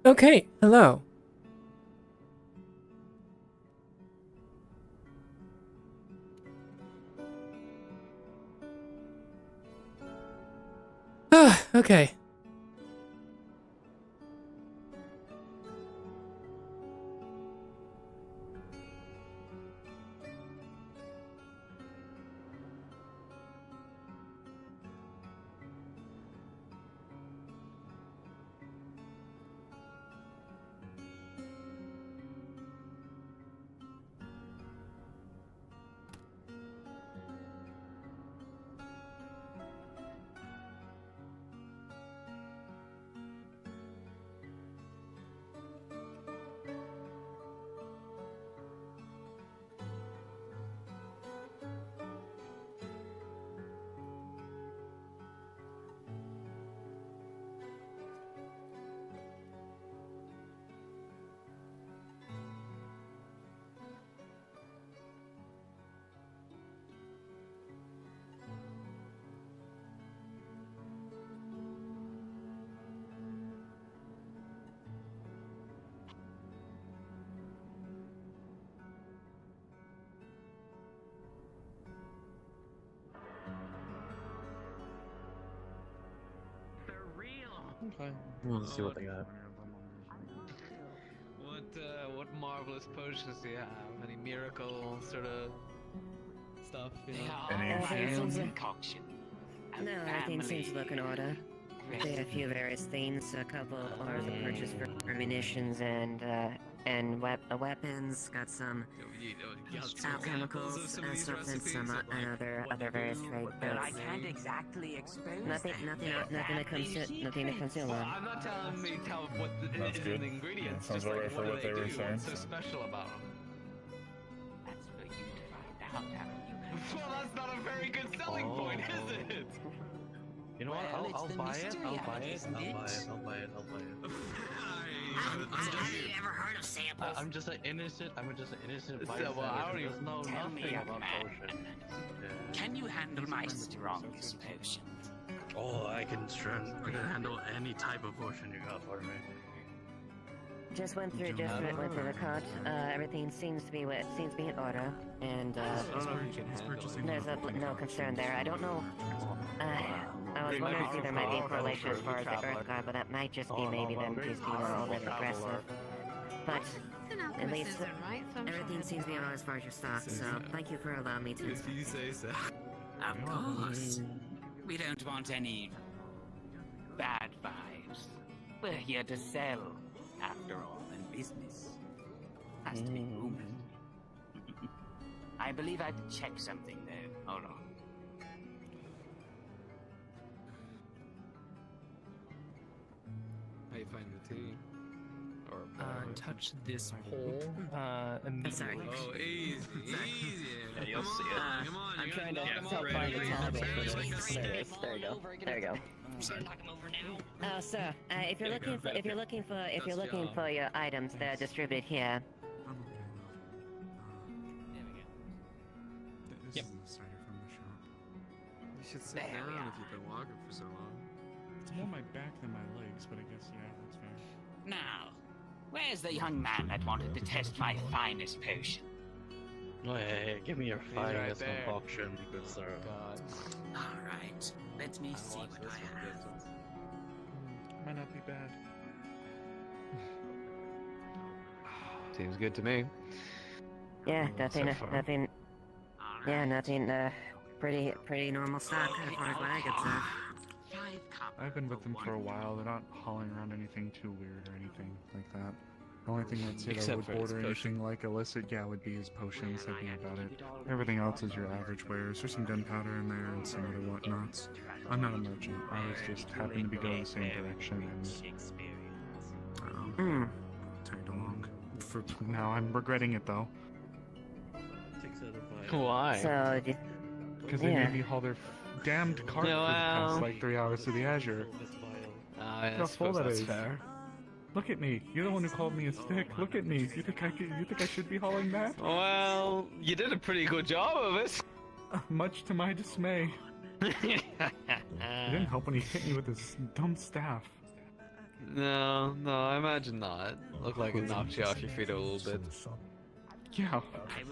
Okay, hello. Okay. Okay. We'll see what they got. What marvelous potions do you have? Any miracle sort of stuff? You know? Any concoction. No, everything seems to look in order. They had a few various things, a couple of orders of purchase for munitions and weapons, got some chemicals and stuff, and some other various trade But I goods. can't exactly expose Nothing that comes to Well, along. I'm not telling me what That's is good. in the ingredients. Yeah, sounds just about like right for what what do they were do? saying, What's so so. special about them? That's for you to find out, haven't you? Well, that's not a very good selling point, is it? You know Well, what? it's I'll the buy it. mystery I'll of buy it, it. isn't I'll it? buy it. I'll buy it. I'll buy it. Have you ever heard of samples? I'm just an innocent. I'm just an innocent So, bystander. well, I don't who doesn't know Tell me, nothing young about man. potion. Yeah. Can you handle my strongest potion? Oh, I can handle any type of potion you got for me. Just went through the cart. Everything seems to be in order, and there's no concern there. I don't know. I was wondering if there might be a correlation as far as the Earth God, but that might just be maybe them just being a little bit aggressive. But at least everything seems to be in order as far as your stock. So thank you for allowing me to. If you say so. Of course. We don't want any bad vibes. We're here to sell, after all, and business has to be booming. I believe I have to check something there. Hold on. How you find the tea? Or Touch this pole, Sorry. Oh, easy, easy. Yeah, you'll see it. Come on, I'm you're trying to gonna help find the toggle for this. There it is. There you go. There you go. Sir, if you're looking for your items, they're distributed here. This is the cider from the shop. You should sit There we down are. if you've been walking for so long. It's more my back than my legs, but I guess, yeah, that's fair. Now, where's the young man that wanted to test my finest potion? Oh, hey, give me your right finest there. concoction, good sir. God. Alright, let me see Watch what this I one, have. this one. Might not be bad. Seems good to me. Yeah, nothing. Alright. Yeah, nothing. Pretty normal stock as far as what I could say. 5 copper I've been with them for a one. while. They're not hauling around anything too weird or anything like that. The only thing I'd say that Except would for his border potion. anything like illicit, yeah, would be his potions. That'd be about it. Everything else is your average wares. There's some gunpowder in there and some other whatnots. I'm not a merchant. I was just happened to be going the same direction and tagged along. For now, I'm regretting it though, 6 out of 5. Why? So, because they Yeah. made me haul their damned cart Yeah, for the past well. like 3 hours to the Azure. I How full suppose that that's is. fair. Look at me. You're the one who called me a stick. Look at me. You think I should be hauling that? Well, you did a pretty good job of it. Much to my dismay. It didn't help when he hit me with his dumb staff. No, I imagine not. Look like it knocked you off your feet a little bit. Yeah. I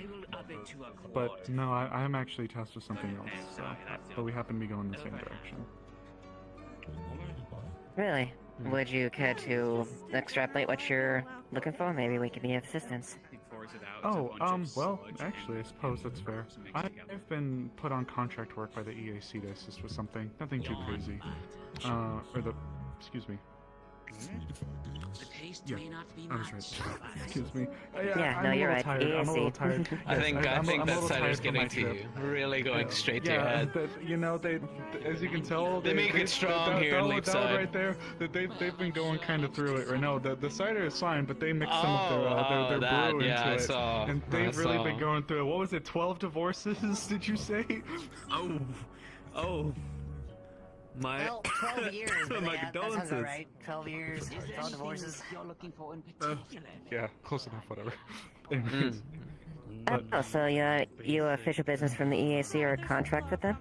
will up it to a But quarter. no, I am actually tasked with something else. So, but we happen to be going the same direction. Really? Would you care to extrapolate what you're looking for? Maybe we can be of assistance. Oh, well, actually, I suppose that's fair. I've been put on contract work by the EAC to assist with something. Nothing too crazy. Excuse me. The taste Yeah, may not be I was much. right. Excuse me. Yeah, I'm no, a you're little right. tired. I'm a little EAC. tired. I Yes, think I'm a that little cider's tired from getting my to trip. you. Really going straight to your Yeah, head. you know, they, as you can tell, They make it strong here in that Leefside. right there, they've been going kind of through it right now. The cider is fine, but they mix some of their that, brew yeah, I into it, saw. and I they've really saw. been going through it. What was it? 12 divorces? Did you say? Oh. My. Well, 12 years, but My yeah, that sounds condolences. alright. 12 years, 12 divorces. You're looking for in particular. Yeah, close enough. Whatever. Anyways, but Oh, so you official business from the EAC or a contract with them?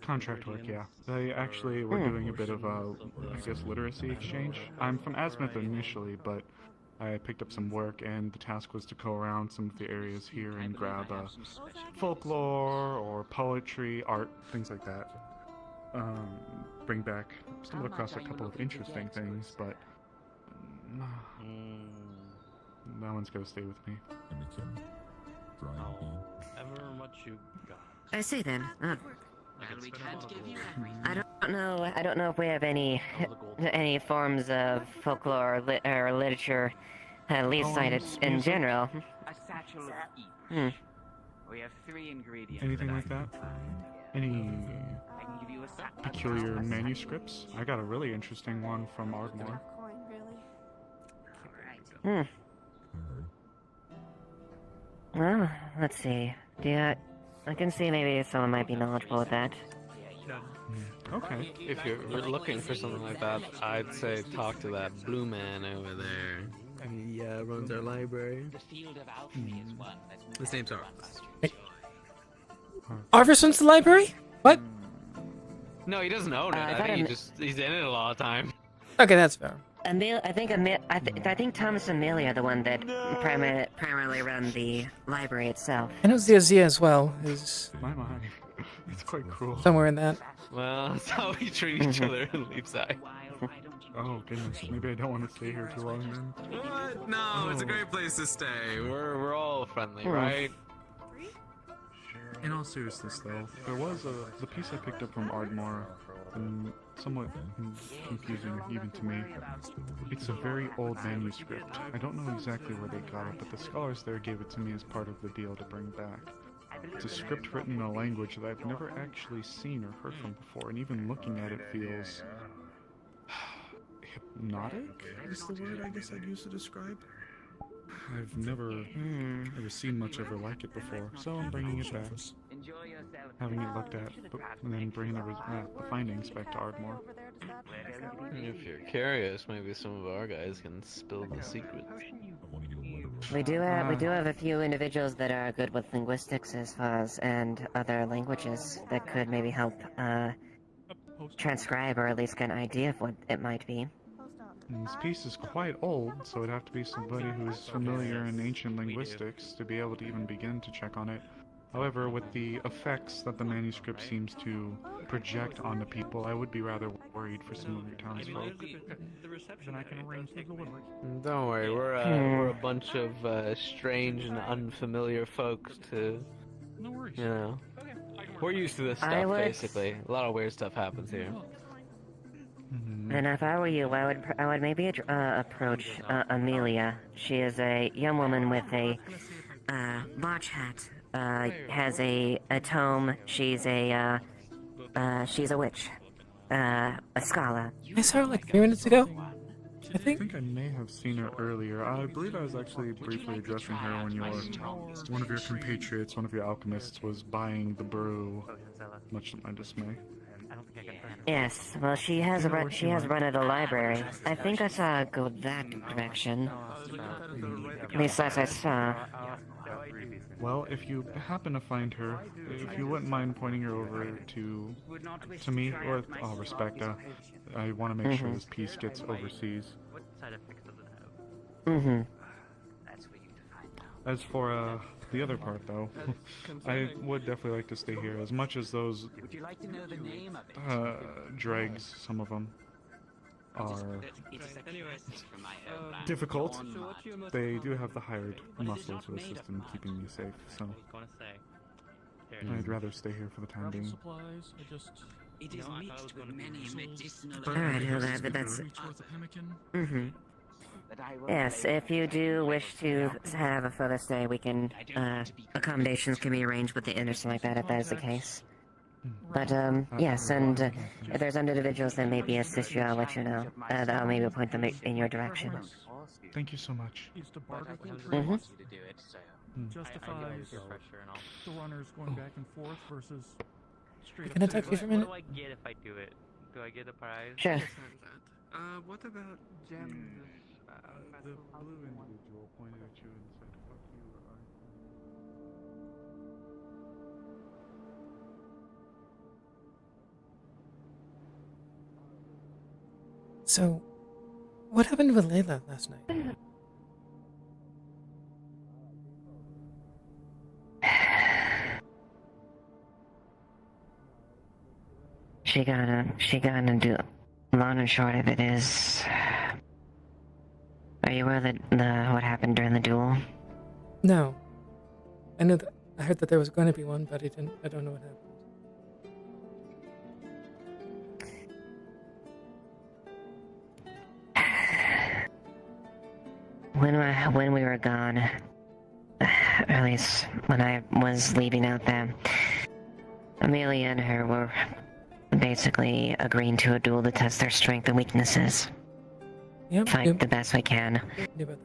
contract work, yeah. They actually were doing a bit of I guess, literacy exchange. I'm from Azimuth initially, but I picked up some work, and the task was to go around some of the areas here and grab folklore or poetry, art, things like that. Bring back, stumbled across a couple of interesting things, but that one's gonna stay with me. However much you got. I see then. Well, we can't give you everything. I don't know if we have any forms of folklore or literature Leefside in music? general. A satchel of each. Hmm. We have 3 ingredients. Anything like that? Any I can give you a satchel. peculiar manuscripts? I got a really interesting one from Ardmore. Hmm. Well, let's see. I can see maybe someone might be knowledgeable with that. Okay. If you're looking for something like that, I'd say talk to that blue man over there. He runs our library. The field of alchemy is one that His name's Arvis. Arvis runs the library? What? No, he doesn't own it. I I thought think he's in it a lot of time. Okay, that's fair. I think Thomas and Amelia are the one that primarily run the library itself. I know Zia as well is My. It's quite cruel. somewhere in that. Well, that's how we treat each other in Leefside. Oh goodness, maybe I don't want to stay here too long then. What? No, it's a great place to stay. We're all friendly, right? In all seriousness though, there was the piece I picked up from Ardmore, and somewhat confusing even to me. It's a very old manuscript. I don't know exactly where they got it, but the scholars there gave it to me as part of the deal to bring back. It's a script written in a language that I've never actually seen or heard from before, and even looking at it feels hypnotic is the word I guess I'd use to describe. I've never seen much ever like it before, so I'm bringing it back, enjoy yourself. having it looked at, and then bringing the findings back to Ardmore. If you're curious, maybe some of our guys can spill the secrets. We do have a few individuals that are good with linguistics as far as and other languages that could maybe help transcribe or at least get an idea of what it might be. And this piece is quite old, so it'd have to be somebody who's familiar in ancient linguistics to be able to even begin to check on it. However, with the effects that the manuscript seems to project onto people, I would be rather worried for some of your townsfolk. Then I can arrange the delivery. Don't worry, we're a bunch of strange and unfamiliar folks to, No worries. you know. We're used to this I stuff, would- basically. A lot of weird stuff happens here. And if I were you, I would maybe approach Amelia. She is a young woman with a large hat. Has a tome. She's a witch. A scholar. I saw her like 3 minutes ago, I I think. think I may have seen her earlier. I believe I was actually briefly addressing her when one of your compatriots, one of your alchemists, was buying the brew, much to my dismay. Yes. Well, she has run at a library. I think I saw her go that direction. At least as I saw. Well, if you happen to find her, if you wouldn't mind pointing her over to me, with all respect, I want to make sure this piece gets overseas. What side effects does it have? Mm-hmm. That's for you to find out. As for the other part, though, I would definitely like to stay here. As much as those Would you like to know the name of it? dregs, some of them, are It's Anyways, from my own land. difficult. John Martin. They do have the hired muscle to assist in keeping me safe, so gonna say. I'd rather stay here for the time being. supplies. I just. It You is know, I thought it mixed was with gonna be many missiles. medicinal Alright, herbs, but that's... Worth a pemmican. Mm-hmm. but I will Yes, lay if you do wish to have a further stay, we can, accommodations can be arranged with the inn or something like that if that is the case. But, yes, and if there's individuals that maybe assist you, I'll let you know. I'll maybe point them in your direction. Thank you so much. Used to But I barter can trade. want you to do it, so Justifies Your pressure and all. the runners going back and forth versus straight Can I up talk to you for a minute? What do I get if I do it? Do I get a prize? Sure. What about Jem? The blue individual pointed at you and said, "Fuck you." So, what happened with Layla last night? She gonna do. Long and short of it is. Are you aware that what happened during the duel? No. I knew that. I heard that there was going to be one, but I don't know what happened. When we were gone, or at least when I was leaving out there, Amelia and her were basically agreeing to a duel to test their strength and weaknesses. Yep. Fight the best we can. Knew about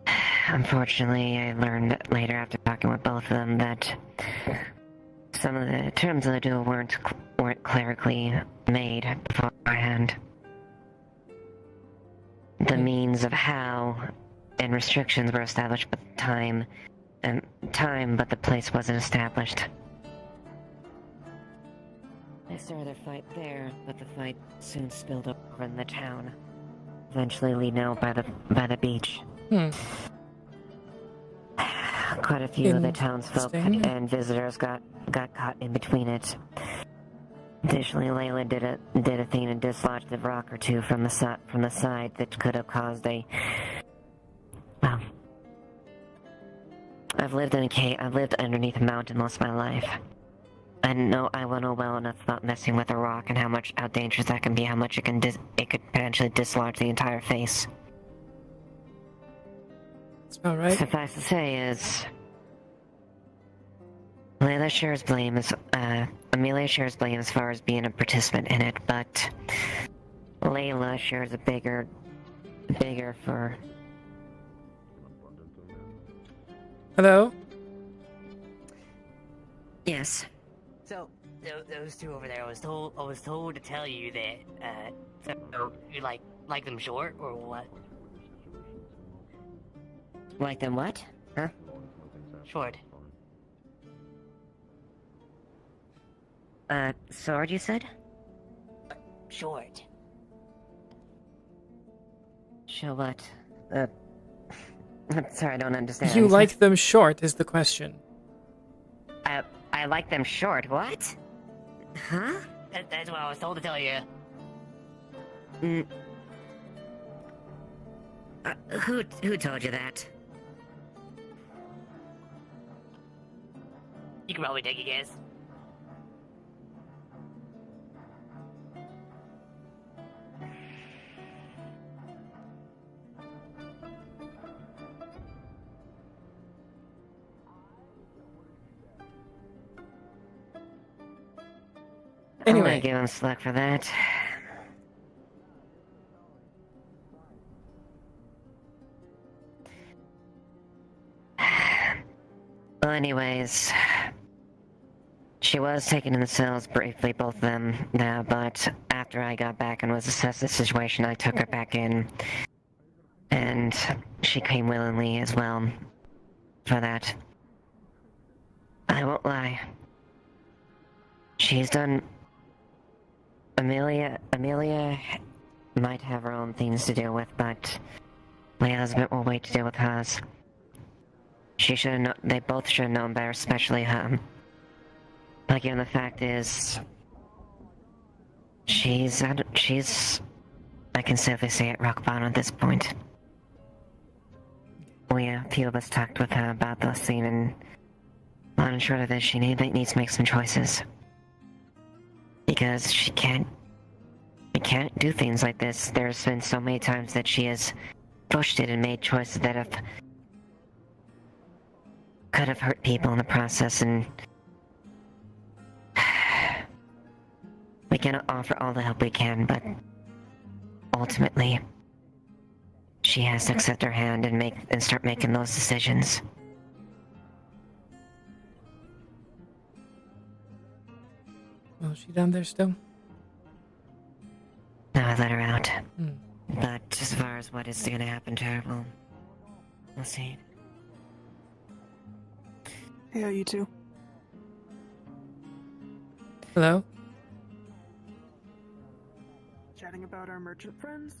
that. Unfortunately, I learned later after talking with both of them that some of the terms of the duel weren't clerically made beforehand. The means of how and restrictions were established, but but the place wasn't established. They started a fight there, but the fight soon spilled over in the town, eventually leading out by the beach. Quite a few of the townsfolk Interesting. and visitors got caught in between it. Additionally, Layla did a thing and dislodged a rock or two from the side that could have caused a. Well, I've lived underneath a mountain most of my life. I know well enough about messing with a rock and how dangerous that can be. How much it could potentially dislodge the entire face. That's about right. Suffice to say is, Amelia shares blame as far as being a participant in it, but Layla shares a bigger for. Hello? Yes. So, those two over there, I was told to tell you that, so, you like them short, or what? Like them what? Huh? Short. Sword, you said? Short. Sure, what? I'm sorry, I don't understand. You like them short is the question. I like them short, what? Huh? That's what I was told to tell you. Who told you that? You can probably take a guess. I'm Anyway. gonna give him slack for that. Well, anyways, she was taken in the cells briefly, both of them now, but after I got back and was assessed the situation, I took her back in. And she came willingly as well for that. I won't lie. She's done... Amelia might have her own things to deal with, but my husband will wait to deal with hers. She should have they both should have known better, especially her. But again, the fact is... She's... I can safely say at rock bottom at this point. A few of us talked with her about the scene, and long and short of it, she needs to make some choices. Because she can't do things like this. There's been so many times that she has pushed it and made choices that could have hurt people in the process, and we can offer all the help we can, but ultimately, she has to accept her hand and start making those decisions. Oh, is she down there still? No, I let her out. Hmm. But as far as what is going to happen to her, we'll see. Yeah, you too. Hello? Chatting about our merchant friends?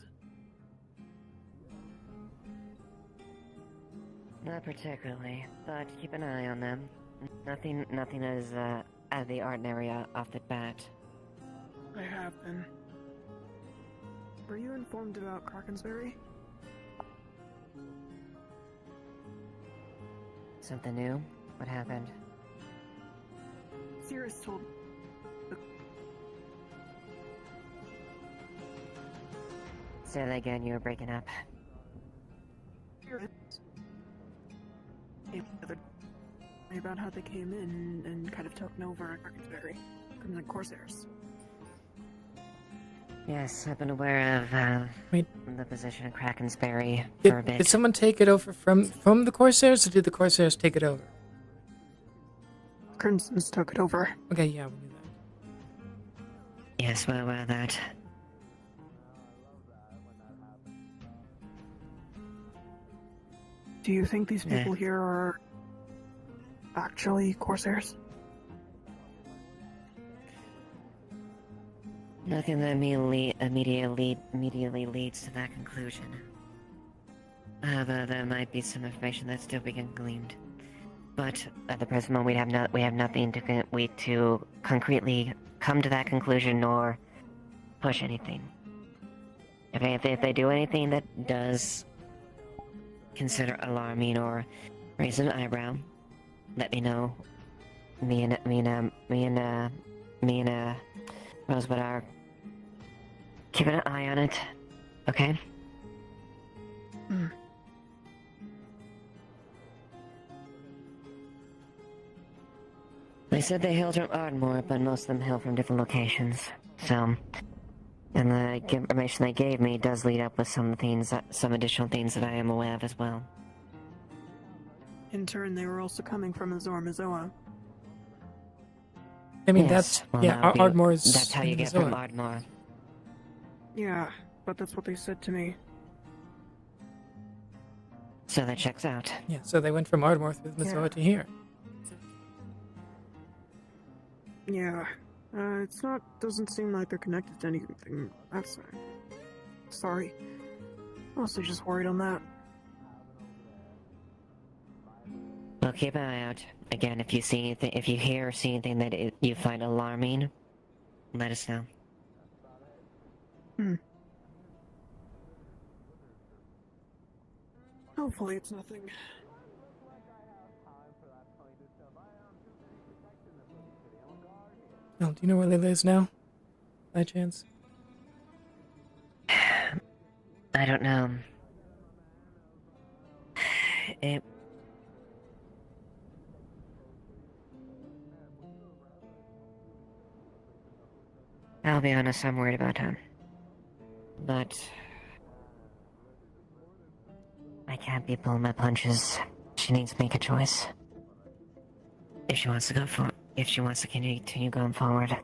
Not particularly, but keep an eye on them. Nothing is out of the ordinary off the bat. I have been. Were you informed about Krakensberry? Something new? What happened? Cirrus told... Say that again, you were breaking up. Cirrus... about how they came in and kind of taken over Krakensberry from the Corsairs. Yes, I've been aware of Wait. the position of Krakensberry for a bit. Did someone take it over from the Corsairs, or did the Corsairs take it over? Crimsons took it over. Okay, yeah, we knew that. Yes, well aware of that. Do you think these people here are actually Corsairs? Nothing that immediately leads to that conclusion. Although there might be some information that's still being gleaned. But at the present moment, we have nothing to concretely come to that conclusion nor push anything. If they do anything that does consider alarming or raise an eyebrow, let me know. Me and Rosebud are keeping an eye on it. Okay? They said they hailed from Ardmore, but most of them hail from different locations. So, and the information they gave me does lead up with some additional things that I am aware of as well. In turn, they were also coming from Azor Mazoa. I mean, Yes, well, Ardmore is... That's how you get from Ardmore. Yeah, but that's what they said to me. So that checks out. Yeah, so they went from Ardmore through the Mazoa to here. Yeah, doesn't seem like they're connected to anything outside. Sorry. Mostly just worried on that. Well, keep an eye out. Again, if you see anything, if you hear or see anything that you find alarming, let us know. Hopefully it's nothing. Oh, do you know where Lila is now? By chance? I don't know. I'll be honest, I'm worried about her. But I can't be pulling my punches. She needs to make a choice. If she wants to continue going forward.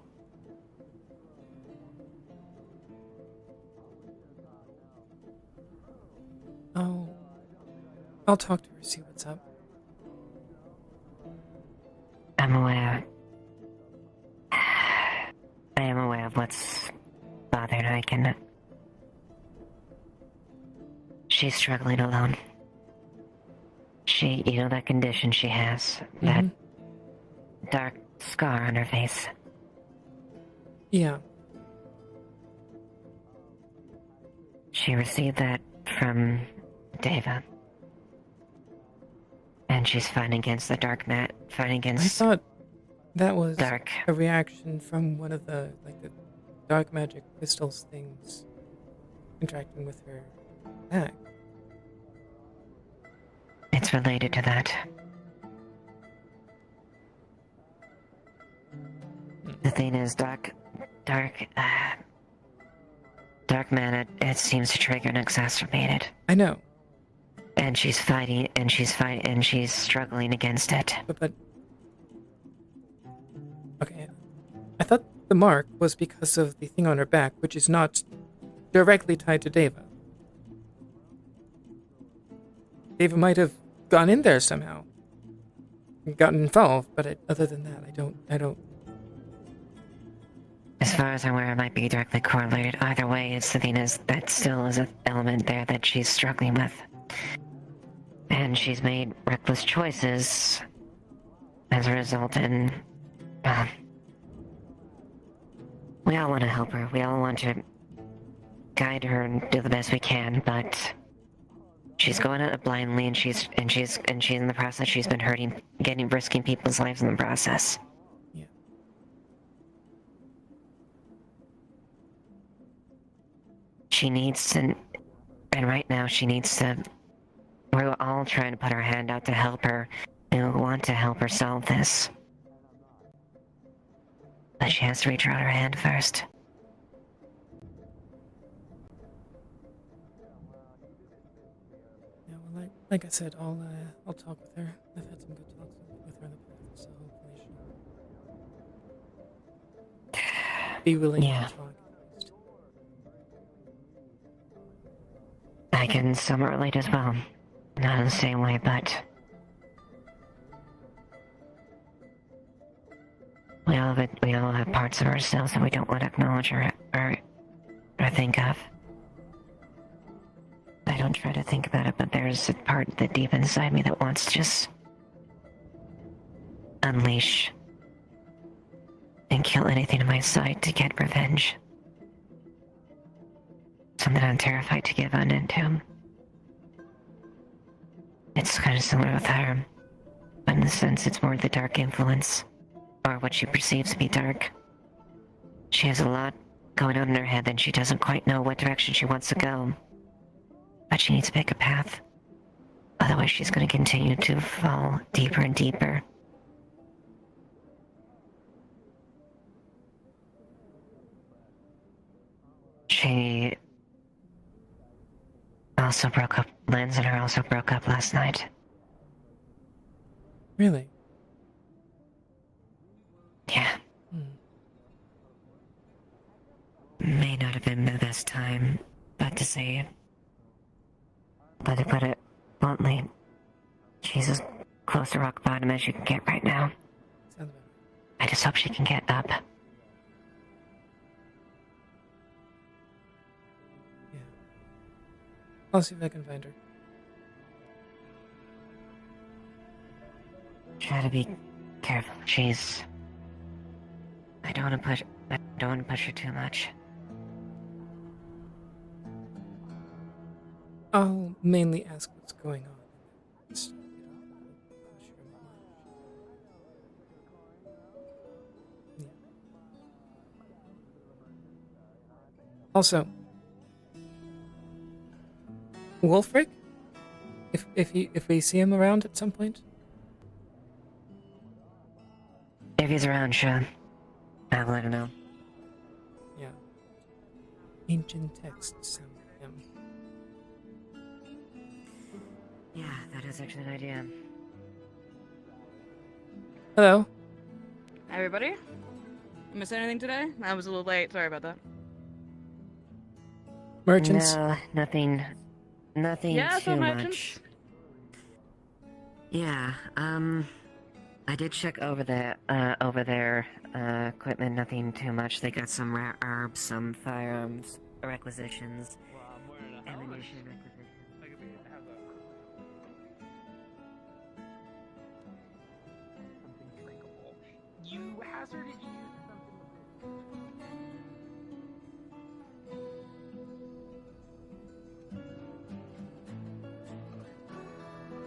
I'll talk to her, see what's up. I'm aware. I am aware of what's bothering her. She's struggling alone. You know that condition she has, that dark scar on her face. Yeah. She received that from Deva. And she's fighting against the dark mat, fighting against... I thought that was dark. a reaction from one of the dark magic crystals things interacting with her back. It's related to that. The thing is, dark mana, it seems to trigger and exacerbate it. I know. And she's fighting, and she's struggling against it. But okay. I thought the mark was because of the thing on her back, which is not directly tied to Deva. Deva might have gone in there somehow. Gotten involved, but other than that, I don't... As far as I'm aware, it might be directly correlated. Either way, it's the thing is that still is an element there that she's struggling with. And she's made reckless choices as a result, and we all want to help her. We all want to guide her and do the best we can, but she's going at it blindly, and she's in the process. She's been risking people's lives in the process. Yeah. She needs to, and right now she needs to. We're all trying to put our hand out to help her, and we want to help her solve this. But she has to reach out her hand first. Yeah, well, like I said, I'll talk with her. I've had some good talks with her in the past, so hopefully she'll be willing to talk. I can somewhat relate as well. Not in the same way, but we all have parts of ourselves that we don't want to acknowledge or think of. I don't try to think about it, but there's a part that deep inside me that wants to just unleash and kill anything in my sight to get revenge. Something I'm terrified to give unto him. It's kind of similar with her, but in the sense it's more the dark influence, or what she perceives to be dark. She has a lot going on in her head, and she doesn't quite know what direction she wants to go. But she needs to pick a path. Otherwise she's going to continue to fall deeper and deeper. She also broke up. Lance and her also broke up last night. Really? Yeah. May not have been the best time, but to say it. But to put it bluntly, she's as close to rock bottom as you can get right now. I just hope she can get up. I'll see if I can find her. Try to be careful. I don't want to push her too much. I'll mainly ask what's going on. Just, push her much. Yeah. Also, Wolfric? If we see him around at some point? If he's around, sure. I'll let him know. Yeah. Ancient texts sound him. Yeah, that is actually an idea. Hello. Hi, everybody. Miss anything today? I was a little late. Sorry about that. Merchants? No, nothing Yeah, too so much. merchants. Yeah, I did check over their equipment, nothing too much. They got some rare herbs, some firearms requisitions, ammunition requisitions. Something drinkable. You hazarded use something.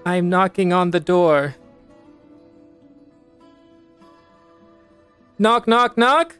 I'm knocking on the door. Knock, knock, knock!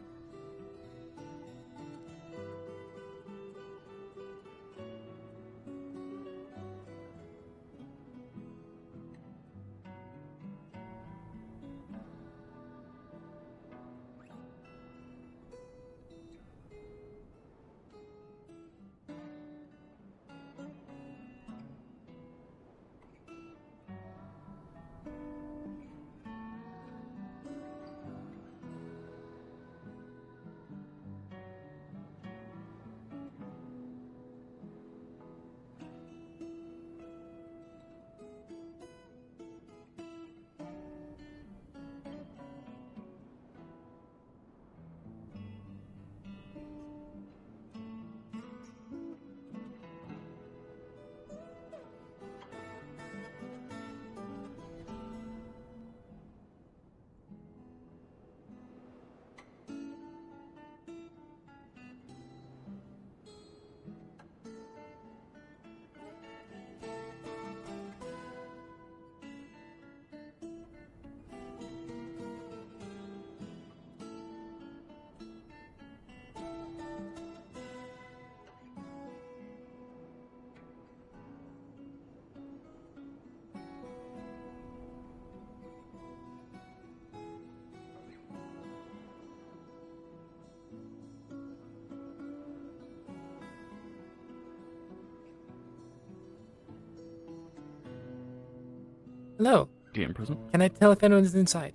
Hello. DM present. Can I tell if anyone's inside?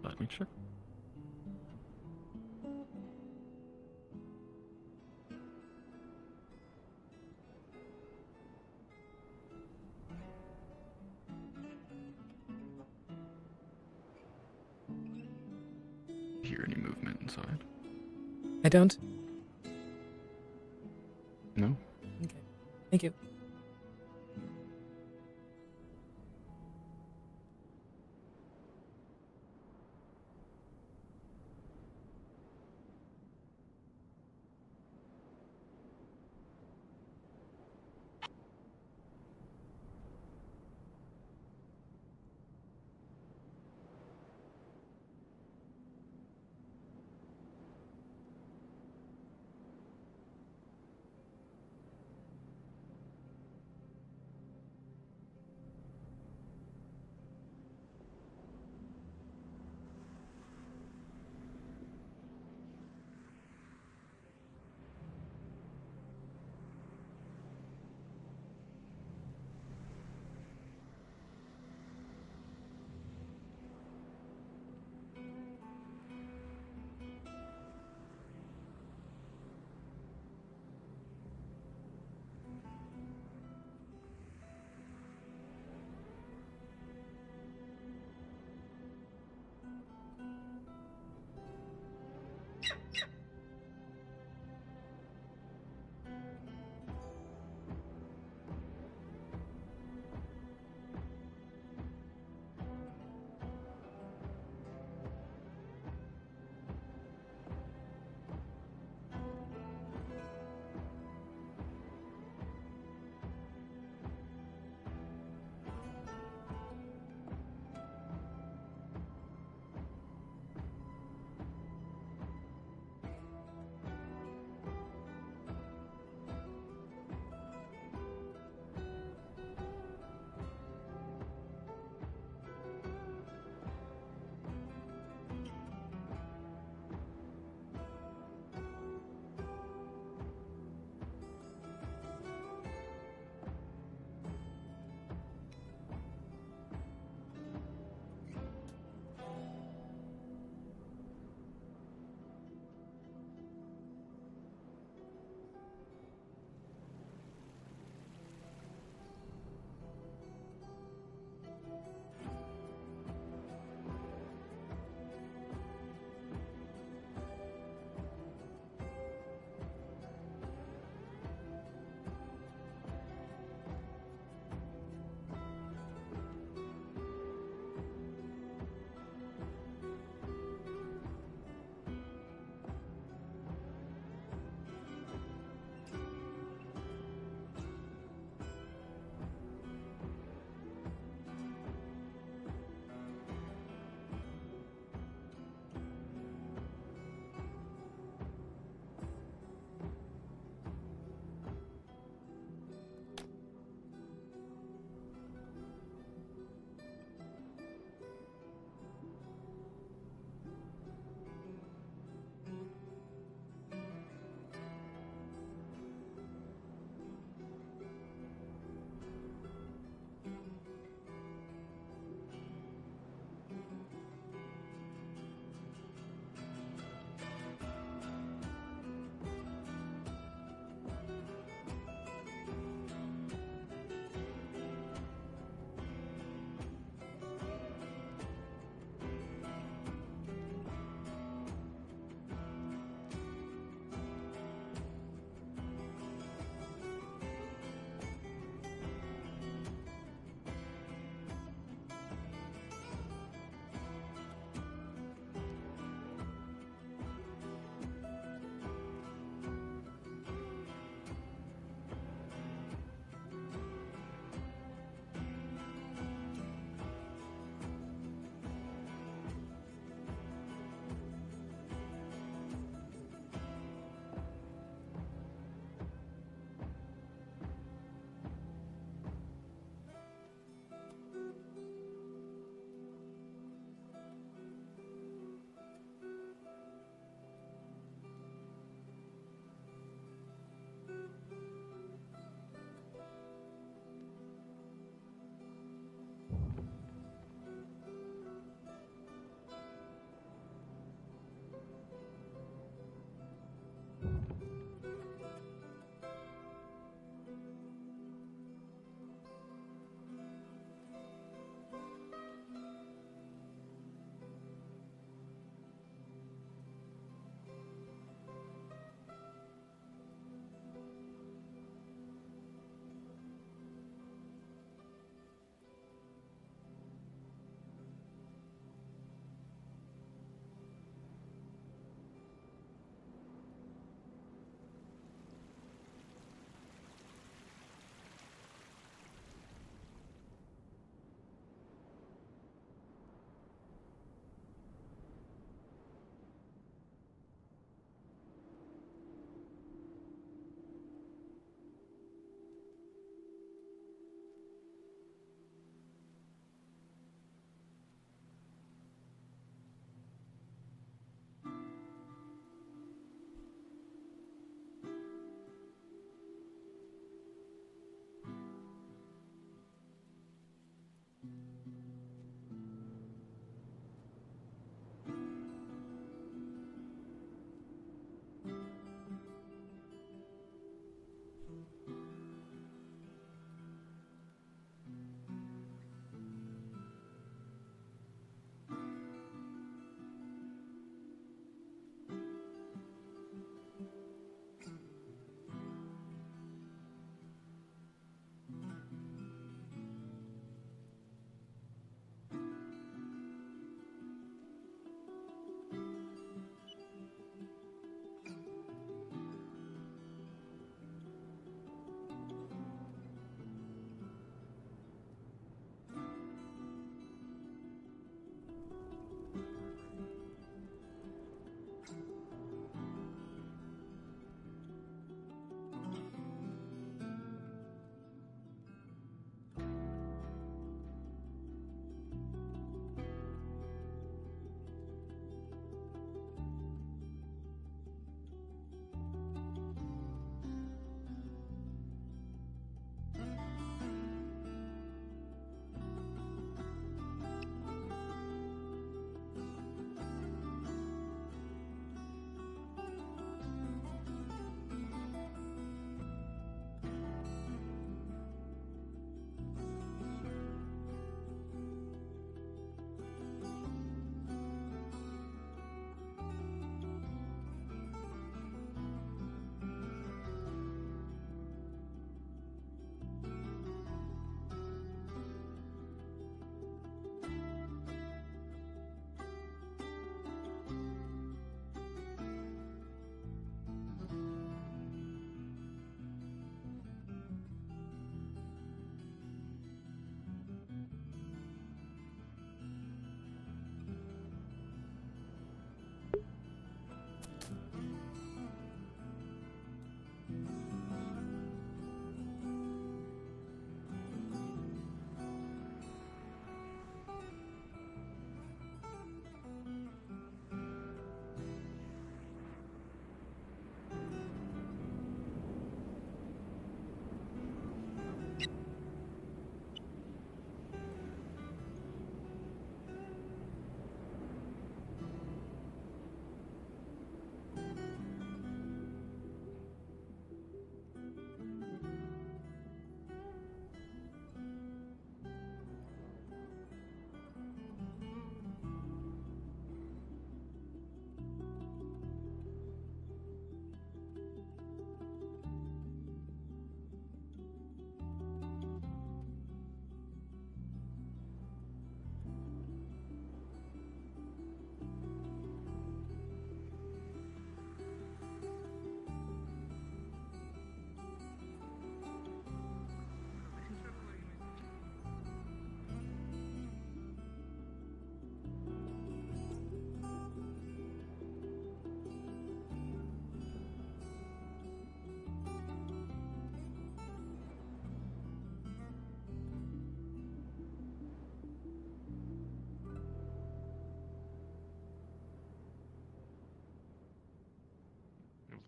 Let me check. Hear any movement inside? I don't? No? Okay. Thank you.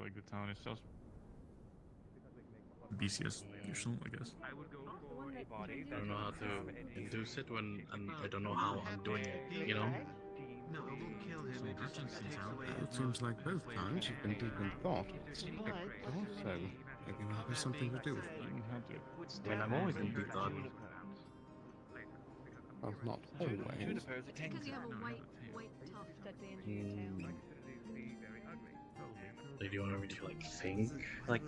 like the town itself. BC as usual, I guess. I don't know how to induce it when I don't know how I'm doing it, you know? No, it won't kill him. It seems like both times you've been deep in thought. Also, maybe that has something to do with it. I mean, I'm always in deep thought. Well, not always. It's because you have a white tuft at the end of your tail. Like, do you want me to like think? Like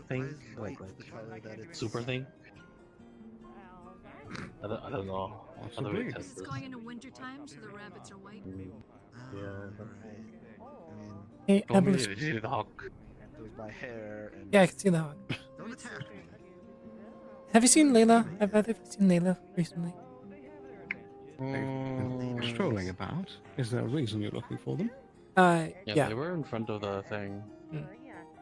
super think? I don't know. How do we test It's this? going into winter time, so the rabbits are white. Yeah. Hey, Oh, Amelia. did you see the hawk? My hair and Yeah, I can see the hawk. Don't attack me. Have you seen Layla? Have either of you seen Layla recently? Strolling about. Is there a reason you're looking for them? Yeah. They were in front of the thing. Hmm.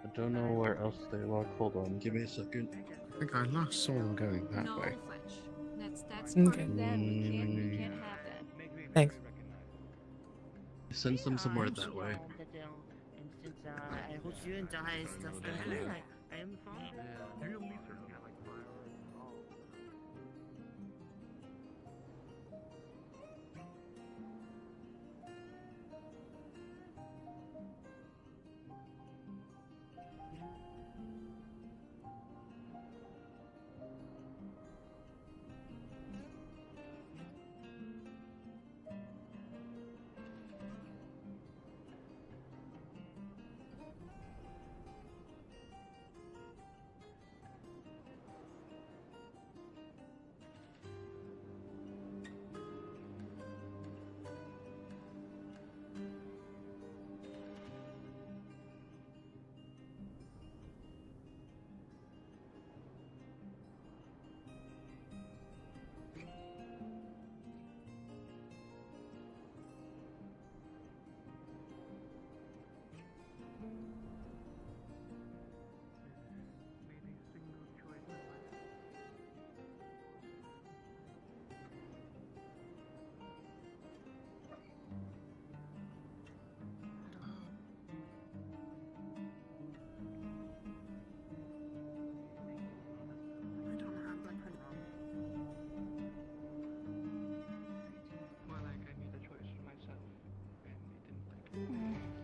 I don't know where else they were. Hold on, give me a second. I think I last saw them going that No, way. Fletch. That's part Okay. of them. We can't have that. Thanks. Send them somewhere that way. And since I hope you enjoy stuff together, I am fine.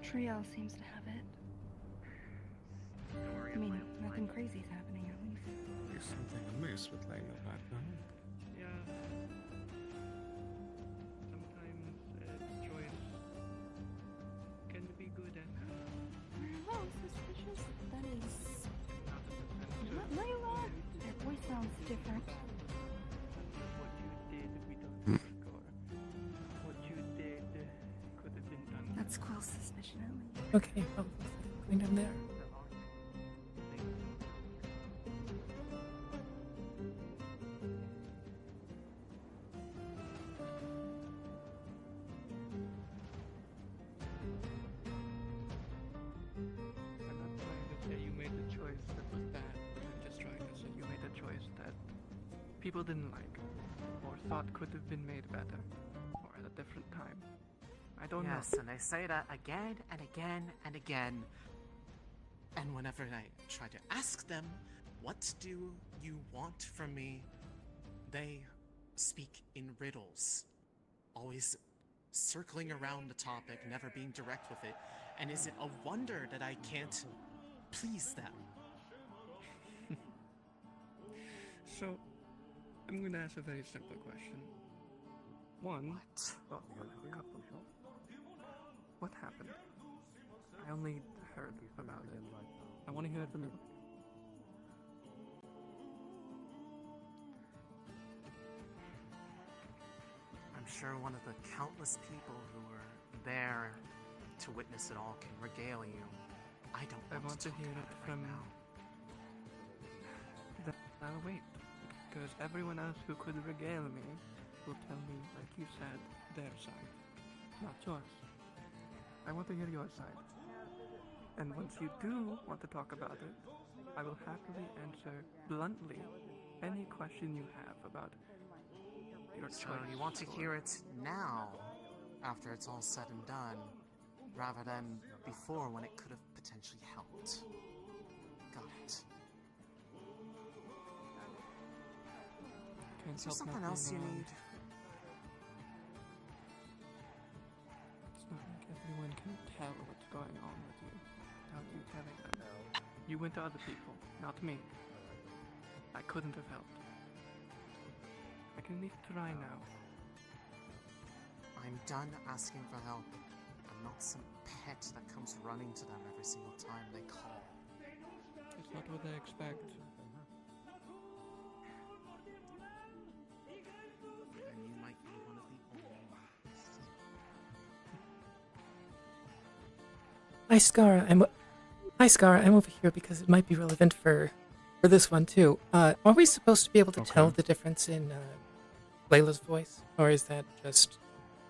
Triel seems to have it. I mean, nothing crazy is happening at least. There's something amiss with Layla back now. Yeah. Sometimes choice can be good and Oh, suspicious. That is... Layla! Their voice sounds different. what you did we don't think, or what you did could have been done. That's close suspicion at least. Okay, going down there. I'm not trying to say you made a choice that was bad. I'm just trying to say you made a choice that people didn't like, or thought could have been made better, or at a different time. I don't know. Yes, and I say that again and again and again. And whenever I try to ask them, what do you want from me? They speak in riddles. Always circling around the topic, never being direct with it. And is it a wonder that I can't please them? So, I'm going to ask a very simple question. One, well, a couple. What happened? I only heard about it. I want to hear it from you. I'm sure one of the countless people who were there to witness it all can regale you. I want to hear it from now. I'll wait, because everyone else who could regale me will tell me, like you said, their side, not yours. I want to hear your side. And once you do want to talk about it, I will happily answer bluntly any question you have about your choice. So you want to hear it now, after it's all said and done, rather than before when it could have potentially helped. got it. Can't Is there help something not else you being, need? It's not like everyone can tell what's going on with you without you telling them. You went to other people, not me. I couldn't have helped. I can at least try now. I'm done asking for help. I'm not some pet that comes running to them every single time they call. It's not what they expect. And you might be one of the only ones. Hi, Scara. I'm over here because it might be relevant for this one too. Are we supposed to be able to tell the difference in Layla's voice, or is that just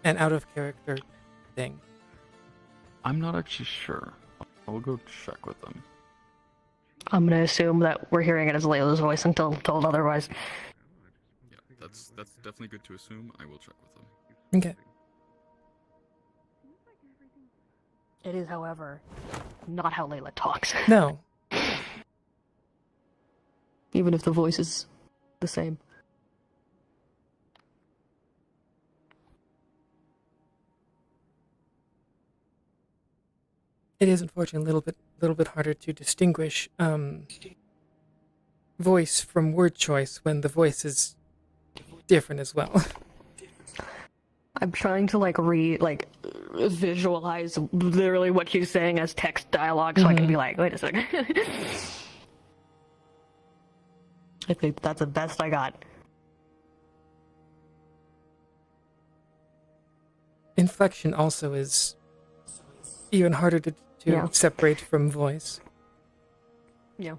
an out of character thing? I'm not actually sure. I'll go check with them. I'm gonna assume that we're hearing it as Layla's voice until told otherwise. Yeah, that's definitely good to assume. I will check with them. Okay. It is, however, not how Layla talks. No. Even if the voice is the same. It is unfortunately a little bit harder to distinguish voice from word choice when the voice is different as well. I'm trying to visualize literally what she's saying as text dialogue, so I can be like, wait a second. I think that's the best I got. Inflection also is even harder to separate from voice. Yeah.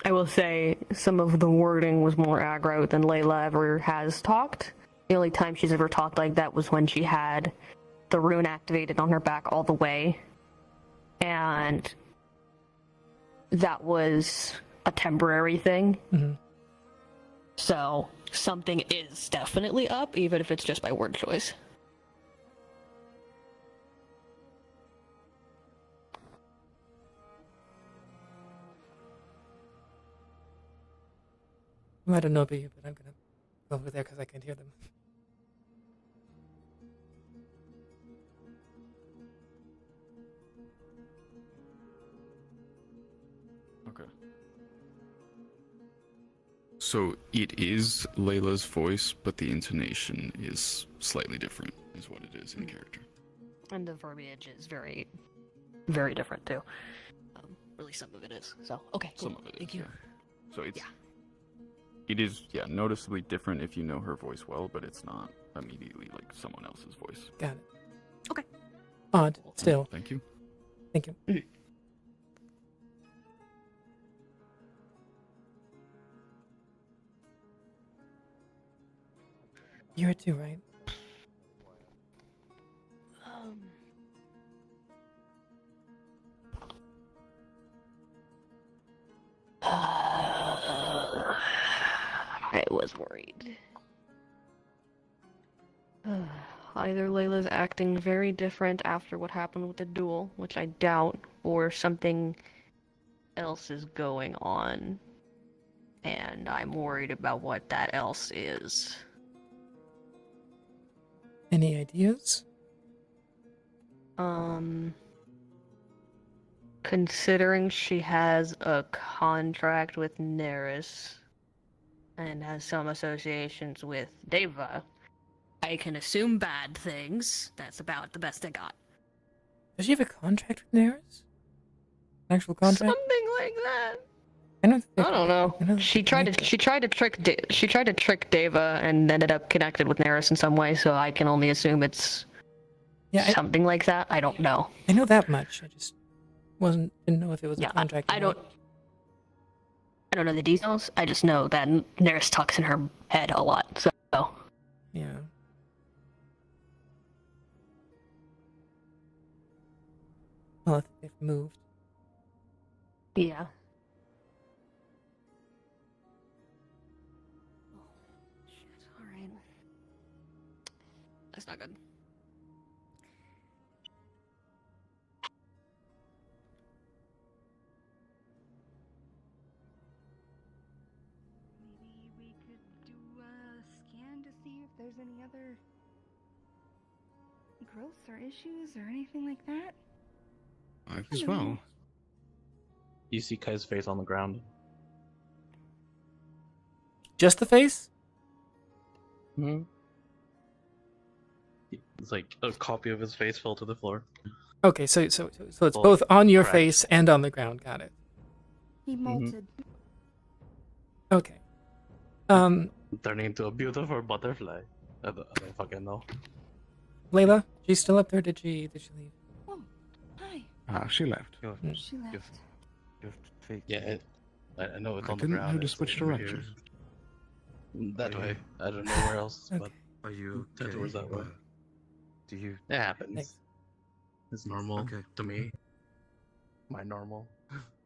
I will say some of the wording was more aggro than Layla ever has talked. The only time she's ever talked like that was when she had the rune activated on her back all the way. And that was a temporary thing. Mm-hmm. So something is definitely up, even if it's just by word choice. I don't know about you, but I'm gonna go over there because I can hear them. Okay. So it is Layla's voice, but the intonation is slightly different, is what it is in character. And the verbiage is very, very different too. Really, some of it is. So, okay, cool. Some of it Thank is, you. yeah. So it is, noticeably different if you know her voice well, but it's not immediately like someone else's voice. Got it. Okay. Odd, still. Thank you. Thank you. Mm-hmm. You're too, right? I was worried. Either Layla's acting very different after what happened with the duel, which I doubt, or something else is going on. And I'm worried about what that else is. Any ideas? Considering she has a contract with Neris and has some associations with Deva, I can assume bad things. That's about the best I got. Does she have a contract with Neris? An actual contract? Something like that. I don't know. She tried to trick Deva and ended up connected with Neris in some way. So I can only assume it's something like that. I don't know. I know that much. I just didn't know if it was a contract. I don't know the details. I just know that Neris talks in her head a lot. So yeah. Well, if they've moved. Yeah. Shit, alright. That's not good. there's any other growths or issues or anything like that. Might as well. You see Kai's face on the ground. Just the face? Hmm. It's like a copy of his face fell to the floor. Okay, so it's Well, both on your cracked. face and on the ground. Got it. He molted. Okay. Turning into a beautiful butterfly. I don't fucking know. Layla, she's still up there? Did she leave? Oh, hi. She left. She left. Yeah, I know it's I on the didn't ground. know to it's switch over directions. here. That way. I don't know where else, but Are you that okay? door's that way. Do you? It happens. Thanks. It's normal Okay. to me. My normal.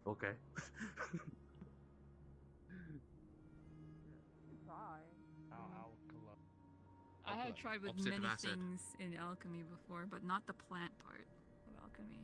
Okay. I had tried with Opposite of many acid. things in alchemy before, but not the plant part of alchemy.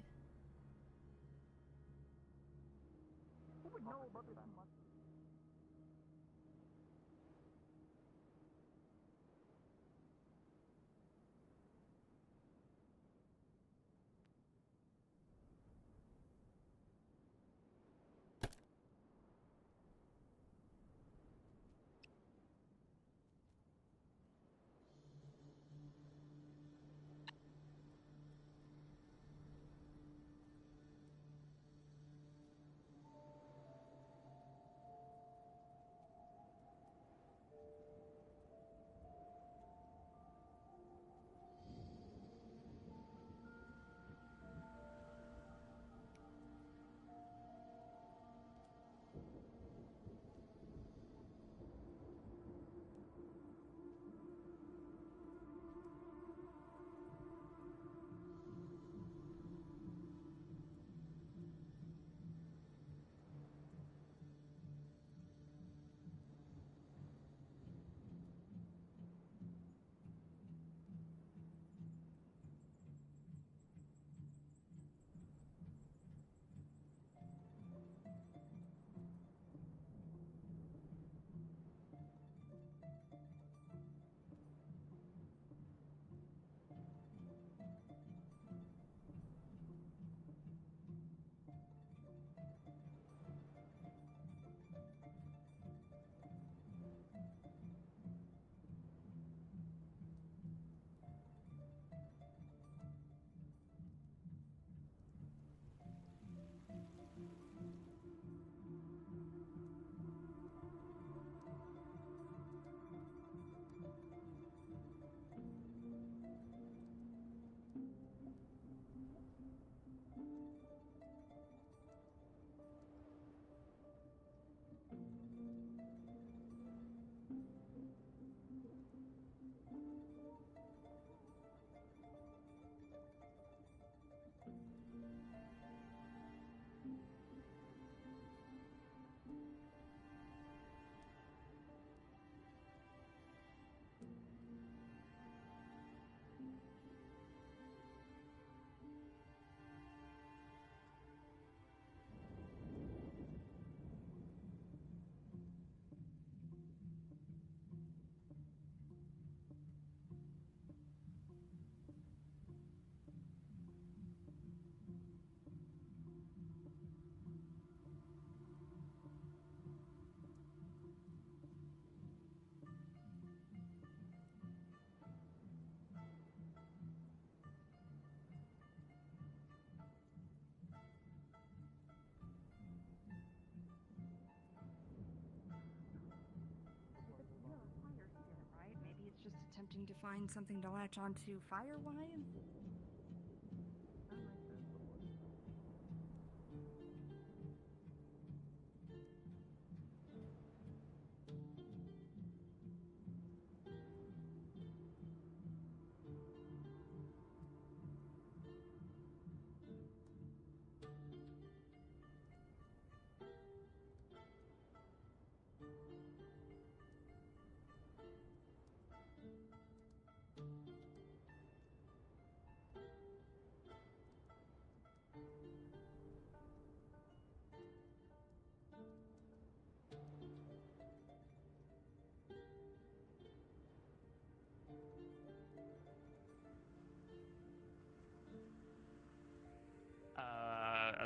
Right? Maybe it's just attempting to find something to latch onto fire-wise?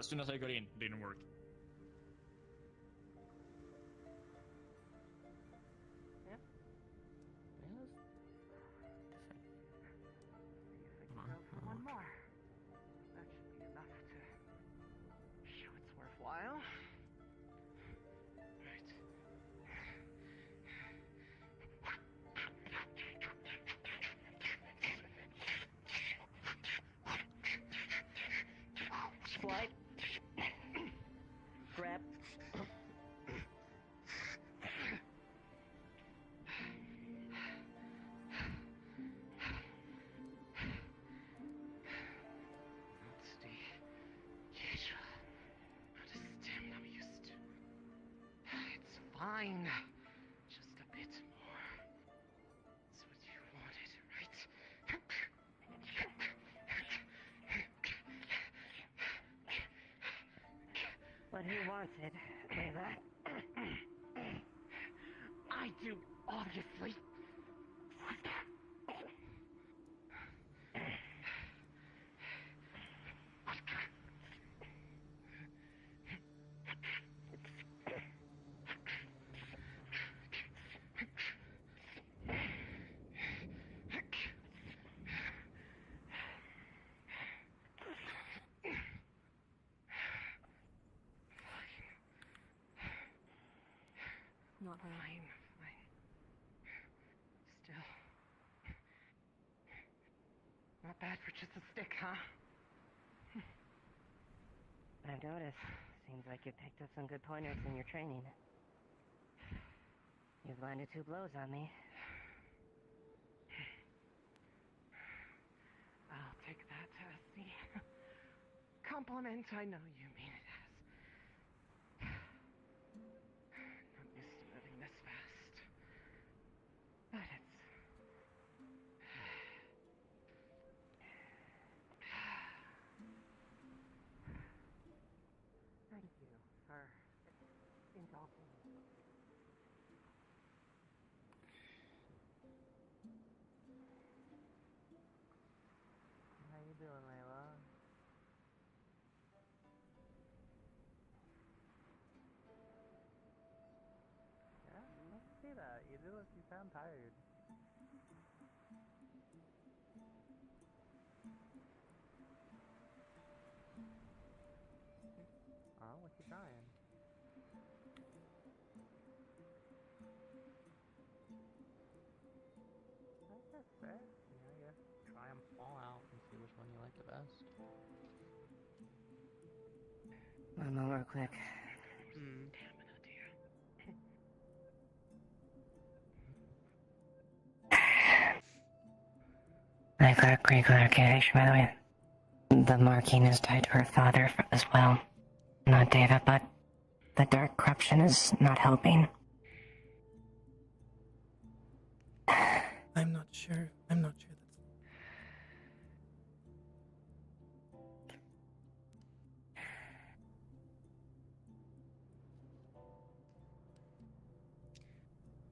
as soon as I got in, didn't work. One more. That should be enough to show it's worthwhile. Right. Slide. Grab. That's the usual. Not a stem I'm used to. It's fine. Just a bit more. That's what you wanted, right? What he wanted, Layla. I do, obviously. Not her. Fine. Still. Not bad for just a stick, huh? I've noticed. Seems like you picked up some good pointers in your training. You've landed 2 blows on me. I'll take that as the compliment I know you mean it as. Not used to moving this fast. But it's... Thank you for indulging me. How you doing, Layla? Yeah, I can see that. You sound tired. Oh, what you trying? That's fair. Yeah, I guess try them all out and see which one you like the best. One more real quick. I got a great clarification, by the way. The marking is tied to her father as well. Not David, but the dark corruption is not helping. I'm not sure. I'm not sure that's.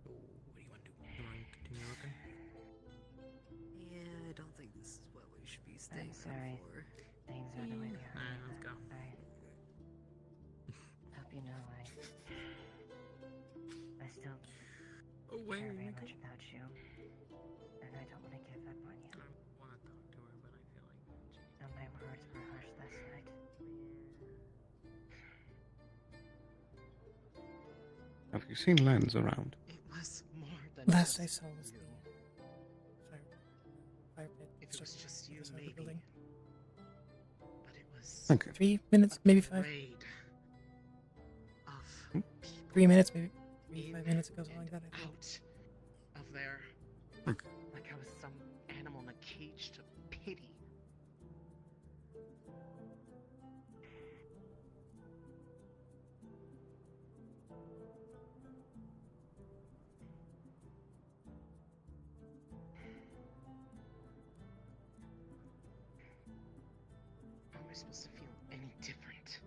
What do you want to do? You want to continue looking? Yeah, I don't think this is what we should be staying I'm sorry. for. Things are the way they are. Alright, let's go. I hope you know I still Where care are very you much going? about you. And I don't want to give up on you. I want to talk to her, but I feel like And my words were harsh last night. Have you seen Lens around? It was more than Last I just saw was the fire pit. If it was just you, beside the maybe. building. But it was 3 minutes, maybe 5. raid of 3 minutes, maybe 5 minutes. It goes along like that. I think. out of there. Okay. Like I was some animal in a cage to pity. How am I supposed to feel any different?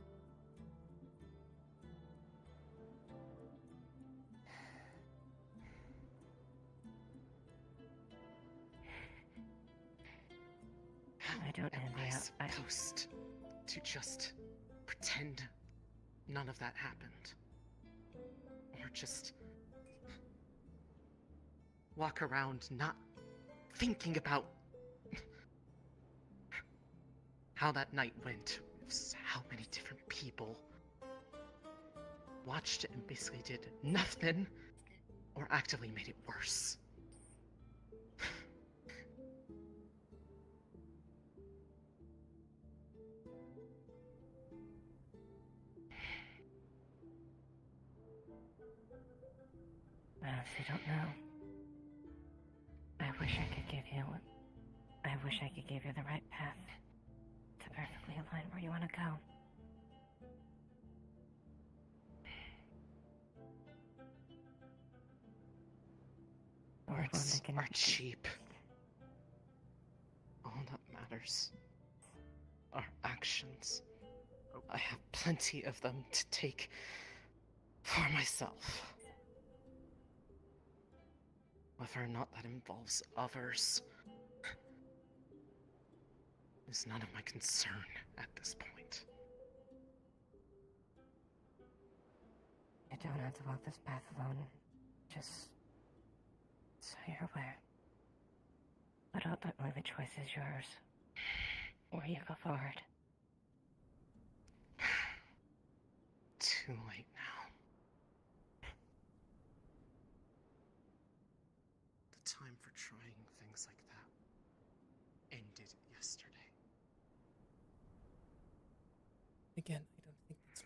I don't Am envy I you. supposed to just pretend none of that happened. Or just walk around not thinking about how that night went. How many different people watched it and basically did nothing or actively made it worse. I honestly don't know. I wish I could give you the right path to perfectly align where you want to go. Words are cheap. All that matters are actions. I have plenty of them to take for myself. Whether or not that involves others is none of my concern at this point. You don't have to walk this path alone. Just so you're aware. But ultimately the choice is yours. Where you go forward. Too late now. The time for trying things like that ended yesterday. Again, I don't think that's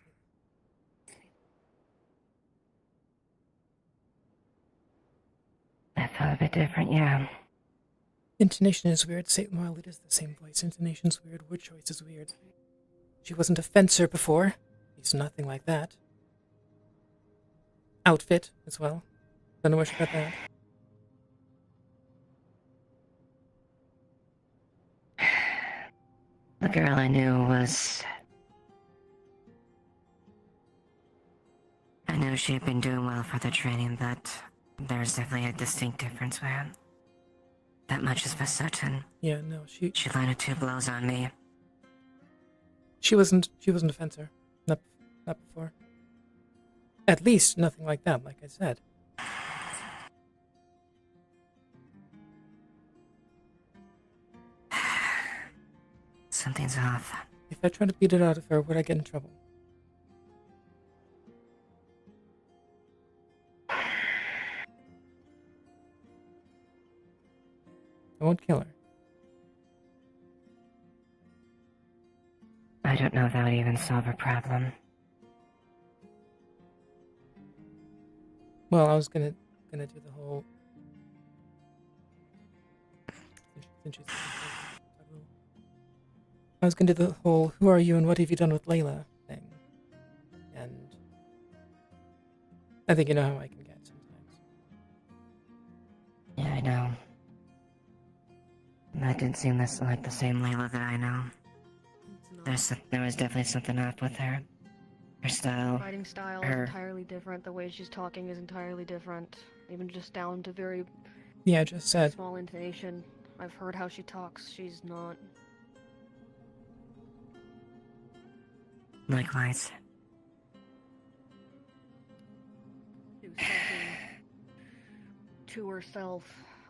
That felt a bit different, yeah. Intonation is weird. While it is the same voice, intonation's weird. Word choice is weird. She wasn't a fencer before. He's nothing like that. Outfit as well. Don't know where she got that. The girl I knew was... I knew she had been doing well for the training, but there's definitely a distinct difference where... That much is for certain. Yeah, no, she landed 2 blows on me. She wasn't a fencer. Not before. At least nothing like that, like I said. Something's off. If I try to beat it out of her, would I get in trouble? I won't kill her. I don't know if that would even solve her problem. Well, I was gonna do the whole... I was gonna do the whole "who are you and what have you done with Layla" thing. And... I think you know how I can get sometimes. Yeah, I know. That didn't seem like the same Layla that I know. There was definitely something off with her. Her style. Fighting style is entirely different. The way she's talking is entirely different. Even just down to very... Yeah, I just said. Small intonation. I've heard how she talks. She's not... Likewise. Do something to herself,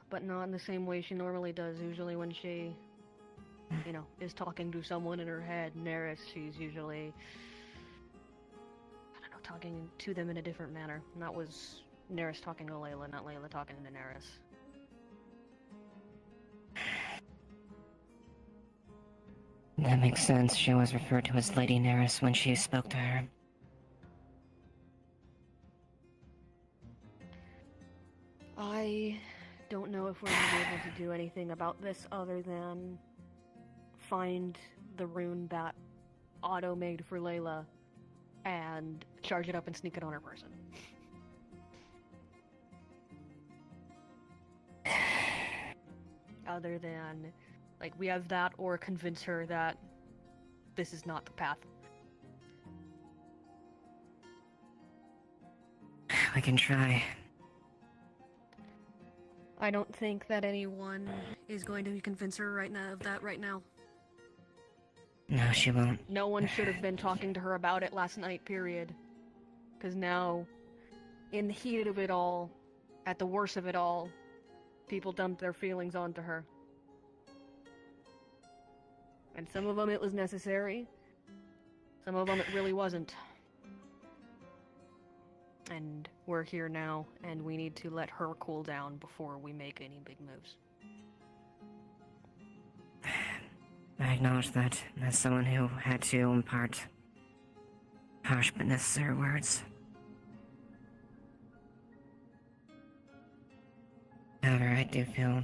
but not in the same way she normally does. Usually when she, you know, is talking to someone in her head, Neris, she's usually, I don't know, talking to them in a different manner. And that was Neris talking to Layla, not Layla talking to Neris. That makes sense. She was referred to as Lady Neris when she spoke to her. I don't know if we're going to be able to do anything about this other than find the rune that Otto made for Layla and charge it up and sneak it on her person. Other than, like, we have that or convince her that this is not the path. We can try. I don't think that anyone is going to convince her right now of that right now. No, she won't. No one should have been talking to her about it last night, period. Because now, in the heat of it all, at the worst of it all, people dumped their feelings onto her. And some of them it was necessary, some of them it really wasn't. And we're here now, and we need to let her cool down before we make any big moves. I acknowledge that, as someone who had to impart harsh but necessary words. However, I do feel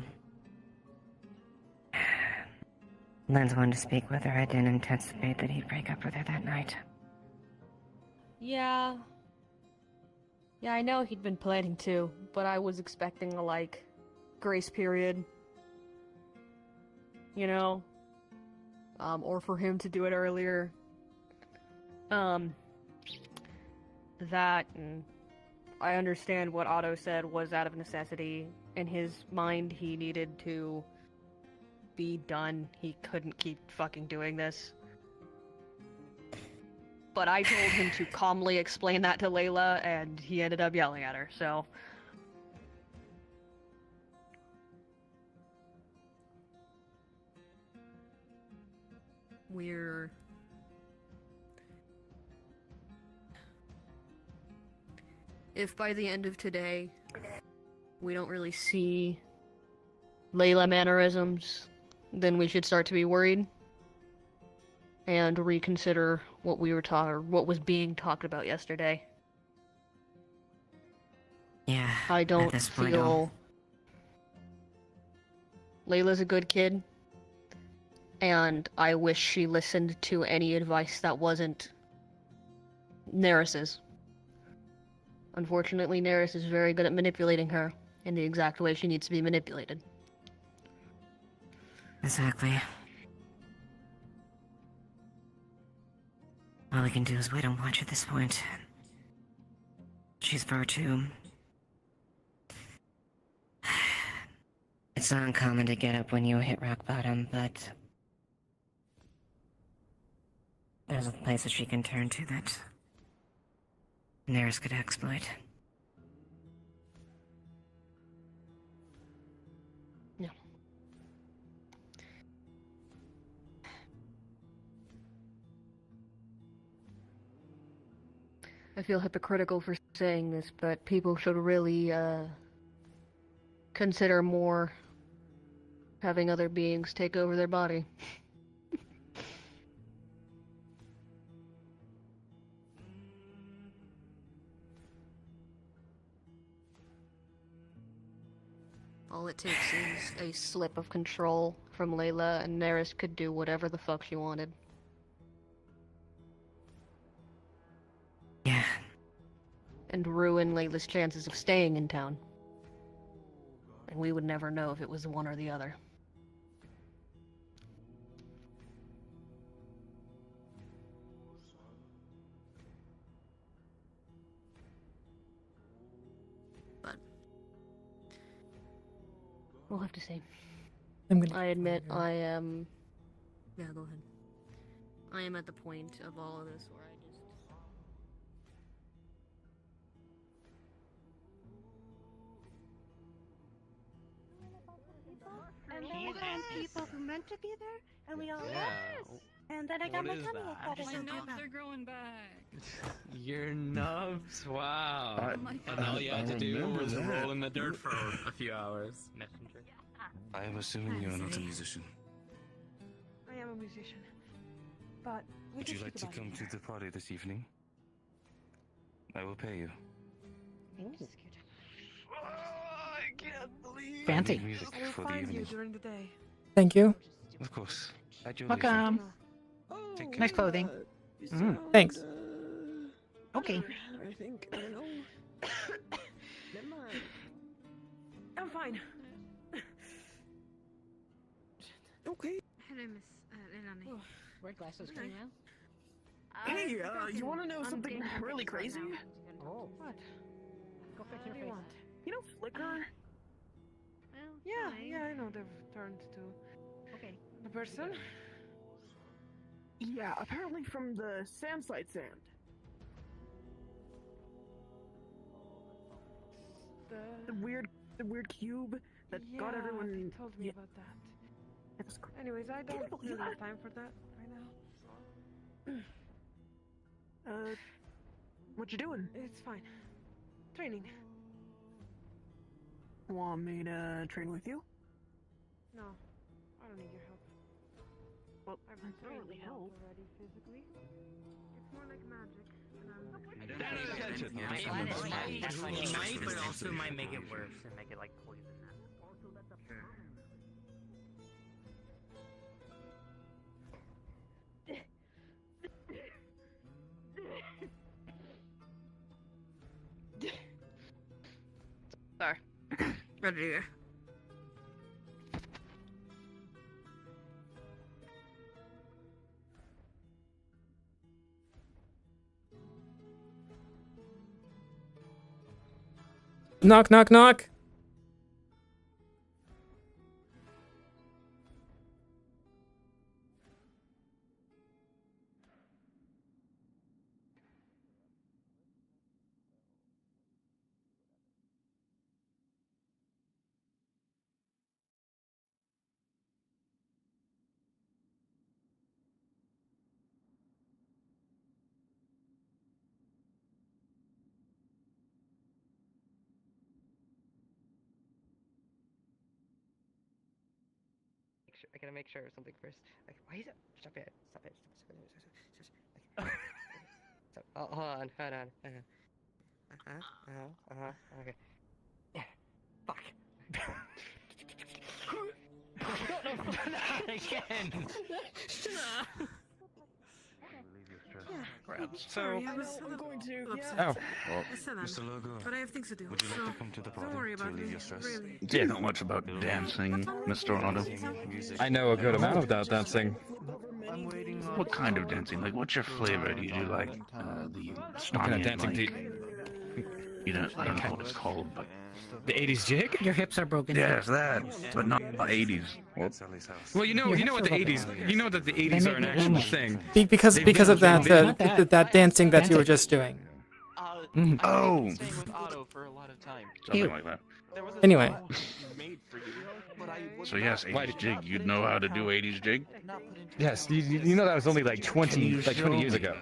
Len's wanted to speak with her. I didn't anticipate that he'd break up with her that night. Yeah, I know he'd been planning to, but I was expecting a, like, grace period. You know? Or for him to do it earlier. That, and I understand what Otto said was out of necessity. In his mind, he needed to be done. He couldn't keep fucking doing this. But I told him to calmly explain that to Layla, and he ended up yelling at her, so... We're... If by the end of today, we don't really see Layla mannerisms, then we should start to be worried. And reconsider what we were what was being talked about yesterday. Yeah, I don't at this point, feel... Layla's a good kid. And I wish she listened to any advice that wasn't Neris's. Unfortunately, Neris is very good at manipulating her in the exact way she needs to be manipulated. Exactly. All we can do is wait and watch at this point. She's far too... It's not uncommon to get up when you hit rock bottom, but... There's a place that she can turn to that... Neris could exploit. No. I feel hypocritical for saying this, but people should really, consider more having other beings take over their body. All it takes is a slip of control from Layla, and Neris could do whatever the fuck she wanted. Yeah. And ruin Layla's chances of staying in town. And we would never know if it was one or the other. But we'll have to see. I admit I am... Yeah, go ahead. I am at the point of all of this where I just... And there were some people who meant to be there, and we all left. And then I got What my is tummy that? cut or My something. nubs are growing back. Your nubs, wow. And all you had to do remember was that. roll in the dirt for a few hours. Messenger. I am assuming you are not a musician. I am a musician. But we Would can you like speak to about come it to the party this evening? I will pay you. later. I can't believe Fancy. Music I will for the find you evening. during the day. Thank you. Of course. At your Welcome. Take care. Nice clothing. You Mm, sound, thanks. Okay. I think, I don't know. Never mind. I'm fine. Okay. Hello, Miss Leilani. Wear glasses, can you now? Hey, you want to know something really crazy? Oh. What? Go fix What your do face. you want? You know Flickr? Well, Yeah, fine. yeah, I know they've turned to Okay. a person. Yeah, apparently from the sand. The weird cube that got everyone. They told me about that. Anyways, I don't really have time for that right now. What you doing? It's fine. Training. Want me to train with you? No, I don't need your help. Well, I've been trained help already physically. It's more like magic, and I'm. It might, but also might make it worse and make it like poison. Sorry. Ready to go. Knock, knock, knock. I gotta make sure of something first. Like, why is it? Stop it! Stop it! Stop. Oh, hold on. Okay. Yeah. Fuck. No, not again. Sorry, I was going to. upset. Oh, well. Listen, Mr. Logo, but I have things to do. would you like to come to the party Don't worry to about relieve me. your stress? Really. Yeah, not much about dancing, Mr. Otto. I know a good amount about dancing. What kind of dancing? Like, what's your flavor? Do you do like the What kind of dancing do you... I don't know what it's called, but The 80s jig? Your hips are broken. yes, that, but not the 80s. Well, you know what the 80s. You know that the 80s are an actual thing. Because of that that dancing that you were just doing. Oh, With Otto for a lot of time. something like that. Anyway. Made for you, but I So yes, 80s jig. You'd know how to do 80s jig? Yes, you know that was only like 20 years ago.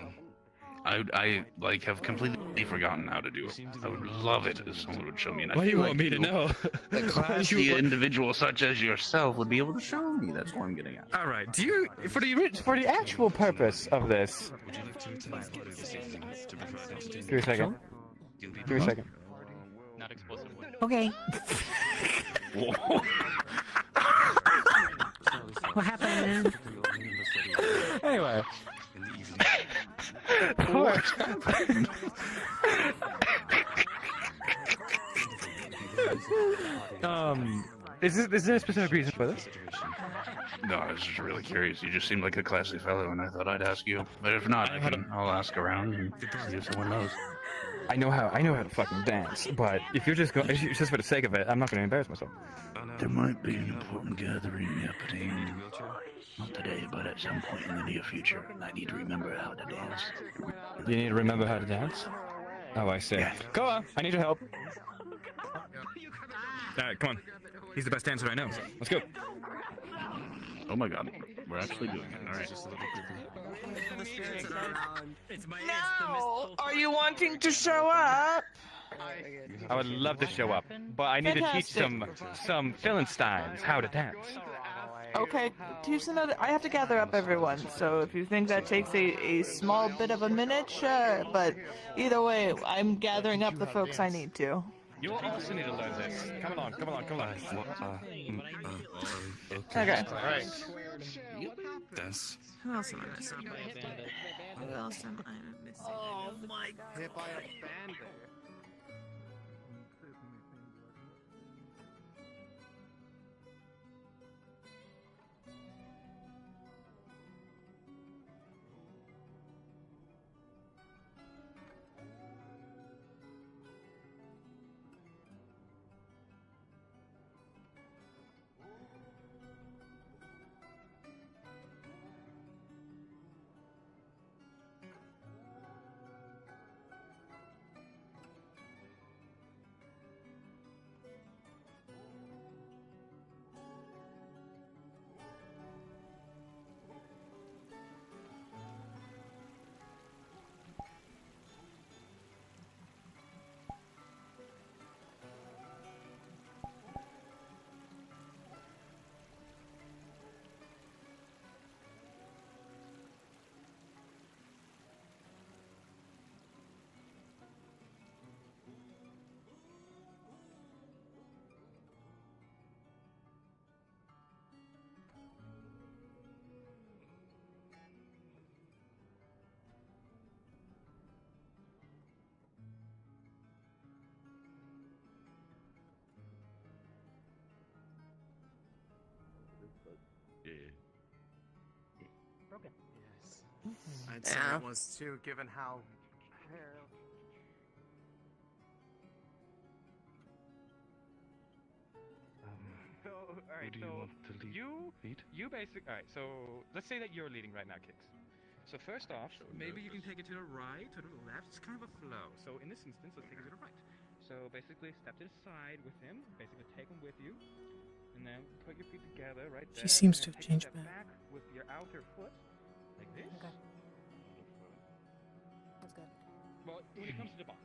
I like have completely forgotten how to do it. I would love it if someone would show me. And I Why do you feel want like me to know? A classy individual such as yourself would be able to show me. That's what I'm getting at. All right. Do you for the actual purpose of this? Give me a second. Give me a second. Not explosive. Okay. What happened? Anyway. What happened? Is there a specific reason for this? No, I was just really curious. You just seemed like a classy fellow, and I thought I'd ask you. But if not, I'll ask around and see if someone knows. I know how to fucking dance, but if you're just just for the sake of it, I'm not going to embarrass myself. There might be an important gathering happening. Not today, but at some point in the near future. I need to remember how to dance. You need to remember how to dance? Oh, I see. Yeah. Go on, I need your help. Alright, come on. He's the best dancer I know. Let's go. Oh my god. We're actually doing it. Alright. No! Are you wanting to show up? I would love to show up, but I need to teach some Philistines how to dance. Okay, I have to gather up everyone, so if you think that takes a small bit of a minute, sure, but either way, I'm gathering up the folks I need to. You also need to learn this. Come along. Okay. Alright. Dance. Who else am I missing? Who else am I missing? Oh my god. Hit by a bandit. Broken. Yes. I'd say it was too, given how. So, alright, so you basically, alright, so let's say that you're leading right now, Kix. So first off, maybe you can take it to the right, to the left, it's kind of a flow. So in this instance, let's take it to the right. So basically step to the side with him, basically take him with you, and then put your feet together right there. She seems and to then have take a changed step back. with your outer foot, like this. Okay. That's good. Well, when it comes to the box,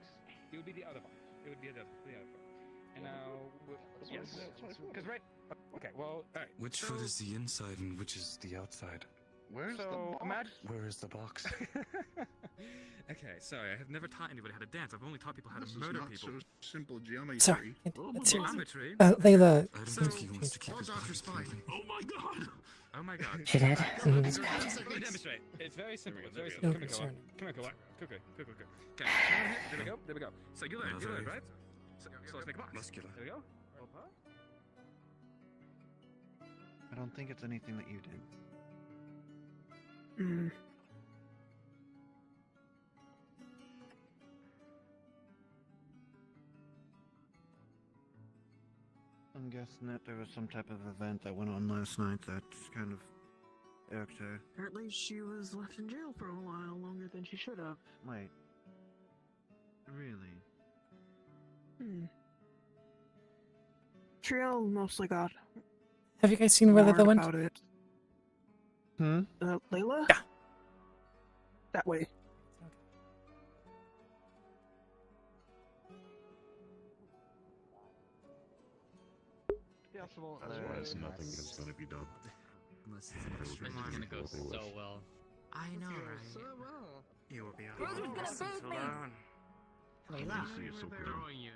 it would be the other box. It would be the other foot. And now, yes, because right. Okay, well, all right. Which foot is the inside and which is the outside? Where's the box? Where is the box? Okay, sorry, I have never taught anybody how to dance. I've only taught people how to murder people. So simple geometry. Sorry, that's serious. Geometry? Layla. I don't think he wants to keep his body feeling. Oh my god! Oh my god. She did. Let me demonstrate. It's very simple. It's very simple. No Come here, concern. Come here, Kawhi. Okay. There we go. There we go. So you learned, right? So let's make a box. Muscular. There we go. I don't think it's anything that you did. I'm guessing that there was some type of event that went on last night that kind of irked her. Apparently, she was left in jail for a while longer than she should have. Wait. Really? Triel mostly got. Have you guys seen where Layla went? About it. Hmm? Layla? Yeah. That way. Otherwise, nothing is going to be done. Unless it's gonna go so well. I know, right? So well. You will be Who's gonna save me? Layla. See you so Throwing you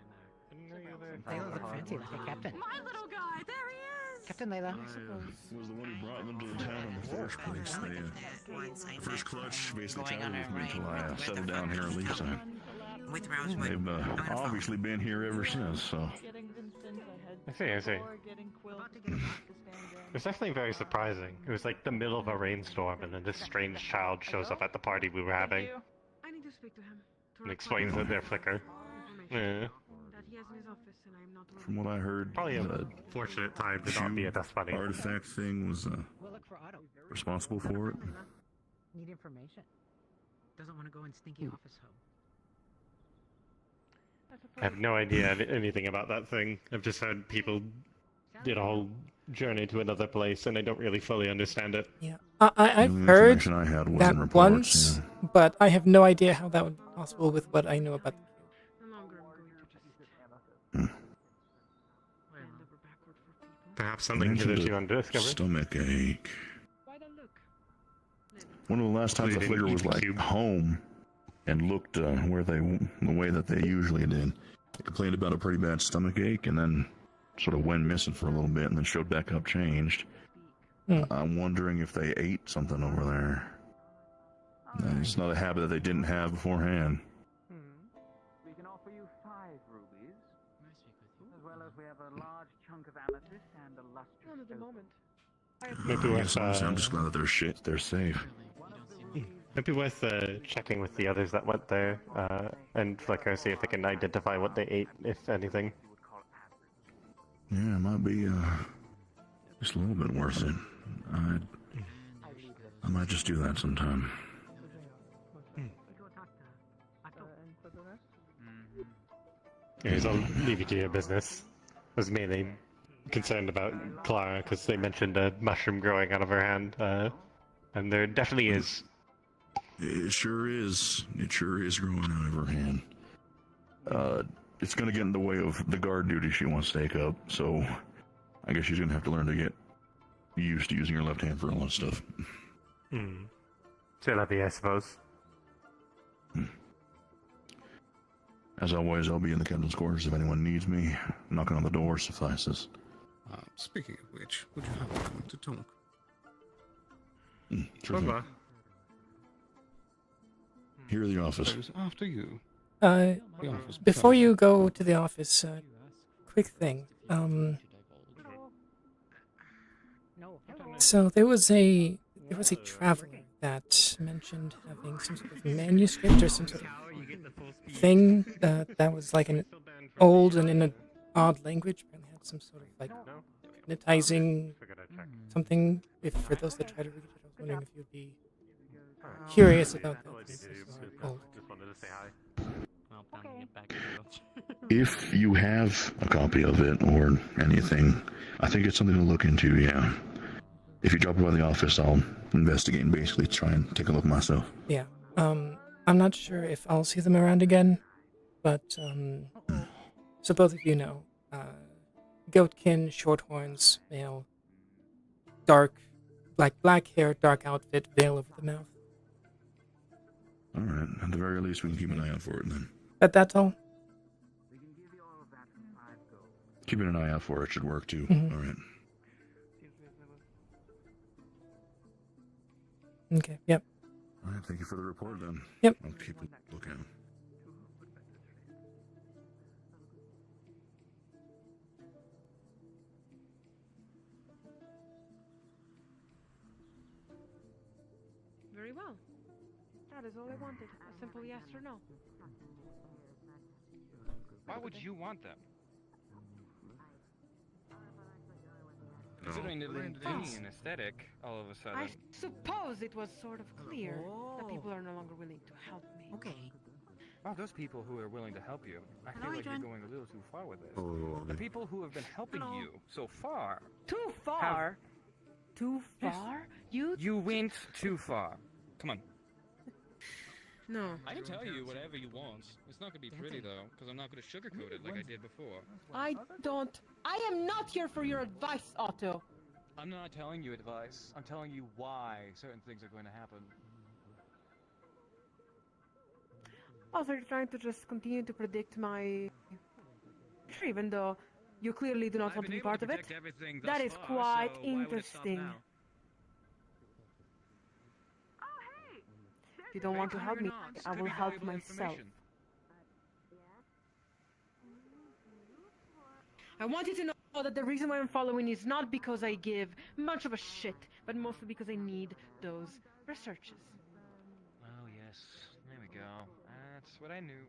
in there. Layla look fancy like a captain. My little guy, there he is! Captain Layla. was the one who brought them to the town in the first place. They, first clutch basically chatted with me until I settled down here in Leefside. They've obviously been here ever since, so. I see. It's definitely very surprising. It was like the middle of a rainstorm, and then this strange child shows up at the party we were having I need to speak to him. and explains that they're Flicker. Yeah. That he has in his office and I'm not From what I heard, Probably a fortunate time to not be a death buddy. artifact thing was We'll look for Otto. responsible for it. Need information. Doesn't want to go in stinky office home. I have no idea anything about that thing. I've just heard people did a whole journey to another place, and I don't really fully understand it. Yeah, I've The heard information I had was that in reports, once, but I have no idea how that would be possible with what I know about. Perhaps something hitherto undiscovered. Stomach ache. One of the last times They the didn't flicker eat was the like cube. home and looked the way that they usually did. They complained about a pretty bad stomach ache and then sort of went missing for a little bit and then showed back up changed. I'm wondering if they ate something over there. It's not a habit that they didn't have beforehand. We can offer you 5 rubies, as well as we have a large chunk of amethyst and a lustrous Not at the moment. Maybe worth, I'm just glad that they're safe. Maybe worth checking with the others that went there, and Flicker, see if they can identify what they ate, if anything. Yeah, it might be just a little bit worth it. I might just do that sometime. Anyways, I'll leave you to your business. I was mainly concerned about Clara, because they mentioned a mushroom growing out of her hand, and there definitely is. It sure is. It sure is growing out of her hand. It's gonna get in the way of the guard duty she wants to take up, so I guess she's gonna have to learn to get used to using her left hand for a lot of stuff. C'est la vie, I suppose. As always, I'll be in the captain's quarters if anyone needs me. Knocking on the door suffices. Speaking of which, would you have a moment to talk? Sure Bye-bye. thing. Here in the office. After you. Before you go to the office, quick thing. No, So there was a traveler that mentioned having some sort of manuscript or some sort of thing that was like an old and in an odd language. Apparently had some sort of like hypnotizing something. If for those that try to read it, I was wondering if you'd be curious about that. Since those are old. Just wanted to say hi. If you have a copy of it or anything, I think it's something to look into, yeah. If you drop it by the office, I'll investigate and basically try and take a look myself. Yeah. I'm not sure if I'll see them around again, but so both of you know, goatkin, short horns, male, dark, black hair, dark outfit, veil over the mouth. Alright, at the very least we can keep an eye out for it then. But that's all? Keeping an eye out for it should work too. Alright. Okay, yep. Alright, thank you for the report then. Yep. I'll keep a look at it. Very well. That is all I wanted. A simple yes or no. Why would you want them? Considering the Lindinian aesthetic, all of a sudden. I suppose it was sort of clear that people are no longer willing to help me. Okay. Well, those people who are willing to help you, I feel like you're going a little too far with this. The people who have been helping you so far. Too far? Too far? You went too far. Come on. No. I can tell you whatever you want. It's not gonna be pretty though, because I'm not gonna sugarcoat it like I did before. I am not here for your advice, Otto. I'm not telling you advice. I'm telling you why certain things are going to happen. Also, you're trying to just continue to predict my... Even though you clearly do not want to be part of it. That is quite interesting. If you don't want to help me, I will help myself. I want you to know that the reason why I'm following is not because I give much of a shit, but mostly because I need those researches. Oh yes, there we go. That's what I knew.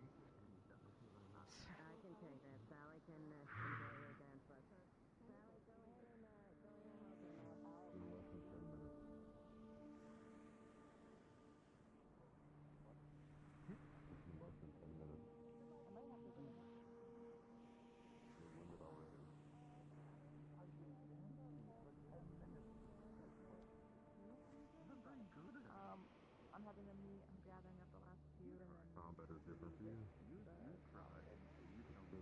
I'm having a meet. I'm gathering up the last few, and then.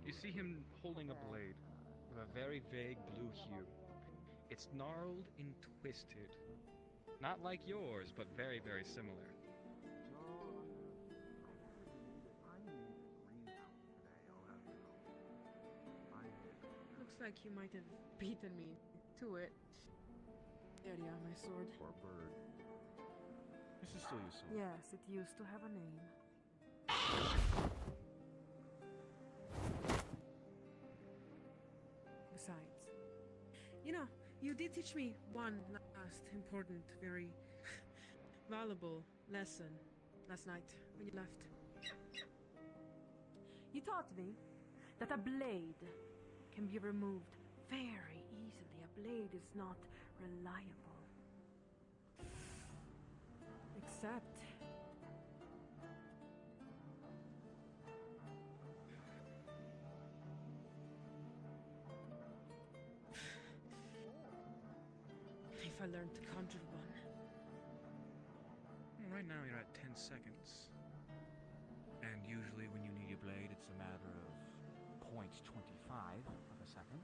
You see him holding a blade with a very vague blue hue. It's gnarled and twisted. Not like yours, but very, very similar. Looks like you might have beaten me to it. There you are, my sword. This is still useful. Yes, it used to have a name. Besides, you know, you did teach me one last important, very valuable lesson last night when you left. You taught me that a blade can be removed very easily. A blade is not reliable. Except if I learned to conjure one. Right now you're at 10 seconds. And usually when you need your blade, it's a matter of 0.25 of a second.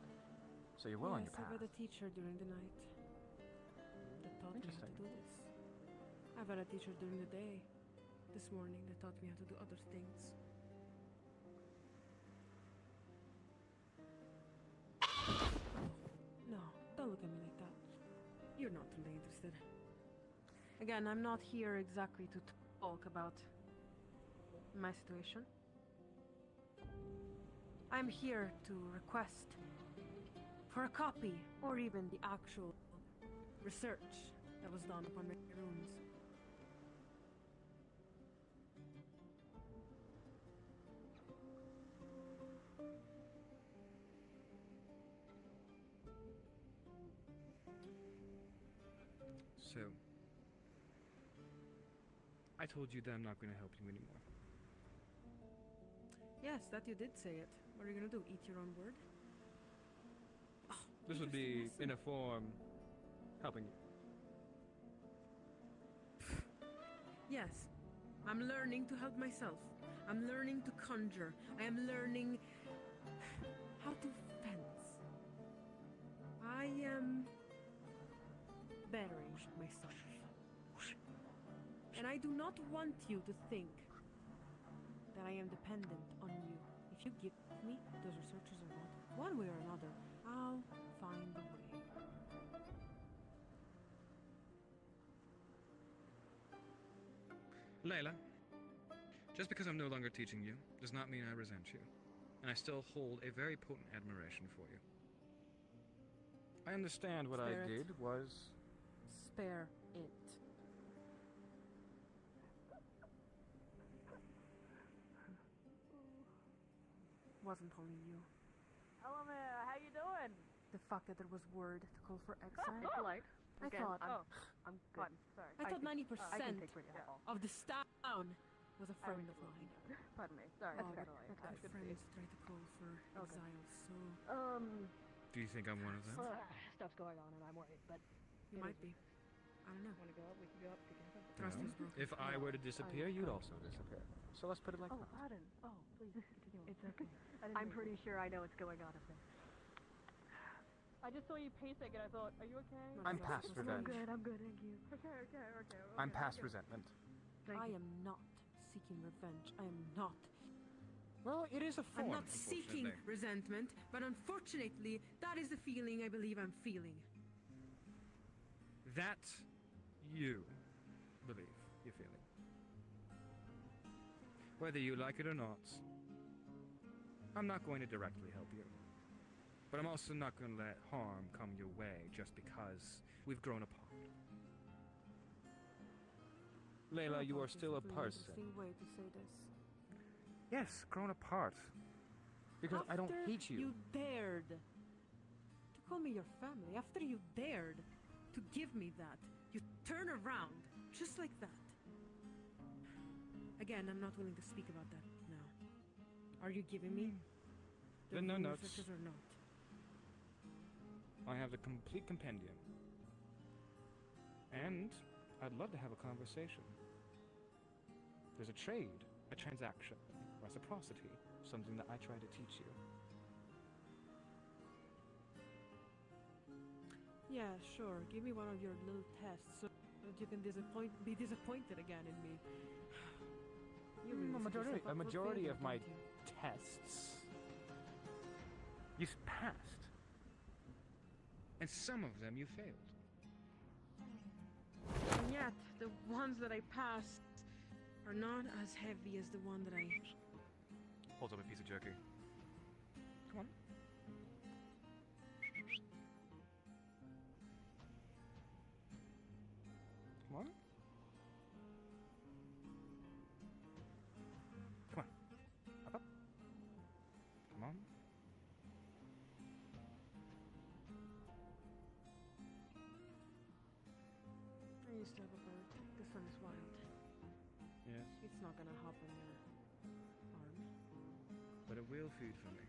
So you're well on your Yes, path. I've had a teacher during the night that taught me how to do this. I've had a teacher during the day this morning that taught me how to do other things. No, don't look at me like that. You're not really interested. Again, I'm not here exactly to talk about my situation. I'm here to request for a copy, or even the actual research that was done upon my runes. So, I told you that I'm not going to help you anymore. Yes, that you did say it. What are you gonna do? Eat your own word? This would be, in a form, helping you. Yes, I'm learning to help myself. I'm learning to conjure. I am learning how to fence. I am bettering myself. And I do not want you to think that I am dependent on you. If you give me those researchers or not, one way or another, I'll find a way. Layla, just because I'm no longer teaching you does not mean I resent you, and I still hold a very potent admiration for you. I understand what Spare I it. did was... Spare it. Wasn't only you. Hello, Mia. How you doing? The fact that there was word to call for exile. Polite. I Again, thought. I'm good. Sorry. I thought 90% I can take pretty well. of this town was a friend of mine. Pardon me. Sorry. Oh, That's but good. friends try to call for exile, so Do you think I'm one of them? Stuff's going on and I'm worried, but you might be. I don't know. Want to go up? We can go up together. Trust is broken. If I were to disappear, you'd also disappear. So let's put it like Oh, that. pardon. Oh, please continue. It's okay. I'm pretty sure I know what's going on up there. I just saw you pacing and I thought, are you okay? I'm past revenge. I'm good, thank you. Okay. I'm past resentment. I am not seeking revenge. I am not. Well, it is a form, I'm not seeking unfortunately. resentment, but unfortunately, that is the feeling I believe I'm feeling. That you believe you're feeling. Whether you like it or not, I'm not going to directly help you. But I'm also not going to let harm come your way just because we've grown apart. Layla, you are still a person. Interesting way to say this. Yes, grown apart. Because I don't hate you. You dared to call me your family. After you dared to give me that, you turn around just like that. Again, I'm not willing to speak about that now. Are you giving me the No notes. researchers or not? I have the complete compendium. And I'd love to have a conversation. There's a trade, a transaction, reciprocity, something that I try to teach you. Yeah, sure. Give me one of your little tests so that you can be disappointed again in me. You really set yourself up A for majority failure, of my don't you? tests you passed. And some of them you failed. And yet, the ones that I passed are not as heavy as the one that I... Holds up a piece of jerky. Come on. Come on. Come on. Up. Come on. I used to have a bird. This one is wild. Yes. It's not gonna hop on your arm. But it will feed for me.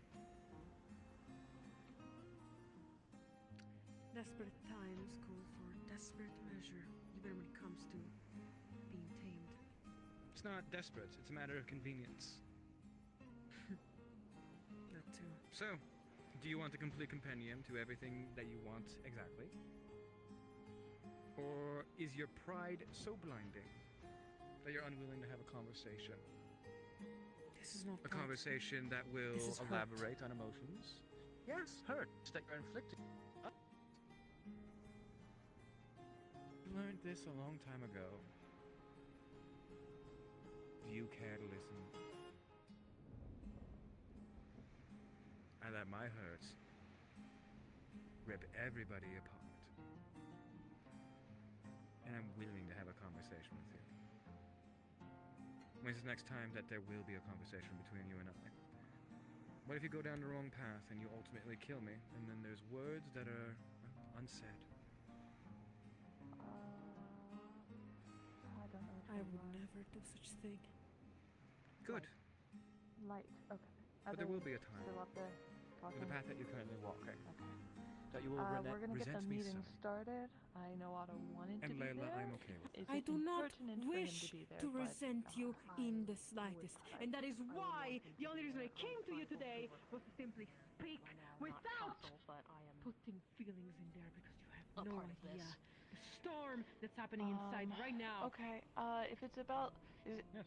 Desperate times call for desperate measure, even when it comes to being tamed. It's not desperate, it's a matter of convenience. That too. So, do you want a complete compendium to everything that you want exactly? Or is your pride so blinding that you're unwilling to have a conversation? This is not A pride. conversation that will This is hurt. elaborate on emotions? Yes, hurt that you're inflicting. You learned this a long time ago. Do you care to listen? I let my hurt rip everybody apart. conversation with you. When's the next time that there will be a conversation between you and I? What if you go down the wrong path and you ultimately kill me, and then there's words that are unsaid? I don't know. I would never do such thing. Good. Light. Okay. But there will be a time. Still up there With talking? the path that you're currently walking. Okay. That you will We're gonna get the resent me meeting some. started. I know Otto wanted And to be Layla, there. I'm okay with Is I it do not impertinent for him wish to be there, to but, resent you in the slightest. And that is why the only reason I came to you today was to simply speak without putting feelings in there, because you have no idea the storm that's happening inside right now. Okay. If it's about, is it? Yes.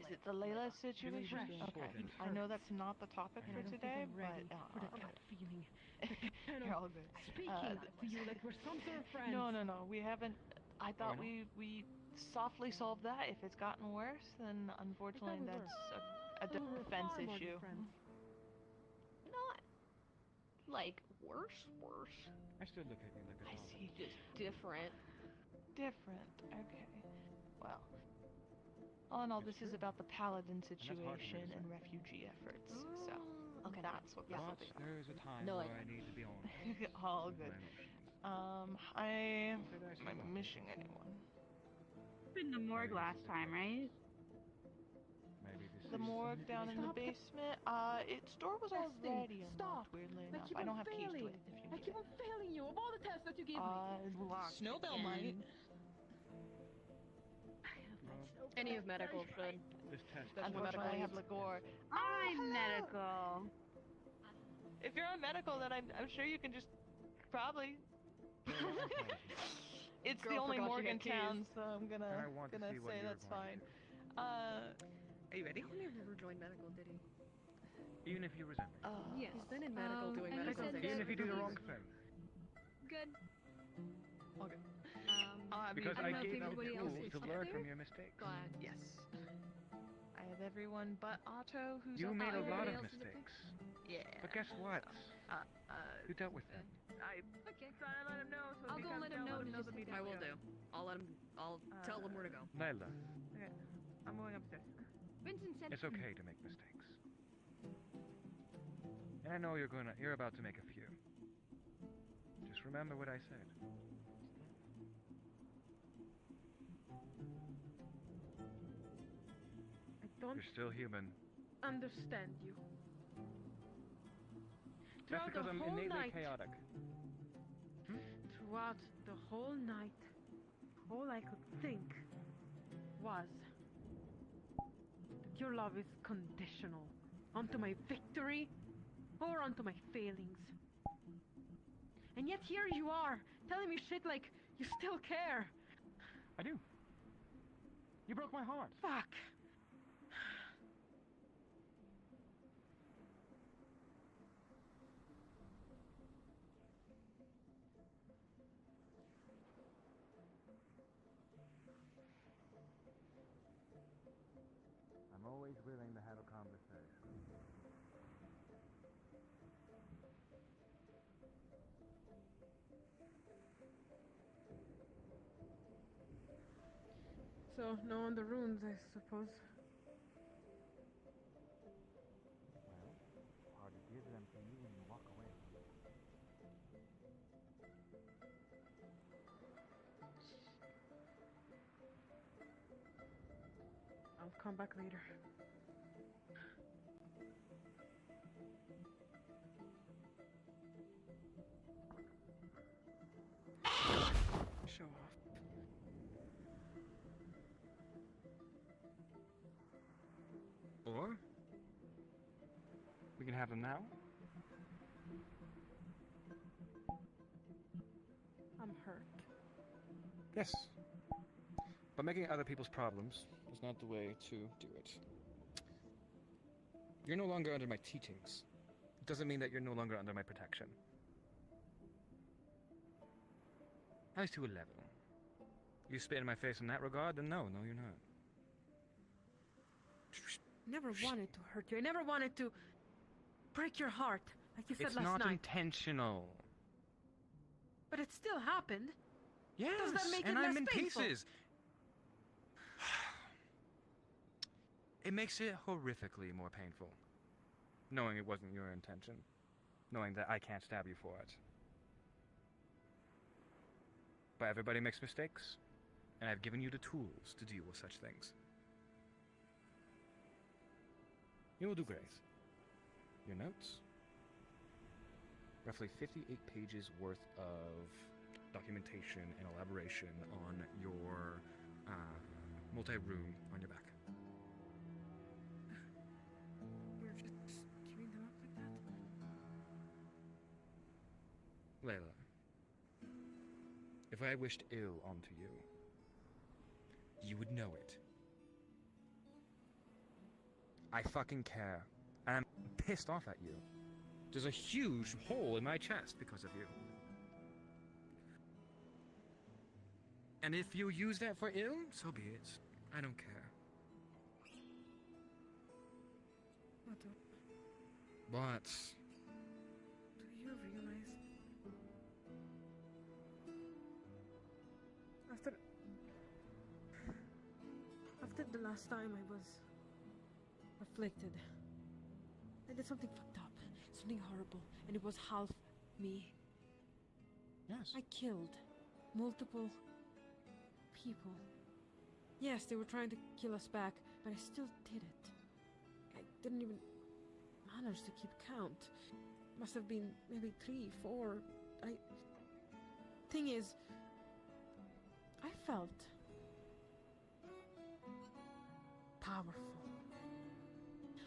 Is it the Layla situation? Feelings are Okay. important. I know that's not the topic And for I don't today, think I'm ready but for that gut feeling. you're all good. Speaking to you like we're some sort of friends. No. We haven't. I thought we softly solved that. If it's gotten worse, then unfortunately that's a defense issue. Not like worse. I still look at you like a I dog. see, just different. Different. Okay. Well, all in all, this is about the paladin situation and refugee efforts. So, Okay. that's what this will But be. there's a time No, where I- I need to be honest. All with good. my emotions. Am Say that I I should missing anyone? In the morgue last time, right? Maybe this The is morgue down in the Stop. basement. Its door was already unlocked, weirdly enough. I don't have keys to it if you I need keep it. on failing you of all the tests that you give me. Snowbell might. Any of medical should. This test. Unfortunately, I have Ligor. I'm hello! medical. If you're on medical, then I'm sure you can just probably. It's the Girl only forgot morgue she in had keys. town, so I'm And I gonna want to see what say you're that's going fine. to Are you ready? He never joined medical, did he? Even if you resent me. Yes. He's been in medical doing medical things. Even if you do the wrong thing. Good. Okay. Because I don't know if gave you everybody the else tools is to up learn there, from your mistakes. but Yes. I have everyone but Otto, who's You up made a there. lot of else is up there? mistakes. Yeah. But guess what? You dealt with them. Okay. So I let him know. So I'll go let him know. the meeting. I will do. I'll let him. I'll tell him where to go. Layla, Okay. I'm going upstairs. Vincent said it's okay to make mistakes. And I know you're about to make a few. Just remember what I said. I don't You're still human. understand you. That's Throughout because the I'm whole innately night, chaotic. throughout the whole night, all I could think was that your love is conditional onto my victory or onto my failings. And yet here you are, telling me shit like you still care. I do. You broke my heart. Fuck. I'm always willing to have a conversation. So, no on the runes, I suppose. Well, hard to give them to you when you walk away. I'll come back later. Show off. Or we can have them now. I'm hurt. Yes. But making other people's problems is not the way to do it. You're no longer under my teachings. It doesn't mean that you're no longer under my protection. I was to a level. You spit in my face in that regard, then no, you're not. Never wanted to hurt you. I never wanted to break your heart, like you said It's last not night. intentional. But it still happened. Yes, Does that make and it I'm less in painful? pieces. it makes it horrifically more painful, knowing it wasn't your intention, knowing that I can't stab you for it. But everybody makes mistakes, and I've given you the tools to deal with such things. You will do great. Your notes? Roughly 58 pages worth of documentation and elaboration on your multi-room on your back. You're just giving them up like that? Layla, if I wished ill onto you, you would know it. I fucking care, and I'm pissed off at you. There's a huge hole in my chest because of you. And if you use that for ill, so be it. I don't care. What? Do you realize? After the last time I was afflicted, I did something fucked up, something horrible, and it was half me. Yes. I killed multiple people. Yes, they were trying to kill us back, but I still did it. I didn't even manage to keep count. Must have been maybe 3, 4. Thing is, I felt powerful.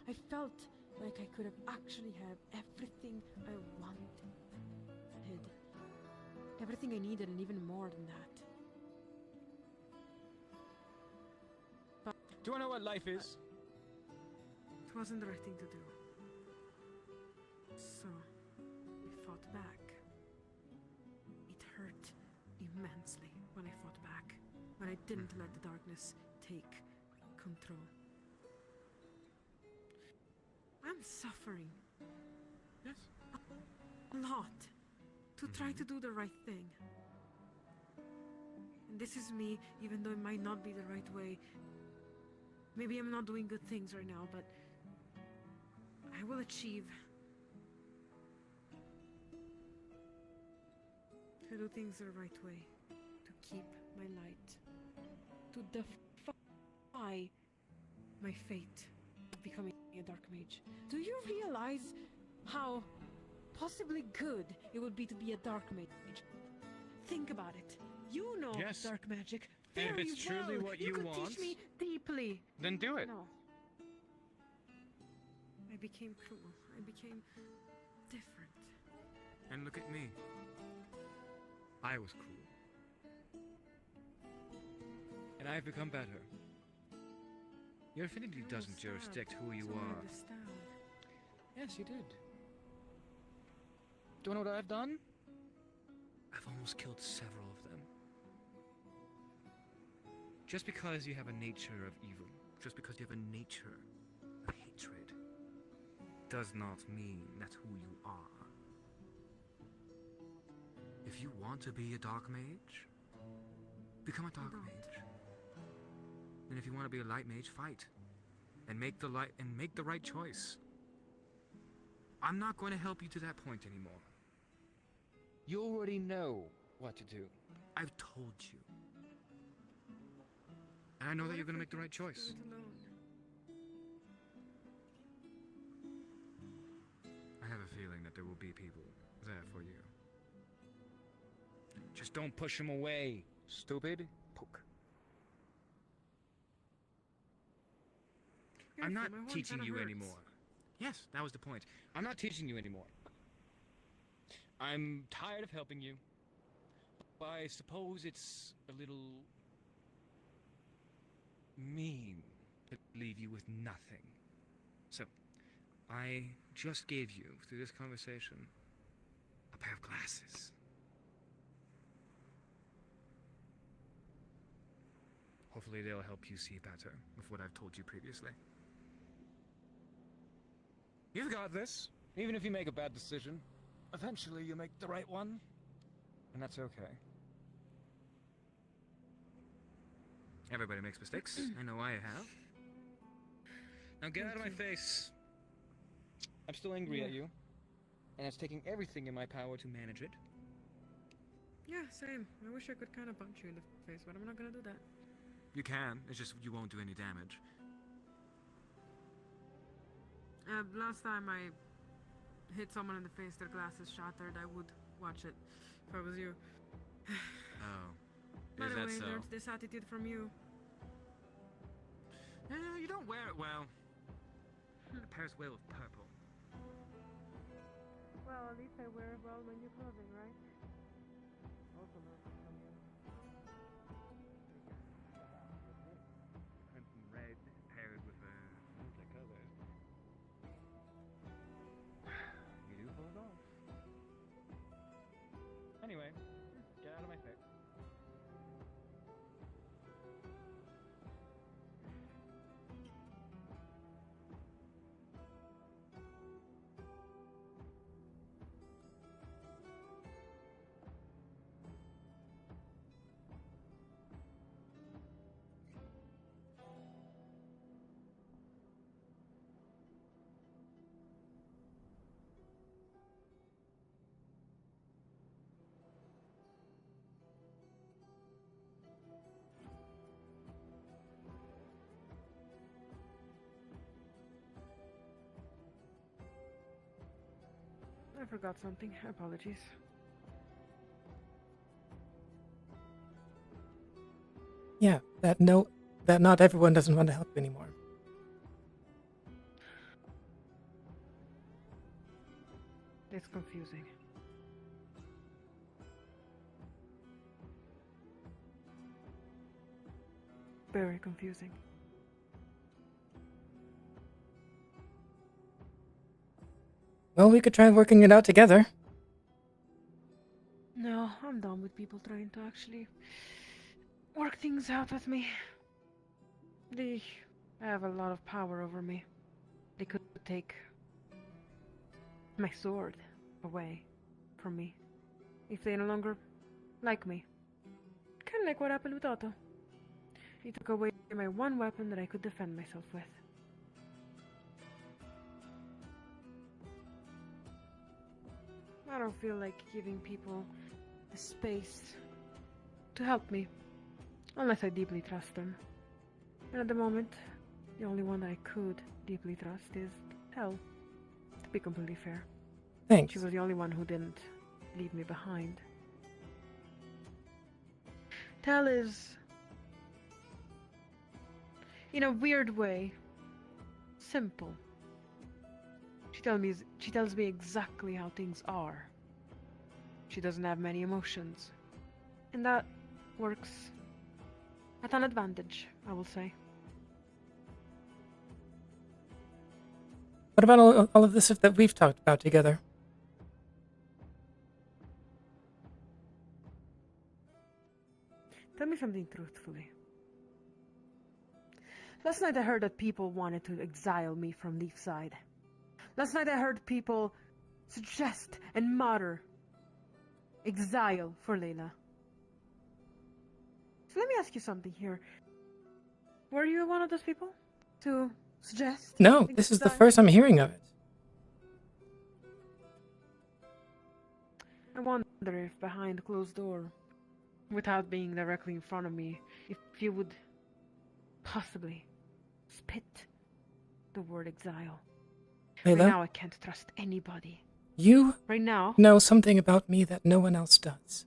I felt like I could have actually had everything I wanted. Everything I needed and even more than that. But do you want to know what life is? It wasn't the right thing to do. So, we fought back. It hurt immensely when I fought back. When I didn't let the darkness take control. I'm suffering. Yes. A lot. To try to do the right thing. And this is me, even though it might not be the right way. Maybe I'm not doing good things right now, but I will achieve to do things the right way. To keep my light. To defy my fate of becoming a dark mage. Do you realize how possibly good it would be to be a dark mage? Think about it. You know dark magic very well. If it's truly what you could want, teach me deeply. Then do it. No. I became cruel. I became different. And look at me. I was cruel. And I've become better. Your affinity doesn't jurisdict who you are. Yes, you did. Do you know what I've done? I've almost killed several of them. Just because you have a nature of evil, just because you have a nature of hatred, does not mean that's who you are. If you want to be a dark mage, become a dark mage. And if you want to be a light mage, fight. And make the right choice. I'm not going to help you to that point anymore. You already know what to do. I've told you. And I know that you're going to make the right choice. I have a feeling that there will be people there for you. Just don't push them away, stupid. Poke. I'm not teaching you anymore. Yes, that was the point. I'm not teaching you anymore. I'm tired of helping you. But I suppose it's a little mean to leave you with nothing. So, I just gave you, through this conversation, a pair of glasses. Hopefully they'll help you see better with what I've told you previously. You've got this. Even if you make a bad decision, eventually you'll make the right one. And that's okay. Everybody makes mistakes. I know I have. Now get out of my face. I'm still angry at you, and it's taking everything in my power to manage it. Yeah, same. I wish I could kind of punch you in the face, but I'm not gonna do that. You can, it's just you won't do any damage. Last time I hit someone in the face, their glasses shattered. I would watch it if I was you. Oh, By is the that way, so? learned this attitude from you. You don't wear it well. It pairs well with purple. Well, at least I wear it well when you're clothing, right? Also learned this from you. Crimson red paired with a multicolor. You do pull it off. Anyway, get out of my face. I forgot something. Apologies. Yeah, that not everyone doesn't want to help you anymore. It's confusing. Very confusing. Well, we could try working it out together. No, I'm done with people trying to actually work things out with me. They have a lot of power over me. They could take my sword away from me if they no longer like me. Kind of like what happened with Otto. He took away my one weapon that I could defend myself with. I don't feel like giving people the space to help me, unless I deeply trust them. And at the moment, the only one that I could deeply trust is Hel, to be completely fair. Thanks. She was the only one who didn't leave me behind. Tel is, in a weird way, simple. She tells me exactly how things are. She doesn't have many emotions. And that works at an advantage, I will say. What about all of the stuff that we've talked about together? Tell me something truthfully. Last night I heard that people wanted to exile me from Leefside. Last night I heard people suggest and mutter exile for Layla. So let me ask you something here. Were you one of those people to suggest? No, this is the exile? first I'm hearing of it. I wonder if behind closed door, without being directly in front of me, if you would possibly spit the word exile. Layla? Right now I can't trust anybody. You right now know something about me that no one else does.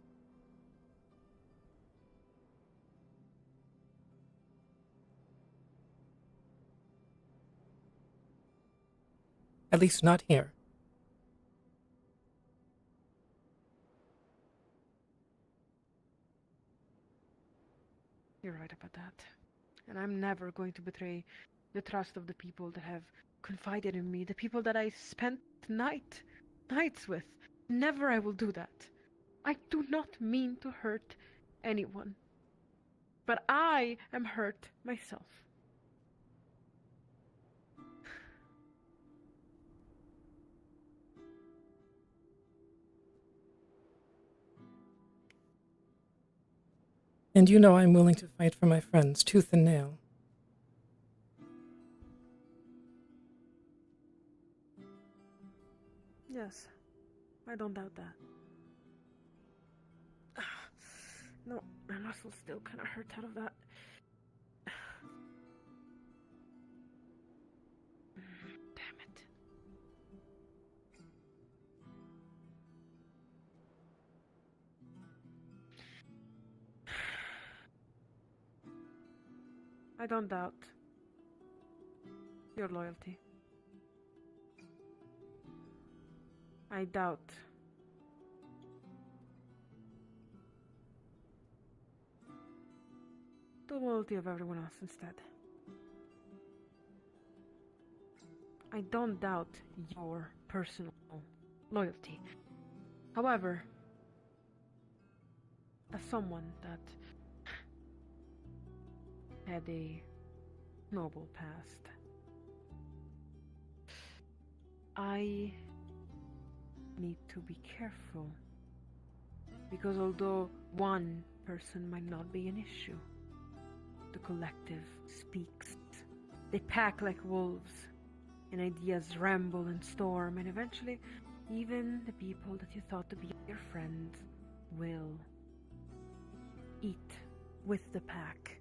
At least not here. You're right about that. And I'm never going to betray the trust of the people that have confided in me, the people that I spent nights with. Never I will do that. I do not mean to hurt anyone. But I am hurt myself. And you know I'm willing to fight for my friends, tooth and nail. Yes, I don't doubt that. No, my muscles still kind of hurt out of that. Damn it. I don't doubt your loyalty. I doubt the loyalty of everyone else instead. I don't doubt your personal loyalty. However, as someone that had a noble past, I need to be careful, because although one person might not be an issue, the collective speaks. They pack like wolves, and ideas ramble and storm, and eventually even the people that you thought to be your friends will eat with the pack.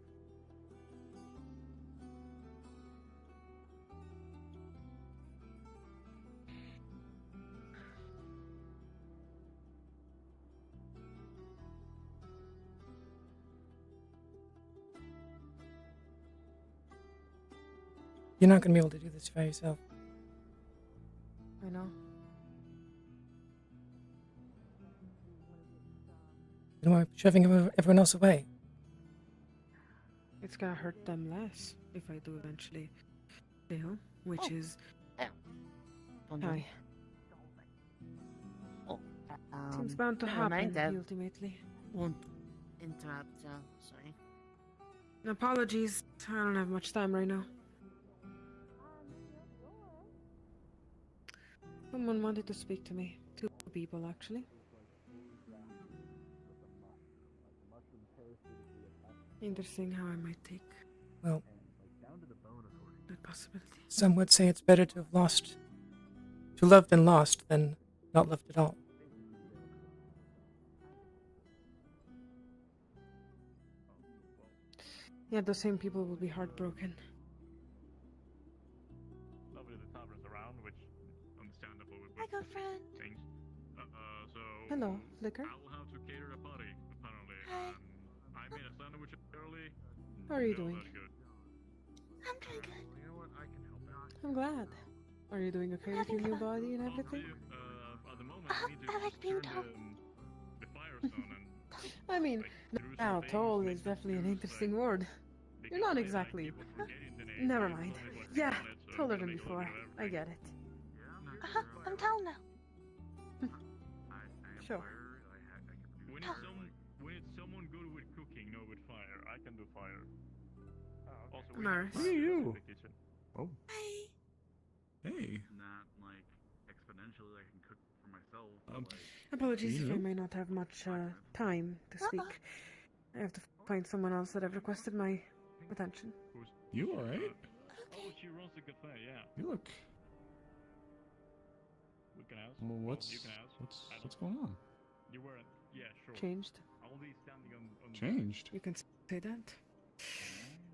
You're not going to be able to do this by yourself. I know. Then why shoving everyone else away? It's gonna hurt them less if I do eventually fail, which is... Hi. Seems bound to happen, ultimately. Won't interrupt, sorry. Apologies, I don't have much time right now. Someone wanted to speak to me. 2 people, actually. Interesting how I might take Well, that possibility. some would say it's better to have loved and lost than not loved at all. Yeah, those same people will be heartbroken. Lovely the tavern's around, which is understandable with Hi, girlfriend. things. So Hello, Liquor. I'll have to cater a party, apparently. Hi. I made a sandwich early. How are you doing? Very good. I'm doing good. You know what? I can help out. I'm glad. Are you doing okay with your new body and everything? At the moment, I need to I like being turn tall. the Firestone and I mean, now tall is definitely an interesting word. You're not exactly... Never mind. Yeah, taller than before. I get it. I'm tall now. Sure. We need someone good with cooking, no with fire. I can do fire. Also, we Maris. have Who are fire you? in the kitchen. Oh. Hi. Hey. Not like exponentially, I can cook for myself. Apologies if I you? may not have much time to speak. I have to find someone else that have requested my attention. You alright? Oh, she runs the cafe, yeah. You look. We can ask. Well, what's You can ask. what's going on? You weren't. Yeah, sure. Changed. Only standing on Changed? You can say that.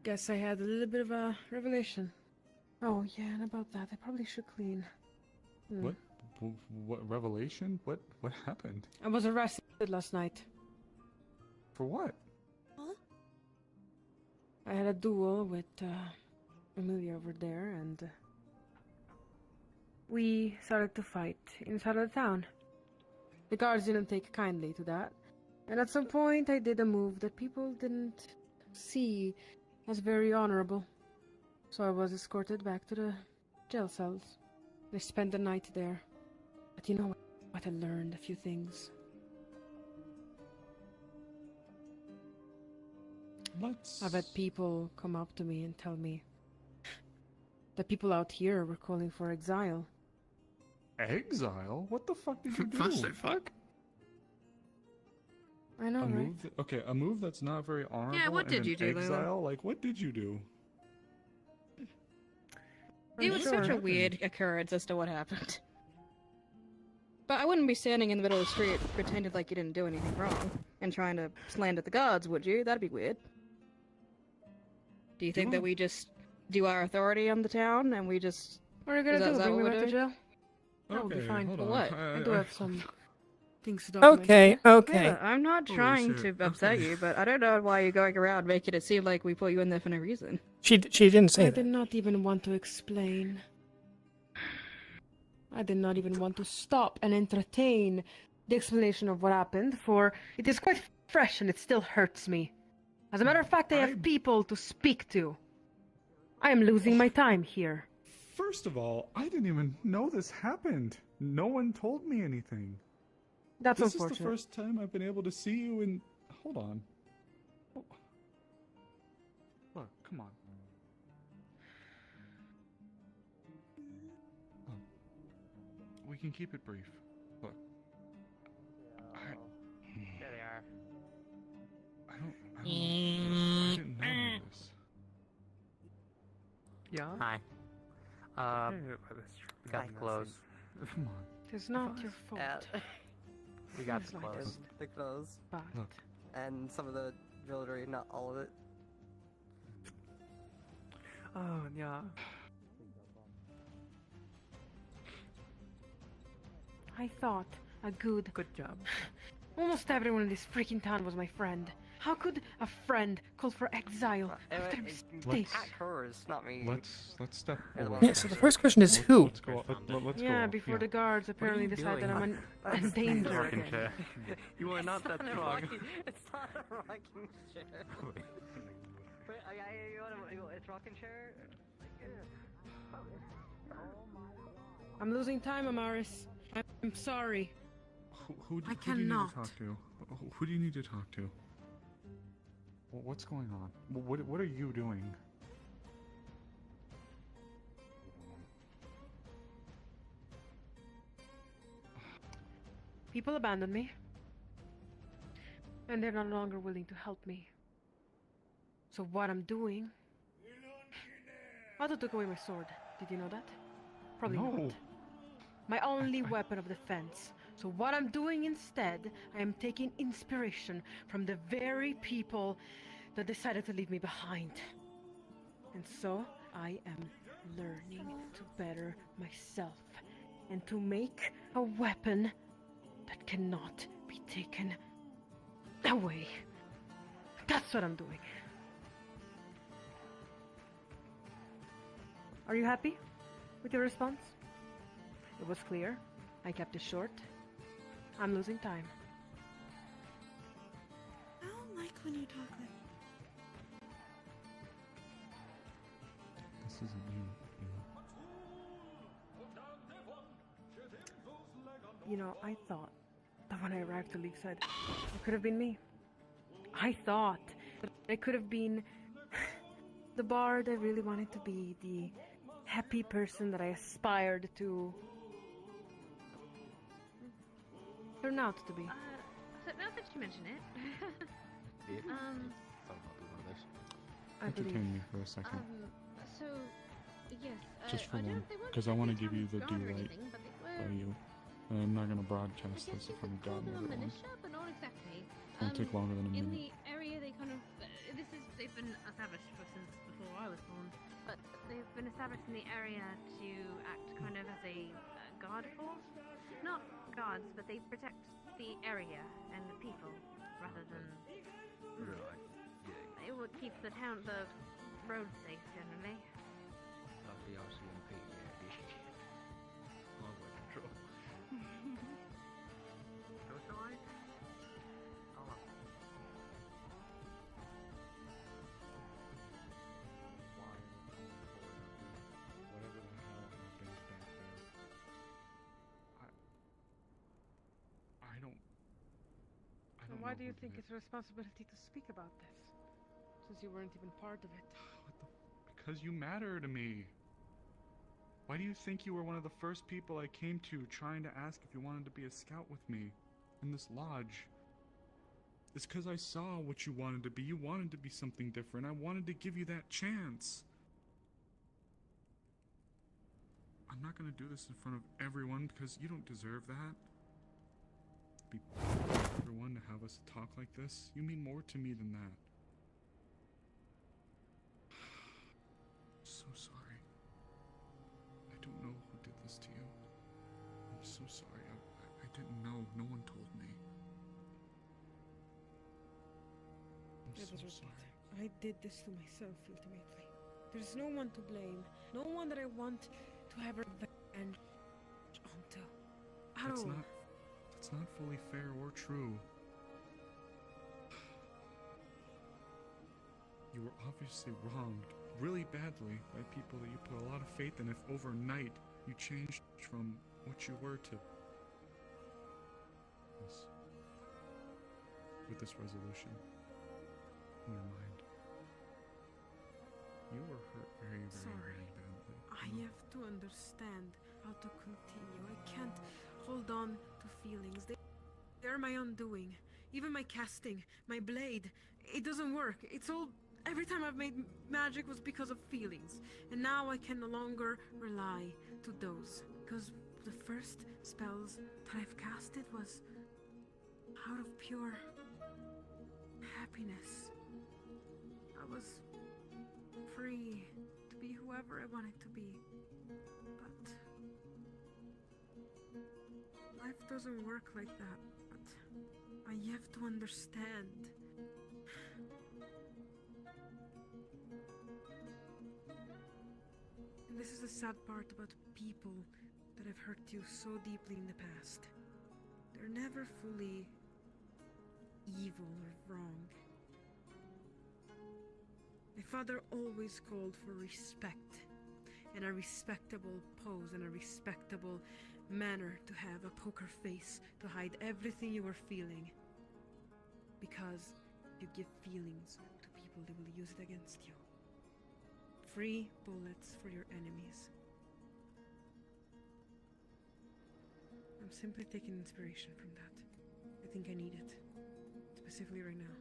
Guess I had a little bit of a revelation. Oh yeah, and about that, I probably should clean. What? What revelation? What happened? I was arrested last night. For what? I had a duel with Amelia over there, and we started to fight inside of the town. The guards didn't take kindly to that, and at some point I did a move that people didn't see as very honorable. So I was escorted back to the jail cells. I spent the night there. But you know what? I learned a few things. I've had people come up to me and tell me that people out here were calling for exile. Exile? What the fuck did you do? Fuck? I know, A right? move okay, a move that's not very honorable. Yeah, what and did an you do, Layla? exile? Like, what did you do? It was sure. such a weird occurrence as to what happened. But I wouldn't be standing in the middle of the street pretending like you didn't do anything wrong and trying to slander the guards, would you? That'd be weird. Do you think that we just do our authority on the town and we just... What are you gonna Is do? that Bring what me we're back to doing? jail? That would be Okay, fine. hold For on. what? I do have some things to talk Okay, okay. Yeah, I'm not Holy trying shit, to upset okay. you, but I don't know why you're going around making it seem like we put you in there for no reason. She didn't say I that. did not even want to explain. I did not even want to stop and entertain the explanation of what happened, for it is quite fresh and it still hurts me. As a matter of fact, I have people to speak to. I am losing my time here. First of all, I didn't even know this happened. No one told me anything. That's this unfortunate. This is the first time I've been able to see you in... Hold on. Look, come on. Look, we can keep it brief. Look. There they are. I didn't know this. Yeah? Hi. We got the clothes. Come on. It's not your fault. We got It's the like clothes. this. The clothes. But Look. And some of the jewelry, not all of it. oh yeah. I thought a good job. Almost everyone in this freaking town was my friend. How could a friend call for exile after a mistake? Attack hers, not me. Let's step away. Yeah, so the first question is who? Let's go. Let's go. Yeah, before the guards apparently decide that I'm a danger again. You are not that strong. It's not a rocking chair. Wait, it's rocking chair? I'm losing time, Amaris. I'm sorry. Who do you need to cannot. talk to? Who do you need to talk to? What's going on? What are you doing? People abandoned me. And they're no longer willing to help me. So what I'm doing... Otto took away my sword. Did you know that? Probably No. not. My only weapon of defense. So what I'm doing instead, I am taking inspiration from the very people that decided to leave me behind. And so I am learning to better myself and to make a weapon that cannot be taken away. That's what I'm doing. Are you happy with your response? It was clear. I kept it short. I'm losing time. I don't like when you talk like This isn't you. You know, I thought that when I arrived to Leefside, it could have been me. I thought that I could have been the bard I really wanted to be, the happy person that I aspired to turn out to be. So now that you mention it, I believe. Entertain me for a second. so yes, Just for I one. don't, they weren't Because I want to exactly give you the town due or right anything, but they by were, you. And I'm not going to broadcast this in front of God and call them a everyone. militia, but not exactly. It'll take longer than a In minute. the area, they kind of they've been established since before I was born, but they've been established in the area to act kind of as a guard force. Not guards, but they protect the area and the people rather than. Right. Yeah. It would keep the roads safe generally. Like the RCMP, yeah. Highway patrol. Suicide? Oh. Whatever the hell happens back there. I don't And why know do you who think did it's a responsibility to speak about this? Since you weren't even part of it. Because you matter to me. Why do you think you were one of the first people I came to trying to ask if you wanted to be a scout with me in this lodge? It's because I saw what you wanted to be. You wanted to be something different. I wanted to give you that chance. I'm not going to do this in front of everyone because you don't deserve that. be everyone to have us talk like this? You mean more to me than that. I'm so sorry. I don't know who did this to you. I'm so sorry. I didn't know. No one told me. I'm so sorry. I did this to myself, ultimately. There's no one to blame. No one that I want to have revenge onto. At all. That's not fully fair or true. You were obviously wronged really badly by people that you put a lot of faith in if overnight you changed from what you were to this. With this resolution in your mind. You were hurt very, very, very badly. I have to understand how to continue. I can't hold on to feelings. They're my undoing. Even my casting, my blade, it doesn't work. It's all... Every time I've made magic was because of feelings. And now I can no longer rely to those. Because the first spells that I've casted was out of pure happiness. I was free to be whoever I wanted to be. But life doesn't work like that. But I have to understand. And this is the sad part about people that have hurt you so deeply in the past. They're never fully evil or wrong. My father always called for respect, and a respectable pose, and a respectable manner to have, a poker face to hide everything you were feeling. Because if you give feelings to people, they will use it against you. Free bullets for your enemies. I'm simply taking inspiration from that. I think I need it. Specifically right now.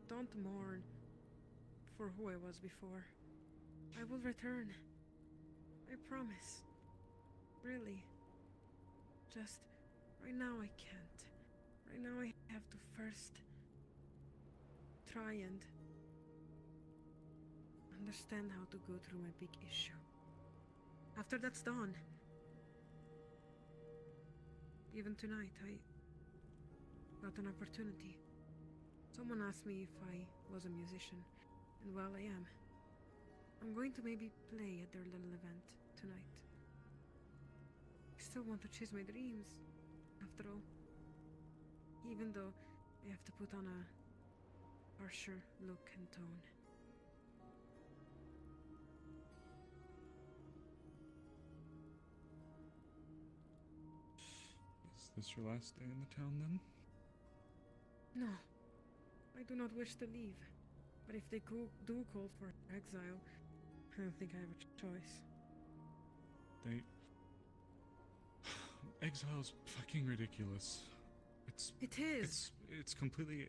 Don't mourn for who I was before. I will return. I promise. Really. Just right now I can't. Right now I have to first try and understand how to go through my big issue. After that's done, even tonight I got an opportunity. Someone asked me if I was a musician, and well, I am. I'm going to maybe play at their little event tonight. I still want to chase my dreams, after all. Even though I have to put on a harsher look and tone. Is this your last day in the town then? No. I do not wish to leave, but if they do call for exile, I don't think I have a choice. Exile's fucking ridiculous. It is. It's completely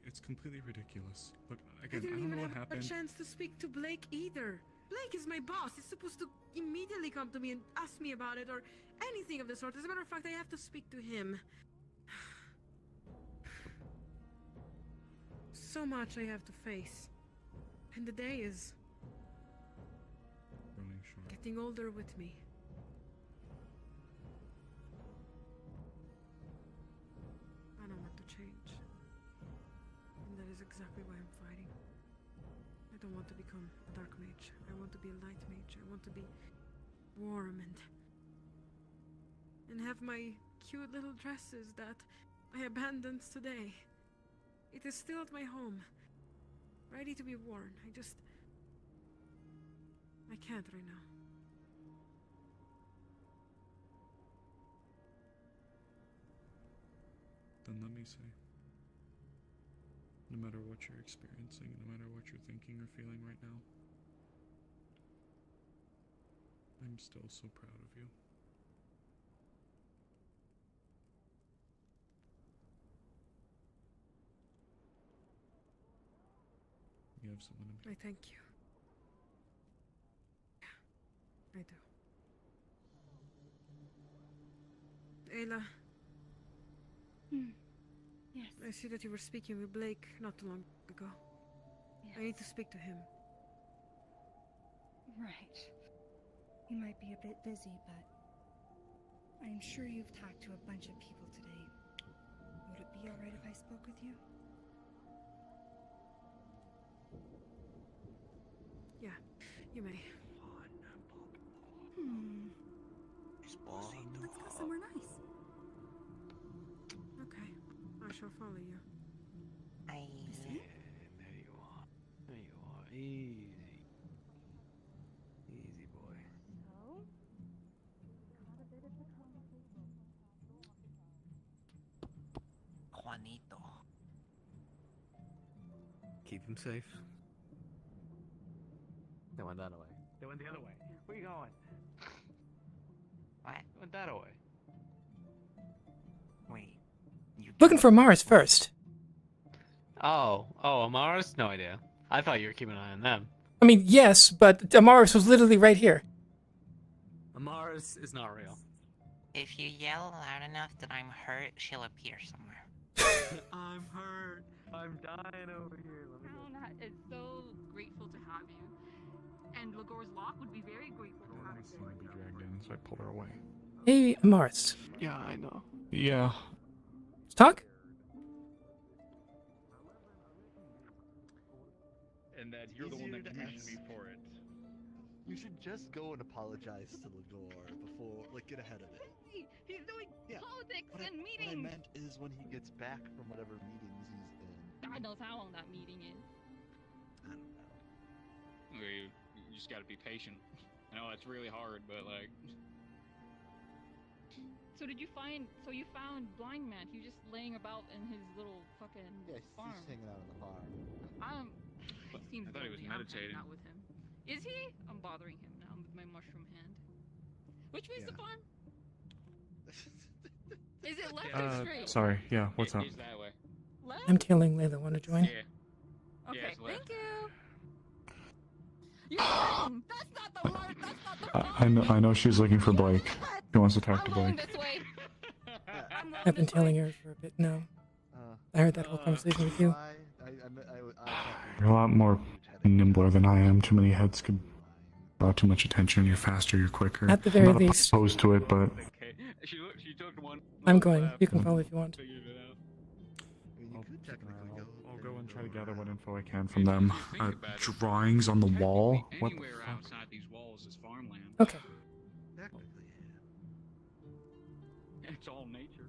ridiculous. Look, again, I didn't I don't even know what have happened. a chance to speak to Blake either. Blake is my boss. He's supposed to immediately come to me and ask me about it or anything of the sort. As a matter of fact, I have to speak to him. So much I have to face. And the day is Growing short. getting older with me. I don't want to change. And that is exactly why I'm fighting. I don't want to become a dark mage. I want to be a light mage. I want to be warm and have my cute little dresses that I abandoned today. It is still at my home, ready to be worn. I can't right now. Then let me say, no matter what you're experiencing, no matter what you're thinking or feeling right now, I'm still so proud of you. You have someone to be. I thank you. I do. Ayla. Yes. I see that you were speaking with Blake not too long ago. Yes. I need to speak to him. Right. He might be a bit busy, but I'm sure you've talked to a bunch of people today. Would it be alright if I spoke with you? Yeah, you may. Let's go somewhere nice. Okay, I shall follow you. Listen. There you are. There you are. Easy. Easy, boy. Juanito. Keep him safe. They went that way. They went the other way. Where you going? What? They went that way. Wait. Looking for Mars first. Oh, Amaris? No idea. I thought you were keeping an eye on them. I mean, yes, but Amaris was literally right here. Amaris is not real. If you yell loud enough that I'm hurt, she'll appear somewhere. I'm hurt. I'm dying over here. Let me go. Crown is so grateful to have you. And Lagor's Lock would be very grateful to have you. Be dragged in, so I pulled her away. Hey, Amaris. Yeah, I know. Yeah. Let's talk? And that you're the one that commissioned me for it. You should just go and apologize to Lagor before, like, get ahead of it. He's doing politics and What I meetings. meant is when he gets back from whatever meetings he's in. God knows how long that meeting is. I don't know. You just gotta be patient. I know it's really hard, but like. So so you found Blind Man. He was just laying about in his little fucking farm. He's hanging out on the farm. He seems I thought he was lonely. I'm meditating. hanging out with him. Is he? I'm bothering him now with my mushroom hand. Which way's the farm? Is it left or straight? Sorry, yeah, what's up? It's that way. Left? I'm telling Layla, want to join? Yeah. Okay, Yeah, it's left. thank you. You're wrong. That's not the word. That's not the I know she's looking for Blake. She wants to talk to Blake. this way. I've been telling her for a bit now. I heard that whole conversation with you. You're a lot more nimbler than I am. Too many heads could draw too much attention. You're faster, you're quicker. At the very I'm not least. opposed to it, but Okay. She took one. I'm going. You can follow if you want. Figured it out. I'll go and try to gather what info I can from them. Drawings on the wall? What the Anywhere fuck? outside these walls is farmland. Okay. It's all nature.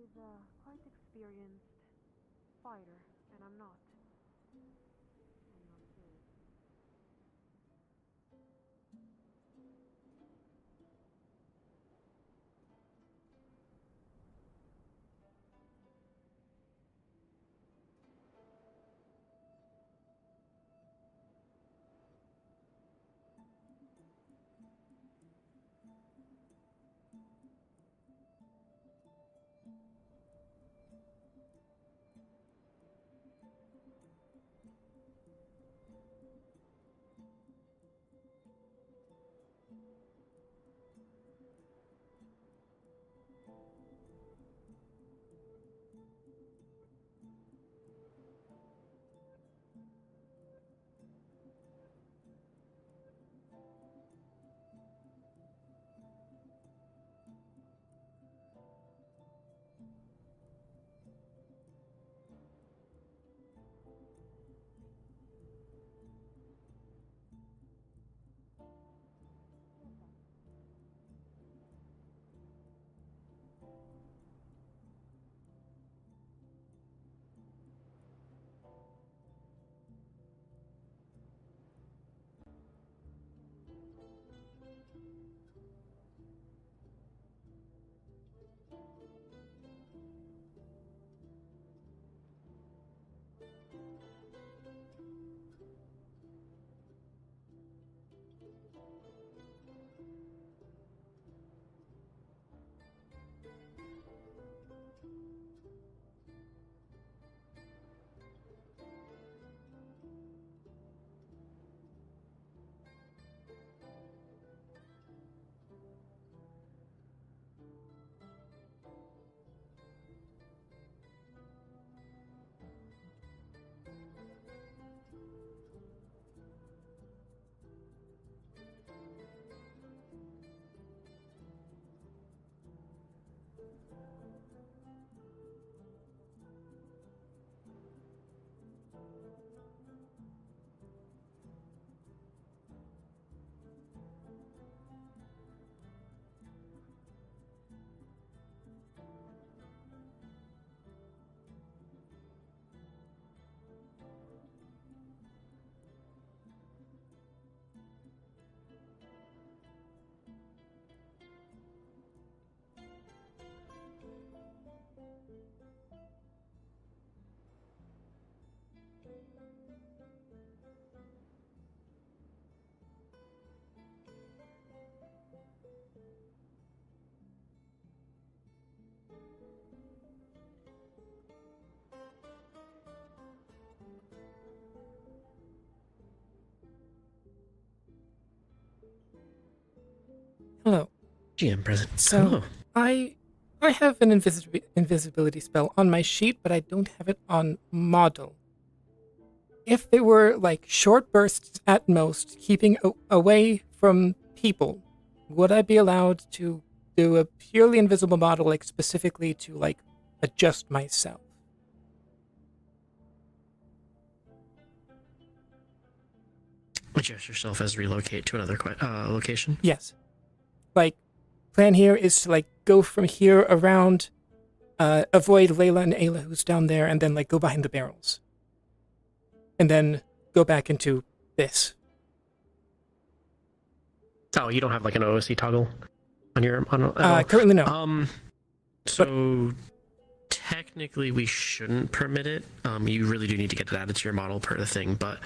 is a quite experienced fighter, and I'm not. Hello. GM present. So, Hello. I have an invisibility spell on my sheet, but I don't have it on model. If they were like short bursts at most, keeping away from people, would I be allowed to do a purely invisible model, like specifically to like adjust myself? Adjust yourself as relocate to another location? Yes. Like, plan here is to like go from here around, avoid Layla and Ayla who's down there, and then like go behind the barrels. And then go back into this. Oh, you don't have like an OOC toggle on your currently no. So technically we shouldn't permit it. You really do need to get it added to your model per the thing, but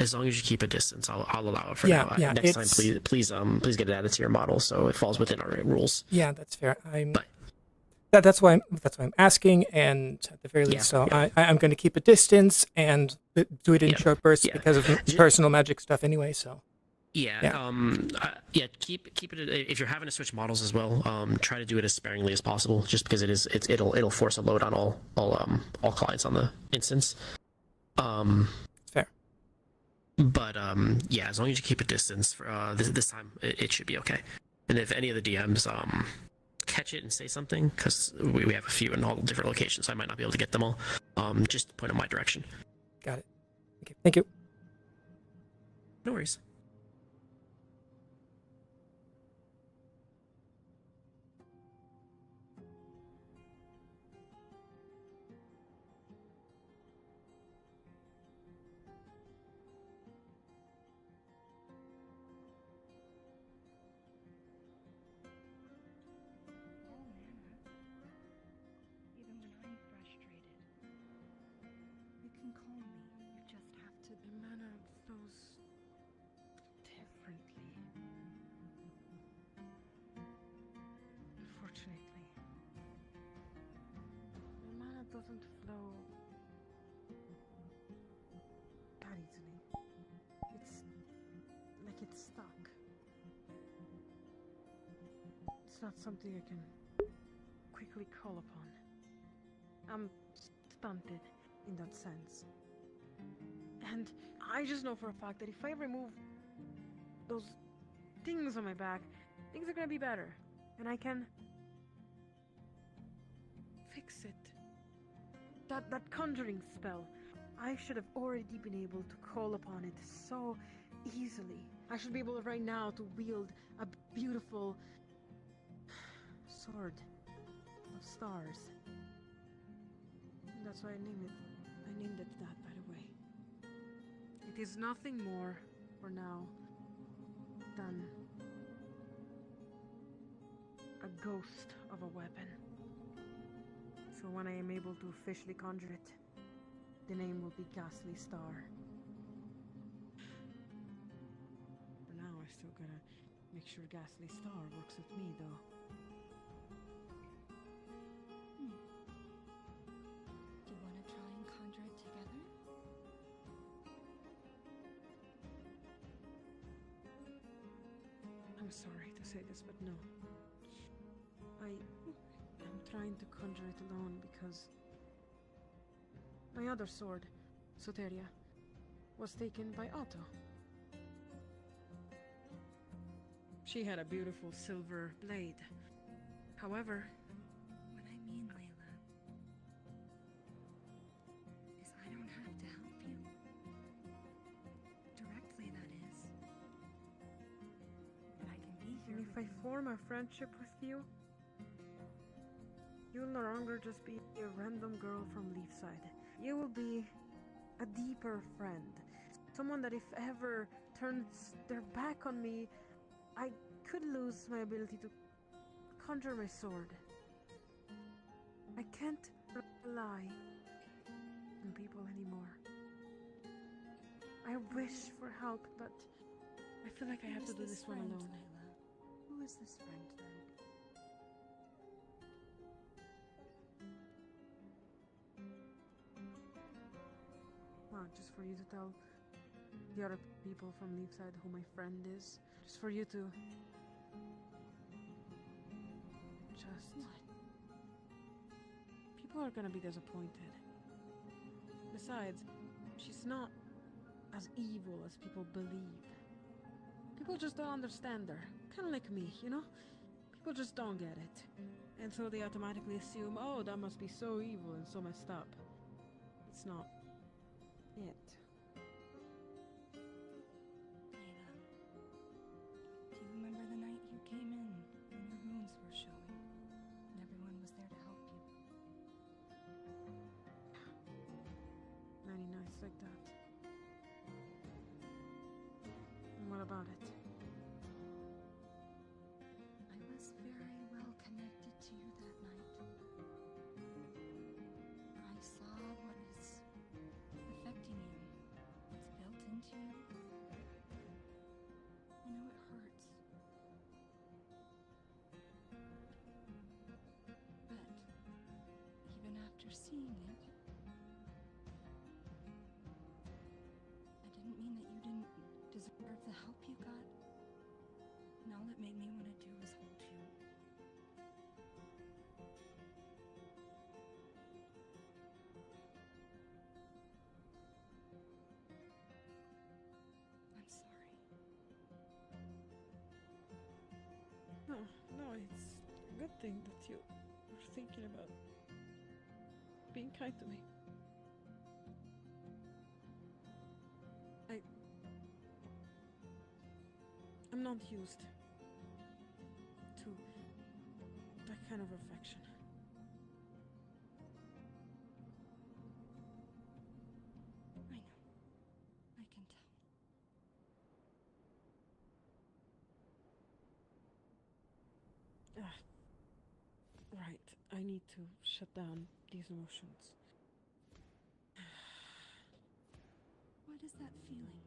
as long as you keep a distance, I'll allow it for now. Yeah, Next time, please get it added to your model so it falls within our rules. Yeah, that's fair. That's why I'm asking, and at the very least, I'm going to keep a distance and do it in short bursts because of personal magic stuff anyway. So keep it. If you're having to switch models as well, try to do it as sparingly as possible, just because it'll force a load on all clients on the instance. Fair. But as long as you keep a distance for this time, it should be okay. And if any of the DMs catch it and say something, because we have a few in all different locations, so I might not be able to get them all. Just point in my direction. Got it. Okay, thank you. No worries. can call me. You just have to. The mana flows differently. Unfortunately. The mana doesn't flow that easily. It's like it's stuck. It's not something I can quickly call upon. I'm stunted in that sense. And I just know for a fact that if I remove those things on my back, things are gonna be better. And I can fix it. That conjuring spell, I should have already been able to call upon it so easily. I should be able right now to wield a beautiful sword of stars. And that's why I named it that, by the way. It is nothing more for now than a ghost of a weapon. So when I am able to officially conjure it, the name will be Ghastly Star. For now, I still gotta make sure Ghastly Star works with me, though. Do you want to try and conjure it together? I'm sorry to say this, but no. I am trying to conjure it alone because my other sword, Soteria, was taken by Otto. She had a beautiful silver blade. However, What I mean, Layla, is I don't have to help you. Directly, that is. But I can be here. and if I form a friendship with you, you'll no longer just be a random girl from Leefside. You will be a deeper friend. Someone that if ever turns their back on me, I could lose my ability to conjure my sword. I can't rely on people anymore. I wish for help, but I feel like I have to do this one friend, alone. Layla? Who is this friend then? Well, just for you to tell the other people from Leafside who my friend is. Just for you to... Just... What? People are gonna be disappointed. Besides, she's not as evil as people believe. People just don't understand her. Kind of like me, you know? People just don't get it. And so they automatically assume, oh, that must be so evil and so messed up. It's not it. Layla, do you remember the night you came in and the runes were showing? And everyone was there to help you. Many nights like that. And what about it? I was very well connected to you that night. I saw what is affecting you. It's built into you. I know it hurts. But even after seeing it, I didn't mean that you didn't deserve the help you got. And all it made me want to do was hold you. I'm sorry. No, it's a good thing that you were thinking about being kind to me. I'm not used to that kind of affection. I know. I can tell. Right, I need to shut down these emotions. What is that feeling?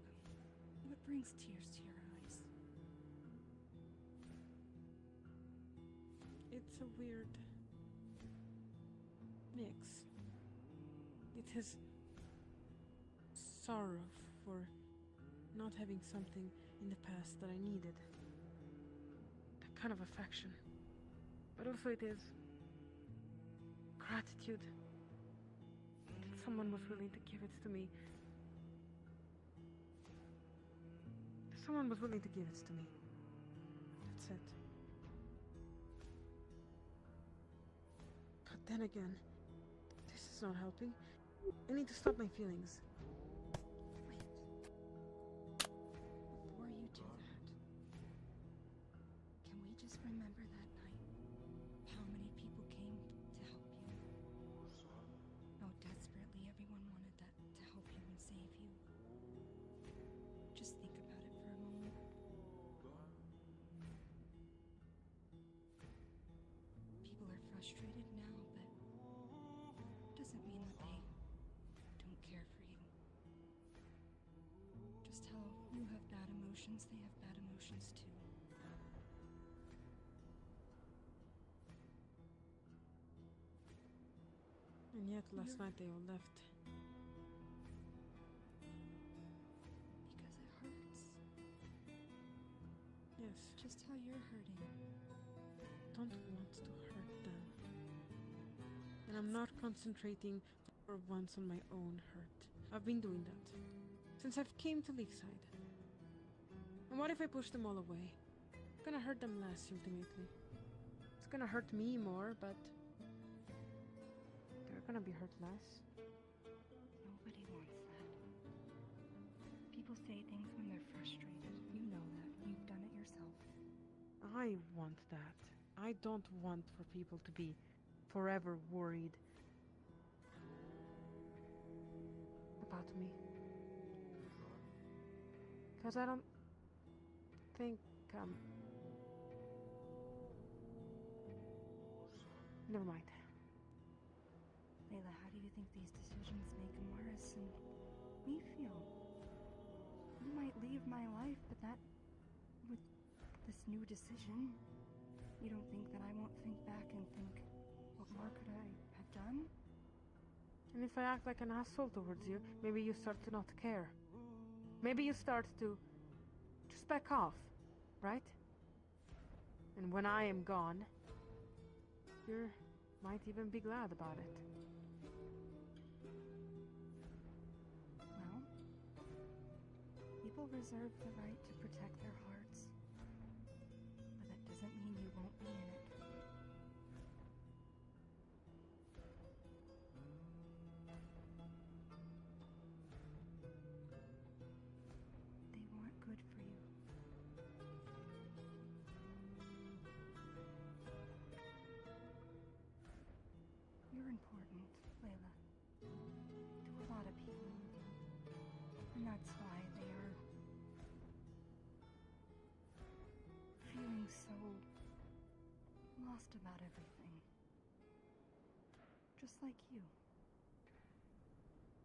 What brings tears to your eyes? It's a weird mix. It is sorrow for not having something in the past that I needed. That kind of affection. But also it is gratitude that someone was willing to give it to me. Someone was willing to give it to me. That's it. But then again, this is not helping. I need to stop my feelings. Before you do that, can we just remember that night? How many people came to help you? How desperately everyone wanted that to help you and save you. Just think about it for a moment. People are frustrated now, but it doesn't mean that they don't care for you. Just how you have bad emotions, they have bad emotions too. And yet last night they all left. Because it hurts. Yes. Just how you're hurting. Don't want to hurt them. And I'm not concentrating for once on my own hurt. I've been doing that since I've came to Leefside. And what if I push them all away? It's gonna hurt them less ultimately. It's gonna hurt me more, but they're gonna be hurt less. Nobody wants that. People say things when they're frustrated. You know that. You've done it yourself. I want that. I don't want for people to be forever worried about me. Because I don't think never mind. Layla, how do you think these decisions make Morris and me feel? You might leave my life, but that, with this new decision, you don't think that I won't think back and think, what more could I have done? And if I act like an asshole towards you, maybe you start to not care. Maybe you start to just back off, right? And when I am gone, you might even be glad about it. Well, people reserve the right to protect their hearts, but that doesn't mean you won't be in it. They want good for you. You're important, Layla, to a lot of people, and that's why they are feeling so lost about everything. Just like you.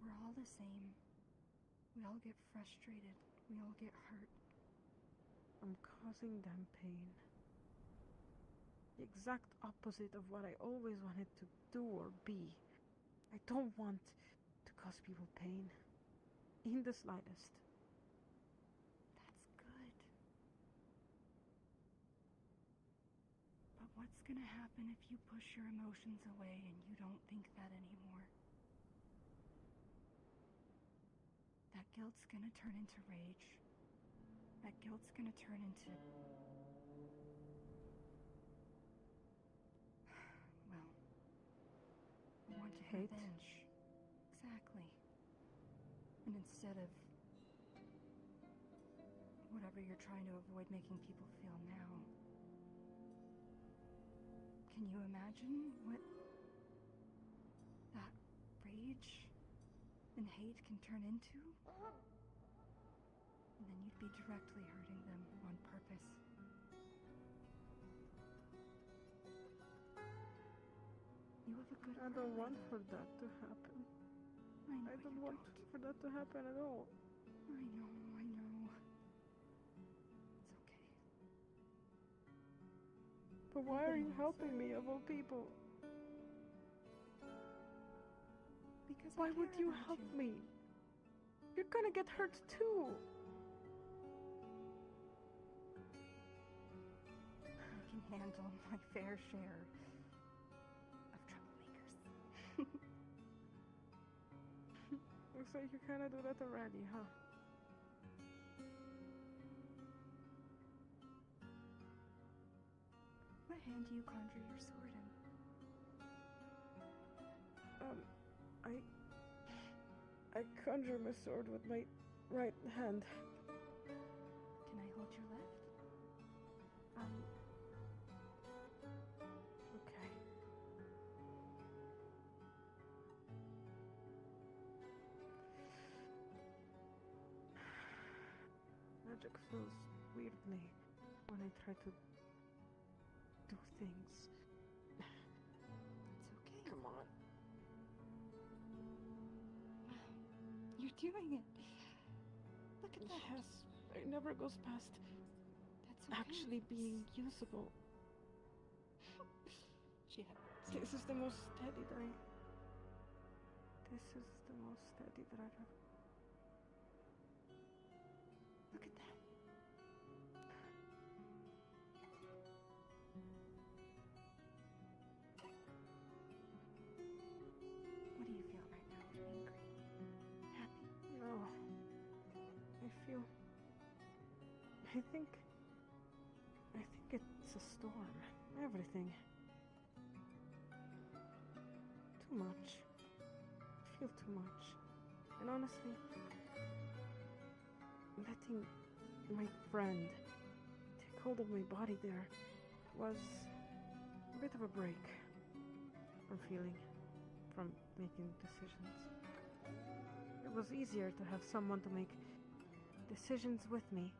We're all the same. We all get frustrated. We all get hurt. I'm causing them pain. The exact opposite of what I always wanted to do or be. I don't want to cause people pain. In the slightest. That's good. But what's gonna happen if you push your emotions away and you don't think that anymore? That guilt's gonna turn into rage. That guilt's gonna turn into... well, I want to hate. revenge. Exactly. And instead of whatever you're trying to avoid making people feel now, can you imagine what that rage and hate can turn into? And then you'd be directly hurting them on purpose. You have a good I don't heart, want Layla. for that to happen. I know I don't you want for that to happen at all. I know. It's okay. But why are you helping me, of all people? Because why would you help me? You're gonna get hurt too. I can handle my fair share of troublemakers. Looks like you kinda do that already, huh? What hand do you conjure your sword in? I conjure my sword with my right hand. Can I hold your left? Okay. Magic flows weirdly when I try to do things. It's okay. Come on. You're doing it. Look at that. Yes, it never goes past That's okay. actually being usable. This is the most steady that I've ever. Look at that. What do you feel right now? Angry? Happy? No. I think it's a storm. Everything. Too much. I feel too much. And honestly, letting my friend take hold of my body there was a bit of a break from making decisions. It was easier to have someone to make decisions with me.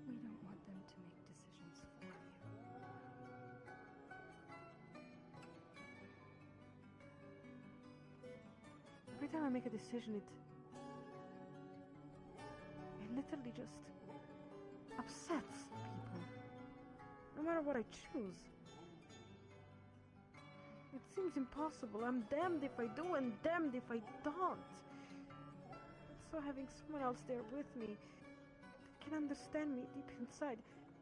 We don't want them to make decisions for you. Every time I make a decision, it literally just upsets people. No matter what I choose. It seems impossible. I'm damned if I do and damned if I don't. So having someone else there with me that can understand me deep inside,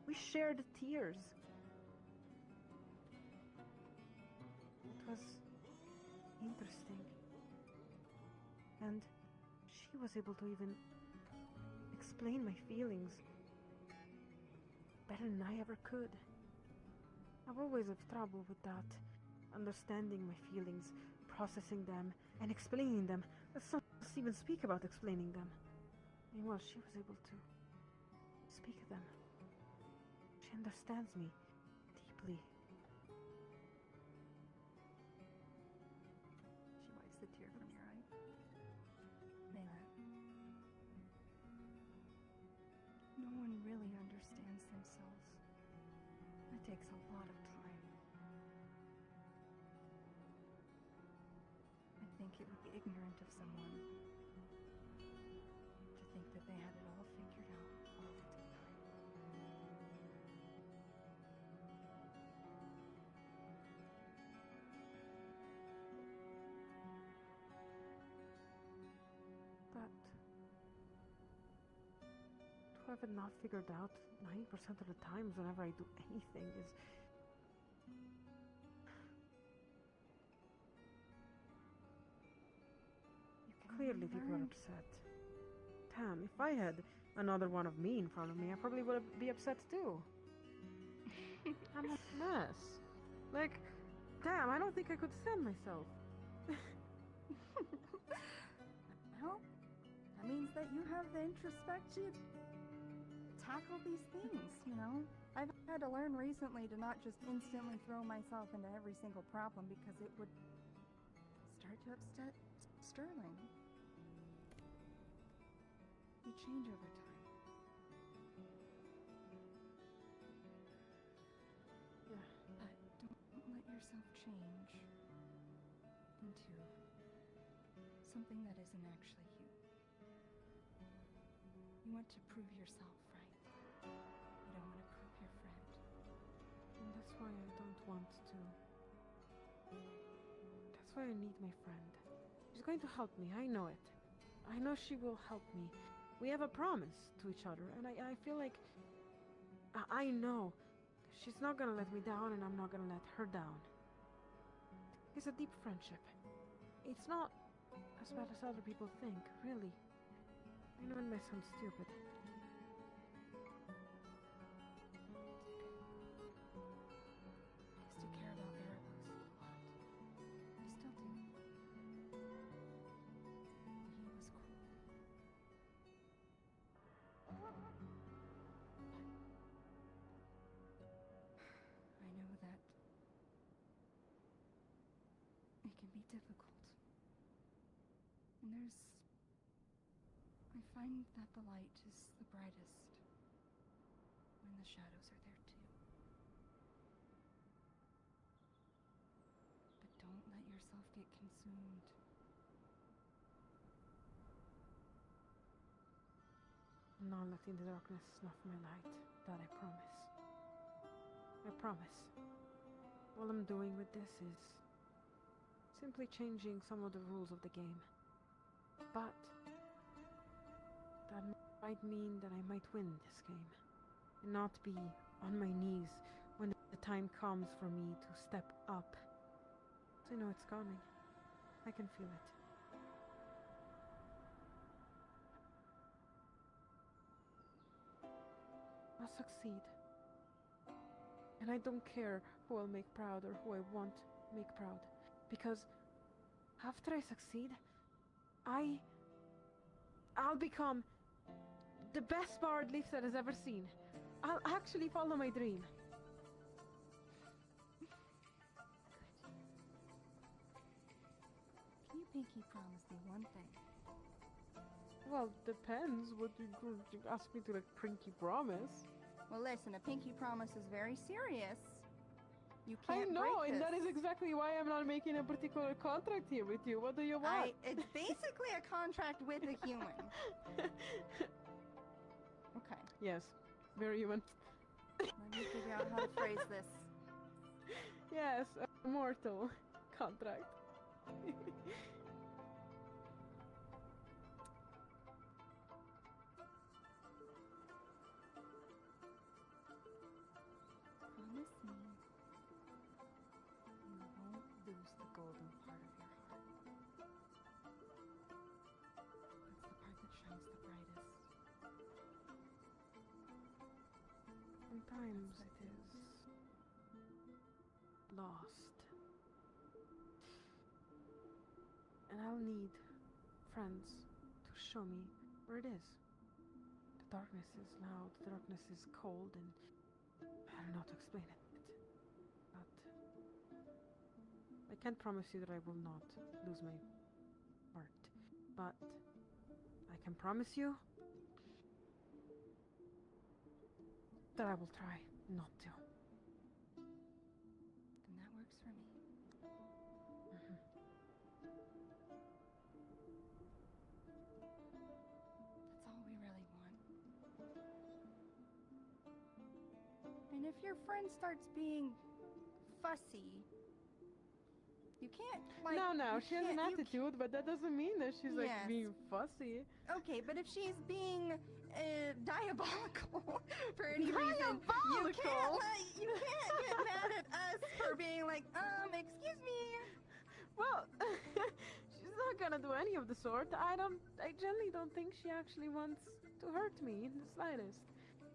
we shared tears. It was interesting. And she was able to even explain my feelings better than I ever could. I've always had trouble with that. Understanding my feelings, processing them, and explaining them. Let's not even speak about explaining them. Meanwhile, she was able to speak them. She understands me deeply. She wipes the tear from your eye. Layla. No one really understands themselves. That takes a lot of time. I think it would be ignorant of someone to think that they had it all figured out all the time. But to have it not figured out 90% of the times whenever I do anything is... Clearly people are upset. Damn, if I had another one of me in front of me, I probably would be upset too. I'm a mess. Like, damn, I don't think I could stand myself. Well, that means that you have the introspection to tackle these things, you know? I've had to learn recently to not just instantly throw myself into every single problem because it would start to upset Sterling. You change over time. Yeah. But don't let yourself change into something that isn't actually you. You want to prove yourself, right? You don't want to prove your friend. And that's why I don't want to. That's why I need my friend. She's going to help me, I know it. I know she will help me. We have a promise to each other, and I feel like I know she's not gonna let me down, and I'm not gonna let her down. It's a deep friendship. It's not as bad as other people think, really. I know it may sound stupid. I used to care about Erebus a lot. I still do. He was cool. I know that it can be difficult. And I find that the light is the brightest when the shadows are there too. But don't let yourself get consumed. I'm not letting the darkness snuff my light. That I promise. I promise. All I'm doing with this is simply changing some of the rules of the game. But that might mean that I might win this game, and not be on my knees when the time comes for me to step up. I know it's coming. I can feel it. I'll succeed. And I don't care who I'll make proud or who I won't make proud, because after I succeed, I'll become the best bard Leefside has ever seen. I'll actually follow my dream. Can you pinky promise me one thing? Well, depends. What you ask me to, like, pinky promise? Well, listen, a pinky promise is very serious. You I can't know, break and this. that is exactly why I'm not making a particular contract here with you. What do you want? It's basically a contract with a human. Okay. Yes, very human. Let me figure out how to phrase this. Yes, a mortal contract. Promise me you won't lose the golden part of your heart. That's the part that shines the brightest. Sometimes it is lost. And I'll need friends to show me where it is. The darkness is loud, the darkness is cold, and I don't know how to explain it. But I can't promise you that I will not lose my heart. But I can promise you that I will try not to. Then that works for me. That's all we really want. And if your friend starts being fussy, you can't, like... No, you she has an can't- you attitude, but that doesn't mean that she's, like, Yes. being fussy. Okay, but if she's being diabolical for any reason, you can't get mad at us for being like, excuse me. Well, she's not gonna do any of the sort. I generally don't think she actually wants to hurt me in the slightest.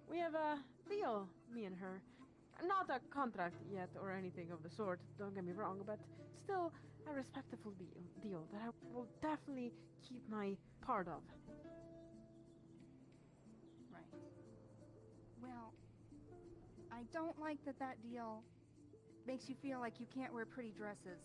We have a deal, me and her. Not a contract yet or anything of the sort, don't get me wrong, but still a respectable deal that I will definitely keep my part of. Right. Well, I don't like that deal makes you feel like you can't wear pretty dresses.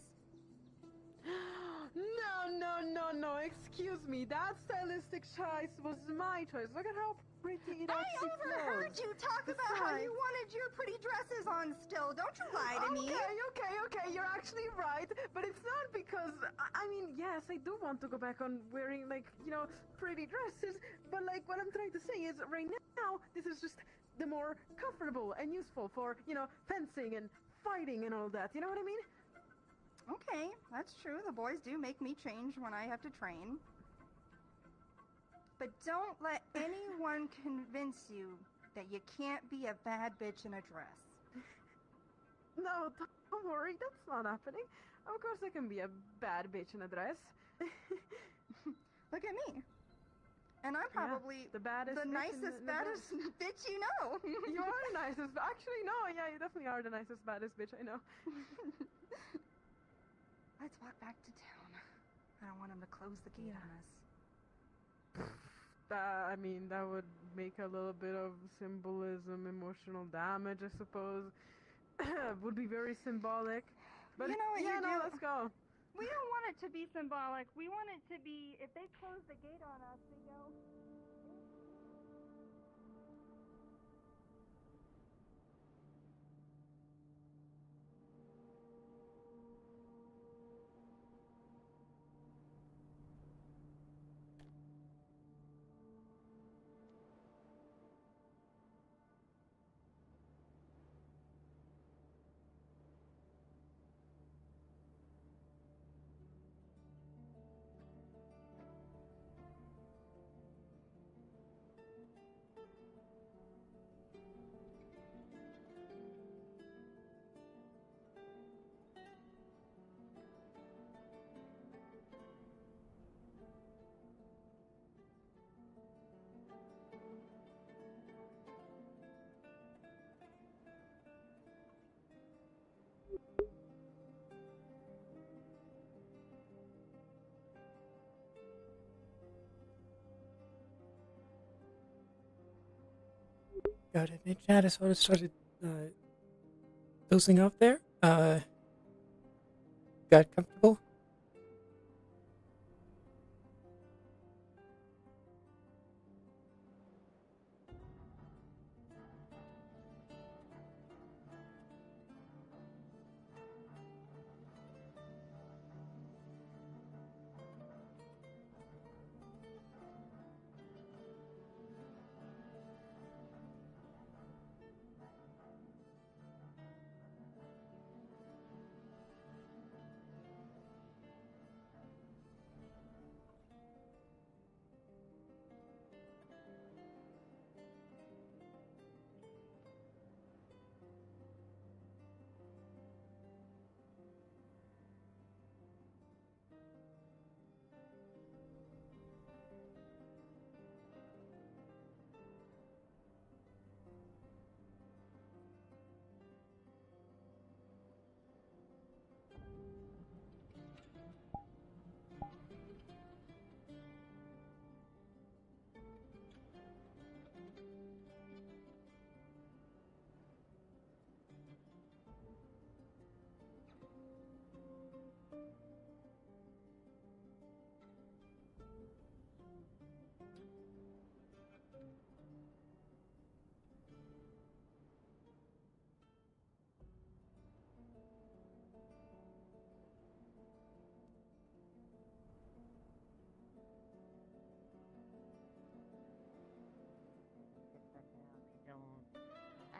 No, excuse me. That stylistic choice was my choice. Look at how pretty it actually I overheard flows. you talk about how you wanted your pretty dresses on still. Don't you lie to me. Okay. You're actually right, but it's not because I mean, yes, I do want to go back on wearing like pretty dresses, but like what I'm trying to say is right now this is just the more comfortable and useful for fencing and fighting and all that. You know what I mean? Okay, that's true. The boys do make me change when I have to train. But don't let anyone convince you that you can't be a bad bitch in a dress. No, don't worry, that's not happening. Of course I can be a bad bitch in a dress. Look at me. And I'm probably the baddest, nicest, baddest bitch you know. You are the nicest. Actually, no, yeah, you definitely are the nicest, baddest bitch I know. Let's walk back to town. I don't want him to close the gate on us. I mean, that would make a little bit of symbolism, emotional damage, I suppose. Would be very symbolic. But you know what you do? Let's go. We don't want it to be symbolic. We want it to be, if they close the gate on us, we go... Gotta admit, Chad, I sort of started dozing off there. Got comfortable.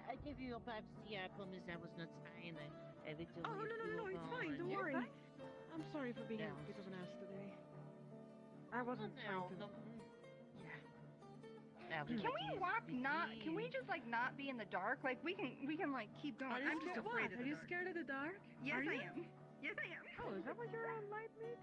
I give you a Pepsi. I promise I was not spying. I literally No, it's fine. Don't worry. I'm sorry for being a bit of an ass today. I wasn't trying to... Can we walk can we just like not be in the dark? Like we can like keep going. I'm just afraid of the dark. Are you scared of the dark? Yes, I am. Yes, I am. Oh, is that what you're on, light meat?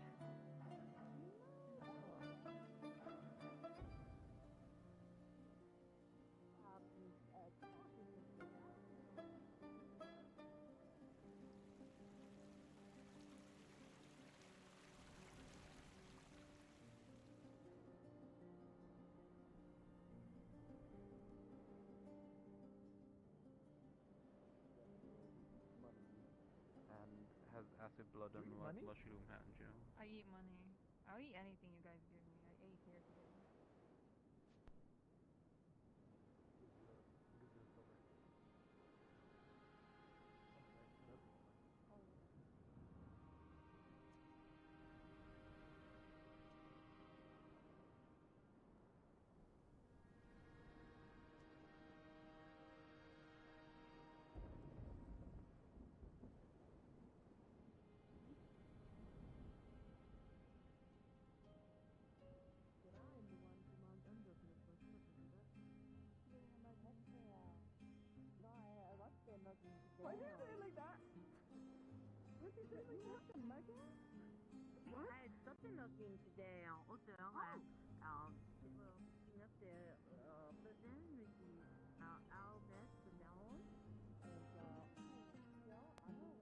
Has acid blood and mushroom hands, you know? I eat money. I'll eat anything you guys give me. I ate here today. Why do you say it like that? Why do you say it like that? The mugger? What? I had something looking today en hauteur. Picking up the Platan, Ricky, Albert, the Melon, and yeah, I know.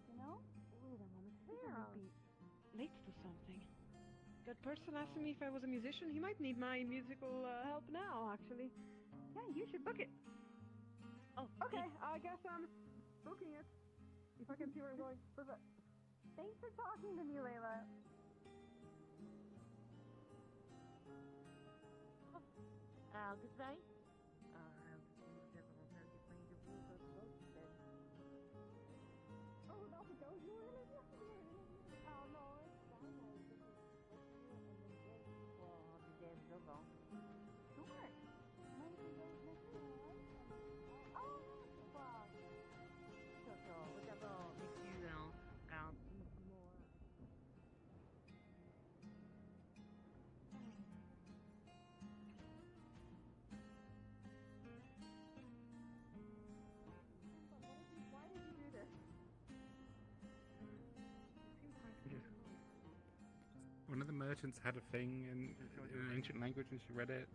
You know? Wait a moment. He might be late to something. That person asked me if I was a musician. He might need my musical help now, actually. Yeah, you should book it. Oh, okay. I guess I'm booking it. If I can see where I'm going. Perfect. Thanks for talking to me, Layla. Goodbye. Oh, not the ghost. You really? Oh, no, it's fine. Well, I'll be damn so long. Sure. Mind if we go next to my life? Oh, wow. So, whatever makes you, more. Why did you do this? One of the merchants had a thing in an ancient language and she read it.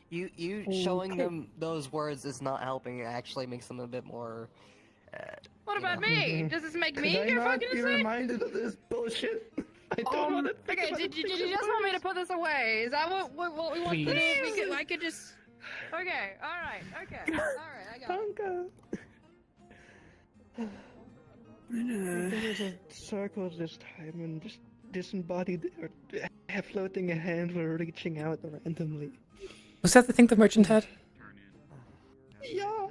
You showing them those words is not helping. It actually makes them a bit more. What you about know. me? Does this make me Could I your not fucking be insane? reminded of this bullshit? I don't want to think Okay, about did the you things just want me to put this away? Is that what we want to do? Please. I could just. Okay, alright, okay. Alright, I got it. There was a circle this time, and just disembodied or floating hands were reaching out randomly. Was that the thing the merchant had? Yeah.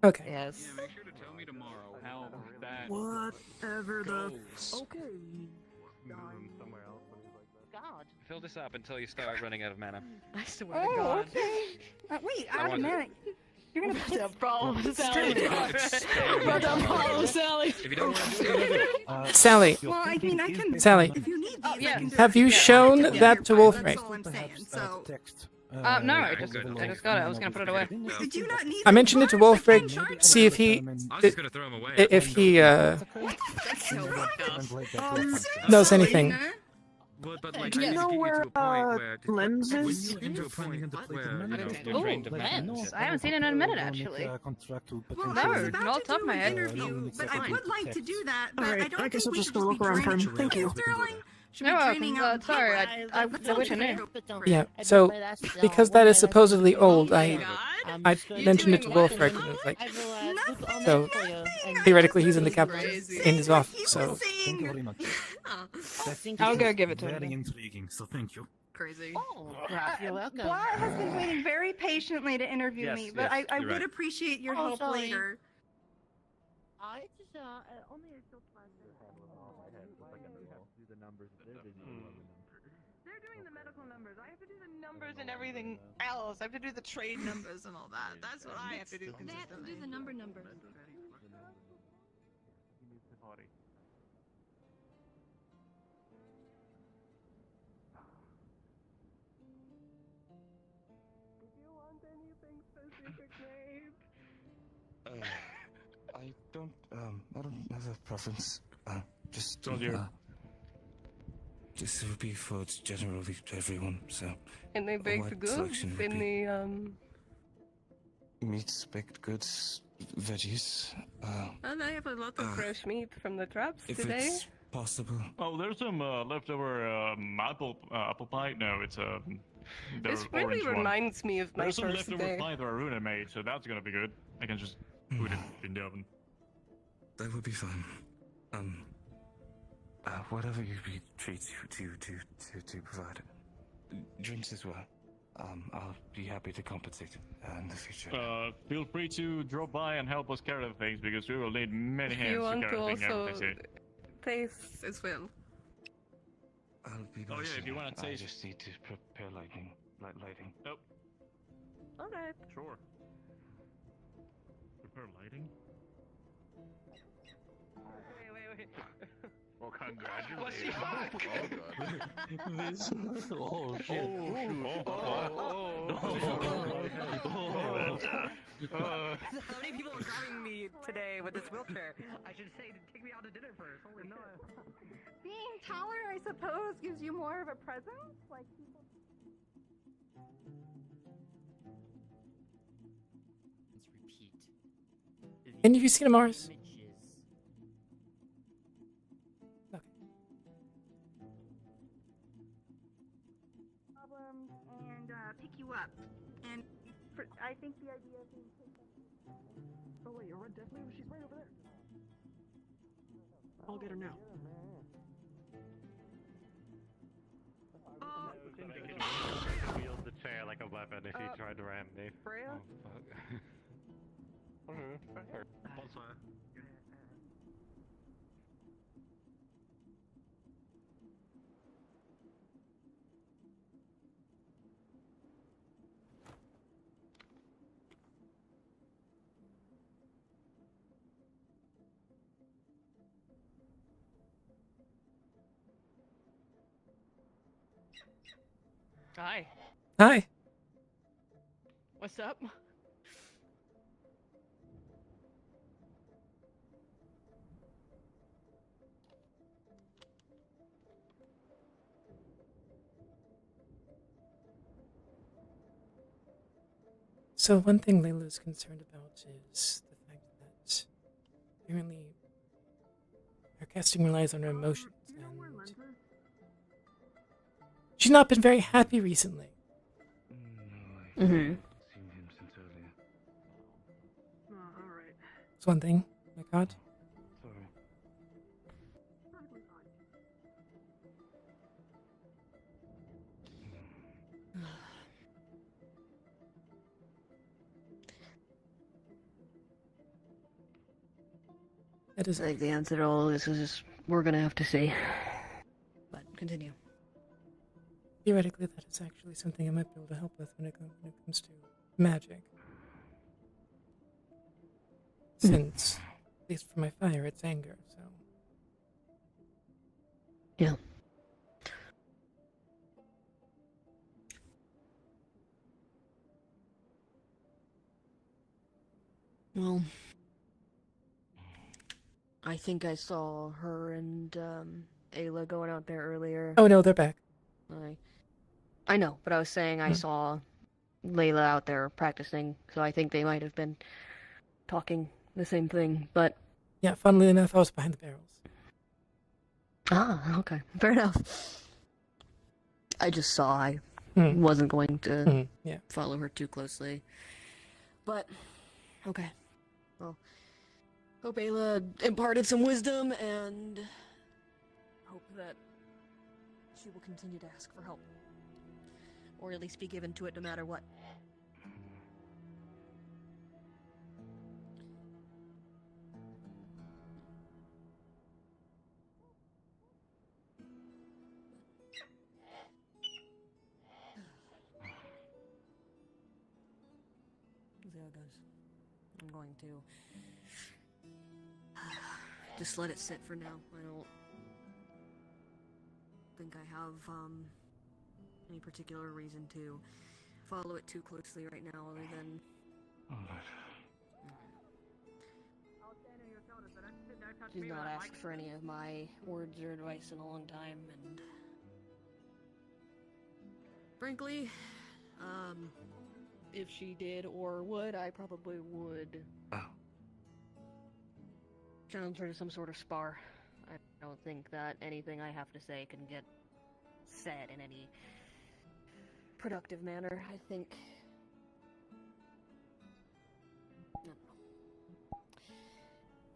Okay. Yes. Yeah, make sure to tell me tomorrow how that Whatever goes. Okay. Somewhere else when he's like that. God. Fill this up until you start running out of mana. I swear to God. Okay. Wait, I out of want mana. You're gonna put That problem, Sally. But that problem, Sally. If you don't want to do Sally. Well, I mean, I can. Sally. If you need these, I can do Have it. you shown Yeah, that to you're fine. Wolfric? That's all I'm saying. So. No, I just got it. I was gonna put it away. Did you not need? I mentioned it to Wolfric. See if he, I was just gonna throw him away. if he That's so fucked up. knows anything. But like, Do you I know think where get to a point where Lens when is? you get to a point where Oh, you're trained to Lens. I haven't seen it in a minute, actually. Well, No, I was about not to top of do my an head. interview, but I would like to do that. But Alright, I don't I guess think I'll we just should go just look be around for him. training. Thank you. Sterling should be You're training welcome. on Sorry, people. I wish I knew. Yeah. So because that is supposedly old, I mentioned it to Wolfric, and it was like, so theoretically he's in the capital, in his office. So Thank you very much. I'll go give it to Very him. intriguing, so thank you. Crazy. You're welcome. Blatt has been waiting very patiently to interview me, but I you're would right. appreciate your Oh, help sorry. later. I just only a short class. Do the numbers. They're doing the medical numbers. I have to do the numbers and everything else. I have to do the trade numbers and all that. That's what I have to do They have to do the numbers. He needs the body. If you want anything specific, Nate. I don't have a preference. Just it would be for generally everyone. So. And they baked wide goods selection would in be the meats, baked goods, veggies. And I have a lot of fresh meat from the traps If today. it's possible. Oh, there's some leftover apple pie. No, it's the This really orange one. reminds me of my There's some first leftover day. pie that Aruna made, so that's gonna be good. I can just put it in the oven. That would be fun. Whatever you be treats to provide. Drinks as well. I'll be happy to compensate in the future. Feel free to drop by and help us carry the things because we will need many If hands you to want carry to the thing also everything. taste as well. I'll be Oh yeah, if you want to I taste. just need to prepare lighting. Nope. Okay. Sure. Prepare lighting? Wait. Well, Was she congratulations. Oh shit. How many people are grabbing me today with this wheelchair? I should say to take me out to dinner first. Holy no. Being taller, I suppose, gives you more of a presence. Like people. Let's repeat. And have you seen Mars? Problems and pick you up. And I think the idea of being picked up. Oh wait, you're right, definitely. She's right over there. I'll get her now. Wield the chair like a weapon if he tried to ram me. Freya? Oh, fuck. That's fine. Hi. Hi. What's up? So one thing Layla's concerned about is the fact that apparently her casting relies on her emotions, and she's not been very happy recently. Seen him since earlier. Oh, alright. It's one thing. My God. Sorry. That is I think the answer to all this is we're gonna have to see. But continue. Theoretically, that is actually something I might be able to help with when it comes to magic. Since, at least for my fire, it's anger, so... Yeah. Well, I think I saw her and Ayla going out there earlier. Oh no, they're back. I know, but I was saying I saw Layla out there practicing, so I think they might have been talking the same thing, but... Yeah, funnily enough, I was behind the barrels. Ah, okay. Fair enough. I just saw. I wasn't going to follow her too closely. But, okay. Well, hope Ayla imparted some wisdom, and hope that she will continue to ask for help. Or at least be given to it no matter what. We'll see how it goes. I'm going to just let it sit for now. I don't think I have any particular reason to follow it too closely right now, other than she's not asked for any of my words or advice in a long time, and frankly, if she did or would, I probably would challenge her to some sort of spar. I don't think that anything I have to say can get said in any productive manner. I think...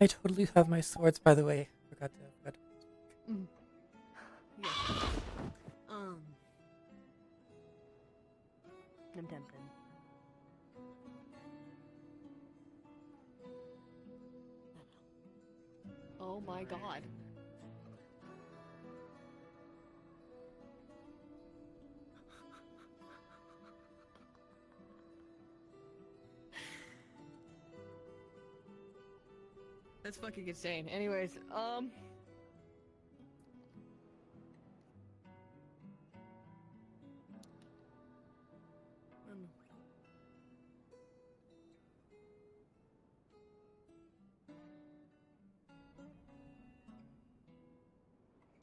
I totally have my swords, by the way. Forgot to... Yeah. I'm tempted. Oh my god. That's fucking insane. Anyways,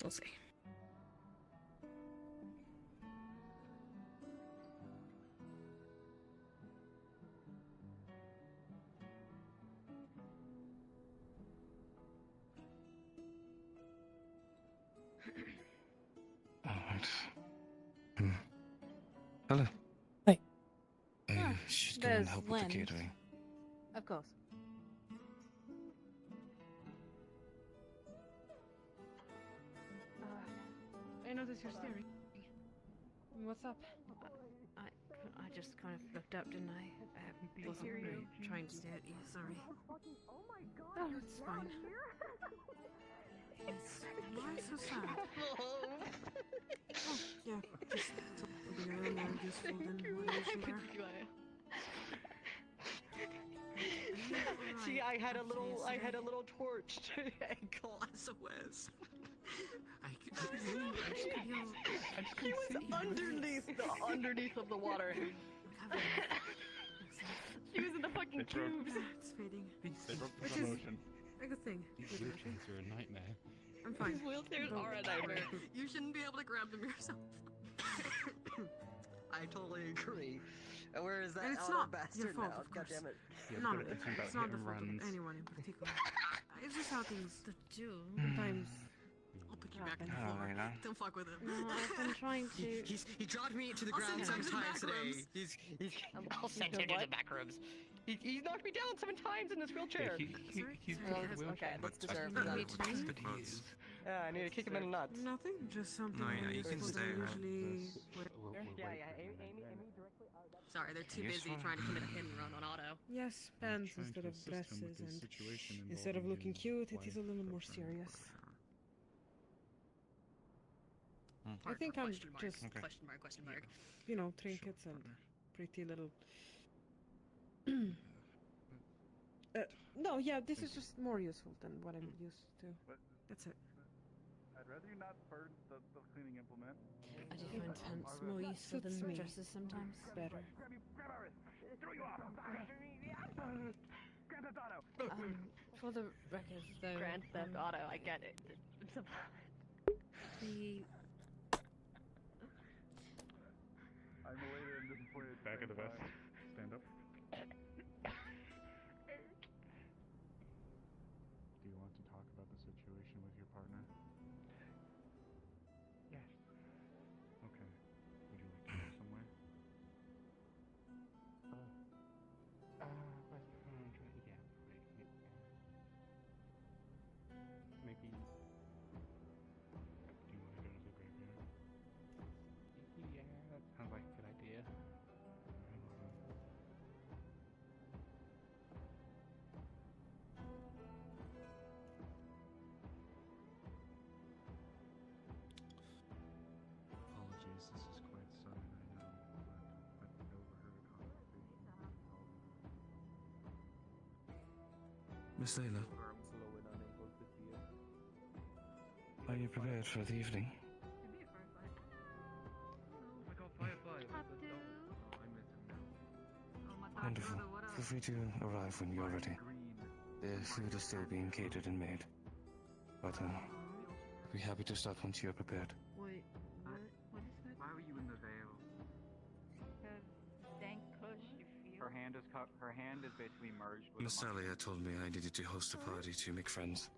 we'll see. Alright. Hello. Hi. She's going to there's help with the Lynn. catering. Of course. I noticed you're staring. What's up? I just kind of looked up, didn't I? I wasn't really trying to stare at you, sorry. Oh my god, it's fine. It's, why so sad? Oh, yeah, just something a little more useful than what I usually wear. See, I had a little torch and glass of Wes. He was underneath of the water. He was in the fucking cubes. It's fading. They broke the Which slow is motion. a good thing. These wheelchairs are a nightmare. I'm fine. These wheelchairs are a nightmare. You shouldn't be able to grab them yourself. I totally agree. Where is that And it's other not bastard your fault, now? of God course. damn it. None of it. It's not the fault of anyone in particular. It's just how things do. Sometimes. I'll put you back on the floor. Don't fuck with him. No, I've been trying to. He dropped me to the I'll ground send him to the 7 times back today. rooms. I'll send him to the back rooms. He knocked me down 7 times in this wheelchair. He's Okay, that's deserved for that. Yeah, I need to kick him in the nuts. Nothing, just something No, yeah, you can useful that stay I around usually wear. Yeah, Amy directly. Sorry, they're too busy trying to commit a hit and run on auto. Yes, pants instead of dresses, and instead of looking cute, it is a little more serious. I think I'm just, Question mark. you know, trinkets and pretty little. No, yeah, this is just more useful than what I'm used to. That's it. I'd rather you not burn the cleaning implement. I do find pants more useful than Suits me. dresses sometimes. Better. For the record, though. Grand Theft Auto, I get it. The I'm elated and disappointed. Back of the vest. Stand up. Do you want to talk about the situation with your partner? Yes. Okay. Would you like to go somewhere? Maybe. Do you want to go to the graveyard? Yeah, that sounds like a good idea. Apologies, this is quite sudden, I know, but I overheard a conversation. Miss Layla, are you prepared for the evening? Wonderful. Feel free to arrive when you're ready. The food is still being catered and made. But, I'll be happy to start once you're prepared. wait, what is that? Why were you in the veil? Because dank kush, you feel? Her hand is basically merged with Miss Amelia told me I needed to host a party to make friends.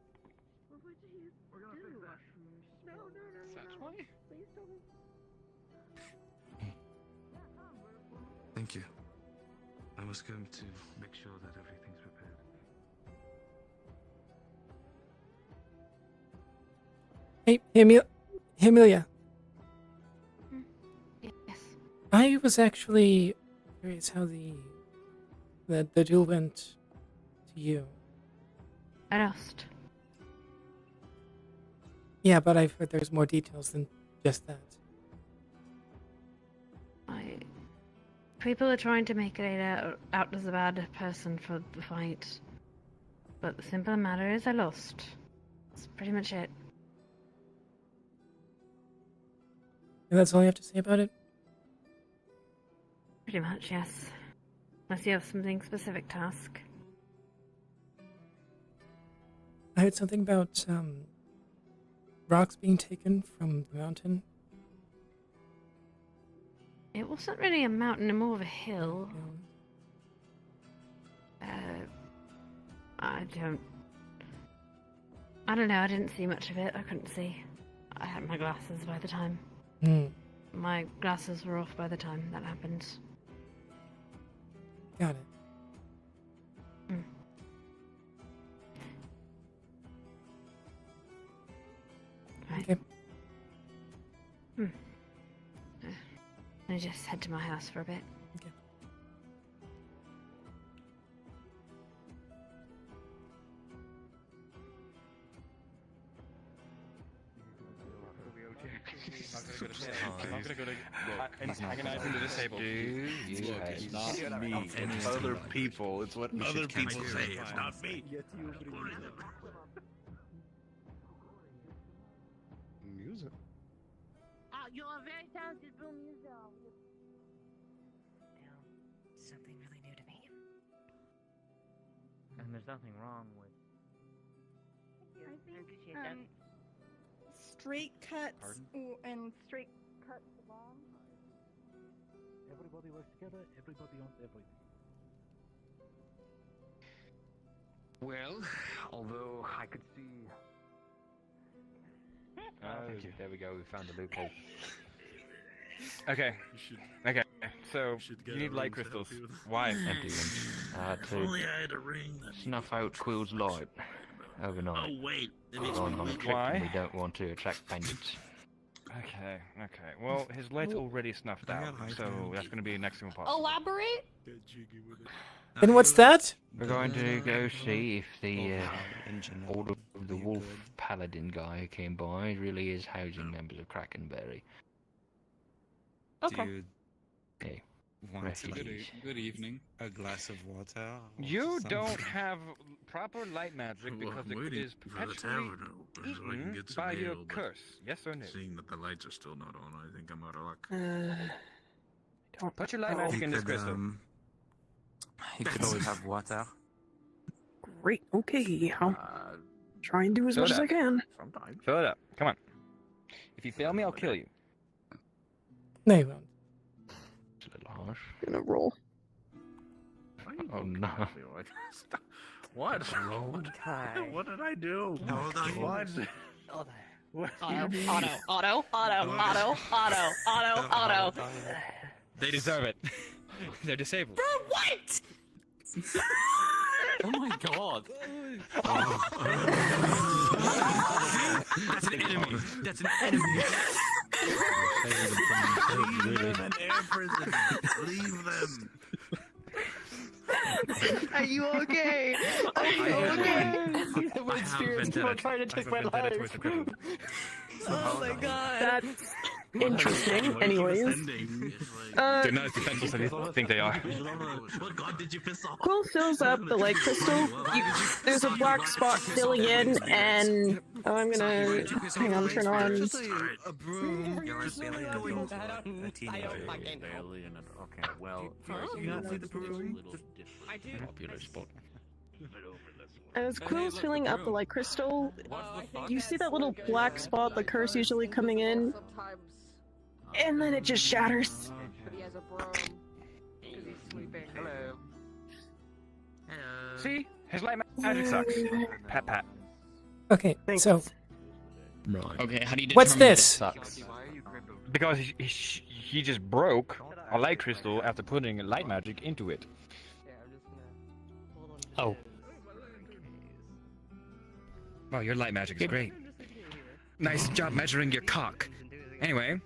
Well, what do you We're gonna do? fix that. No. That's why? Please tell me. Thank you. I was going to make sure that everything's prepared. Hey, Amelia. Yes. I was actually curious how the duel went to you. I lost. Yeah, but I've heard there's more details than just that. People are trying to make it out as a bad person for the fight. But the simple matter is I lost. That's pretty much it. And that's all you have to say about it? Pretty much, yes. Unless you have something specific to ask. I heard something about rocks being taken from the mountain. It wasn't really a mountain, more of a hill. I don't know, I didn't see much of it. I couldn't see. I had my glasses by the time. My glasses were off by the time that happened. Got it. Right. Okay. I just head to my house for a bit. Okay. I'm gonna go to antagonizing the disabled. It's not me. It's other people. It's what other people say. It's not me. Music. You're a very talented broom user. Something really new to me. And there's nothing wrong with. I appreciate think that. straight cuts and straight cuts long. Everybody works together, everybody owns everything. Well, although I could see. Thank you. There we go, we found the loophole. Okay. Okay. So you need light crystals. Why? Empty ones. Only I had a ring. Snuff out Quill's light overnight. Oh wait. On a trick Why? we don't want to attract bandits. Okay. Well, his light's already snuffed out, so that's going to be next to impossible. Elaborate? And what's that? We're going to go see if the Order of the Wolf Paladin guy who came by really is housing members of Krakenberry. Okay. Dude, Okay. good evening. A glass of water. You don't have proper light magic because it is perpetually eaten by your curse. Yes or no? Seeing that the lights are still not on, I think I'm out of luck. Put your light magic in this crystal. You could always have water. Great. Okay. I'll try and do as much as I can. Sometimes. Fill it up. Come on. If you fail me, I'll kill you. No, you won't. It's a little harsh. Gonna roll. Oh no. What? Okay. What did I do? Hold on. What? What? Auto. They deserve it. They're disabled. For what? Oh my god. That's an enemy. That's an enemy. Leave them in air prison. Leave them. Are you okay? Are you okay? My spirits are trying to take my life. Oh my god. That's interesting. Anyways. They're not as defenseless as you think they are. What god did you piss off? Quill fills up the light crystal. There's a black spot filling in, and I'm gonna hang on, turn on. A broom. You're a going a teenager. Okay, well, You not see the broom? I do. Popular spot. As Quill's filling up the light crystal, you see that little black spot, the curse usually coming in, and then it just shatters. But he has a broom. Because he's sleeping. Hello. See? His light magic sucks. Pat pat. Okay, so Right. Okay, how do you what's determine if it this? sucks? Because he just broke a light crystal after putting light magic into it. Oh. Wow, your light magic is great. Nice job measuring your cock. Anyway.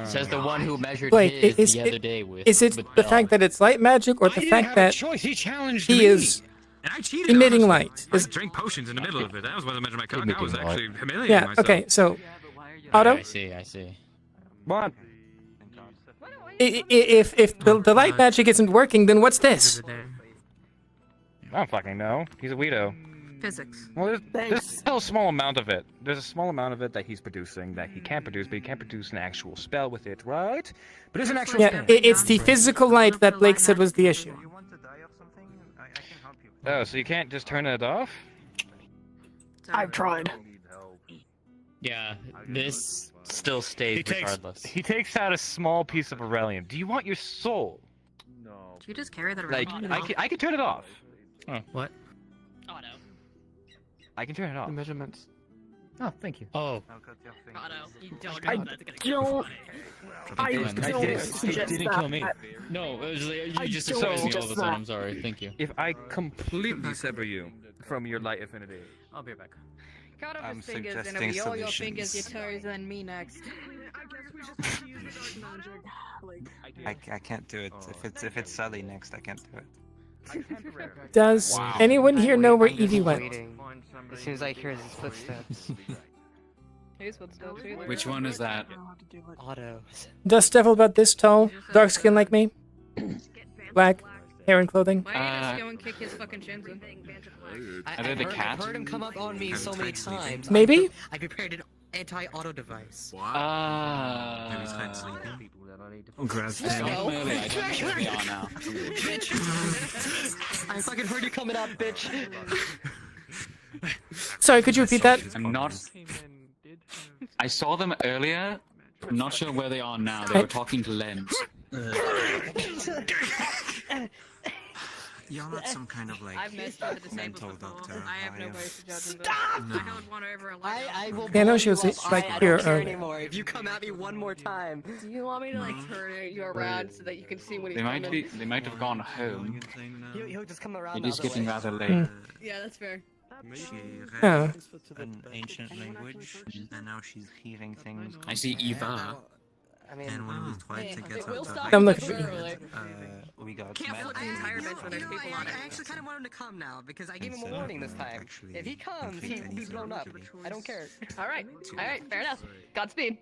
Says the one who measured Wait, his the other day with. is it with the Bell. fact that it's light magic or the fact that He challenged he me. is And I cheated. emitting honestly. light? I drank potions in the middle of it. That was when I measured my cock. I was actually humiliating Yeah, myself. okay, so Otto, I see. What? if the light magic isn't working, then what's this? I don't fucking know. He's a weirdo. Physics. Well, there's still a small amount of it. There's a small amount of it that he's producing that he can't produce, but he can't produce an actual spell with it, right? But it's an actual Yeah, spell. it's the physical light that Blake said was the issue. Oh, so you can't just turn it off? I've tried. Yeah, this still stays regardless. He takes out a small piece of beryllium. Do you want your soul? No. Do you just carry that around? Like, I can turn it off. Oh, what? Otto. I can turn it off. The measurements. Oh, thank you. Oh. Otto, you don't I know that's gonna don't. I don't It suggest didn't that. kill me. No, it was you I just don't surprised me all of a suggest sudden. that. I'm sorry. Thank you. If I completely sever you from your light affinity. I'll be right back. Cut off I'm his fingers, and suggesting it'll be all your fingers, your solutions. toes, and me next. I can't do it. If it's Sally next, I can't do it. Does anyone here know where Evie went? Waiting. As soon as I hear his footsteps. Who's footsteps? Which one is that? Otto. Dust Devil about this tall, dark skin like me, black hair and clothing. Why don't you just go and kick his fucking shins in? I've heard him come up on me so many times. Maybe? I prepared an anti-auto device. Maybe he's kind of sleeping. Grabs him. I don't know where they are now. I fucking heard you coming up, bitch. Sorry, could you repeat that? I'm not. I saw them earlier. I'm not sure where they are now. They were talking to Lent. You're not some kind of like I've messed with the disabled mental before. doctor. I have no way to judge him. Stop! I held one over a I will. Yeah, I know she was like I here don't care earlier. anymore. If you come at me one more time. Do you want me to like turn you around so that you can see what he's They might doing? be. They might have gone home. He'll just come around. It is the other getting way. rather late. Yeah, that's fair. She Oh. read an ancient language, and now she's hearing things. I see Eva. I mean, And when we tried to get we'll her stop to I'm looking for early. we got Can't mad. flip the entire bench when there's people on it. I actually kind of want him to come now because I gave him a Instead of, warning this time. actually If he comes, he's blown up. I don't care. All right, fair enough. Godspeed.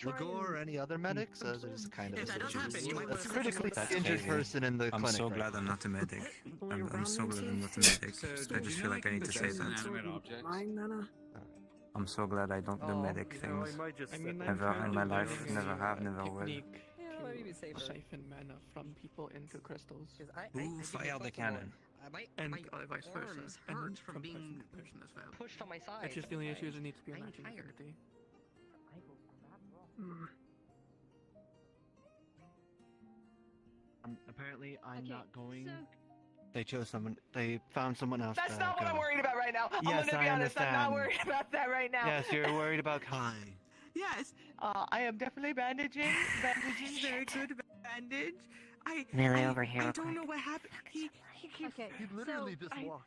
Lagor or any other medics? As it is kind of If that does happen, you might a want to critically that's injured okay. person in the I'm clinic. so right glad I'm not a medic. I'm so glad I'm not a medic. I just feel like I need to say that. I'm so glad I don't do medic things. Never in my life, never have, never will. Siphon mana from people into crystals. Ooh, fire the cannon. And vice versa. And hurt from from being person as well. pushed on my side. It's just the only issue is it needs to be a I'm matching tired. affinity. Apparently, I'm not going. So, They chose someone. They found someone else. That's to not what go. I'm worried about right now. Yes, I'm gonna I be honest. I'm not understand. worried about that right now. Yes, you're worried about Kai. Yes. I am definitely bandaging. Bandaging, very good bandage. Amelia, over here I real don't quick. know what happened. okay. He literally so just walked.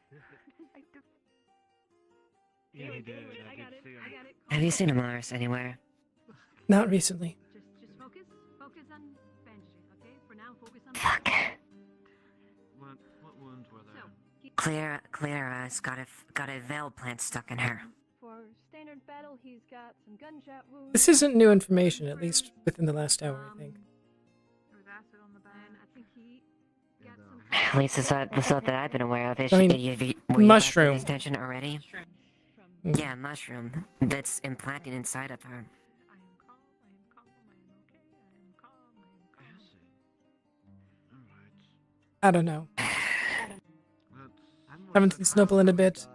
Yeah, he did. I got it. I got it. Have you seen Amaris anywhere? Not recently. Just focus. Focus on bandaging, okay? For now, focus on. What wounds were there? Cleara's got a veil plant stuck in her. For standard battle, he's got some gunshot wounds. This isn't new information, at least within the last hour, I think. There was acid on the back. And I think he got some. At least it's not the stuff that I've been aware of. Is I mean, were you mushroom. paying attention already? Yeah, mushroom. That's implanted inside of her. I don't know. Haven't seen Snowball in a bit.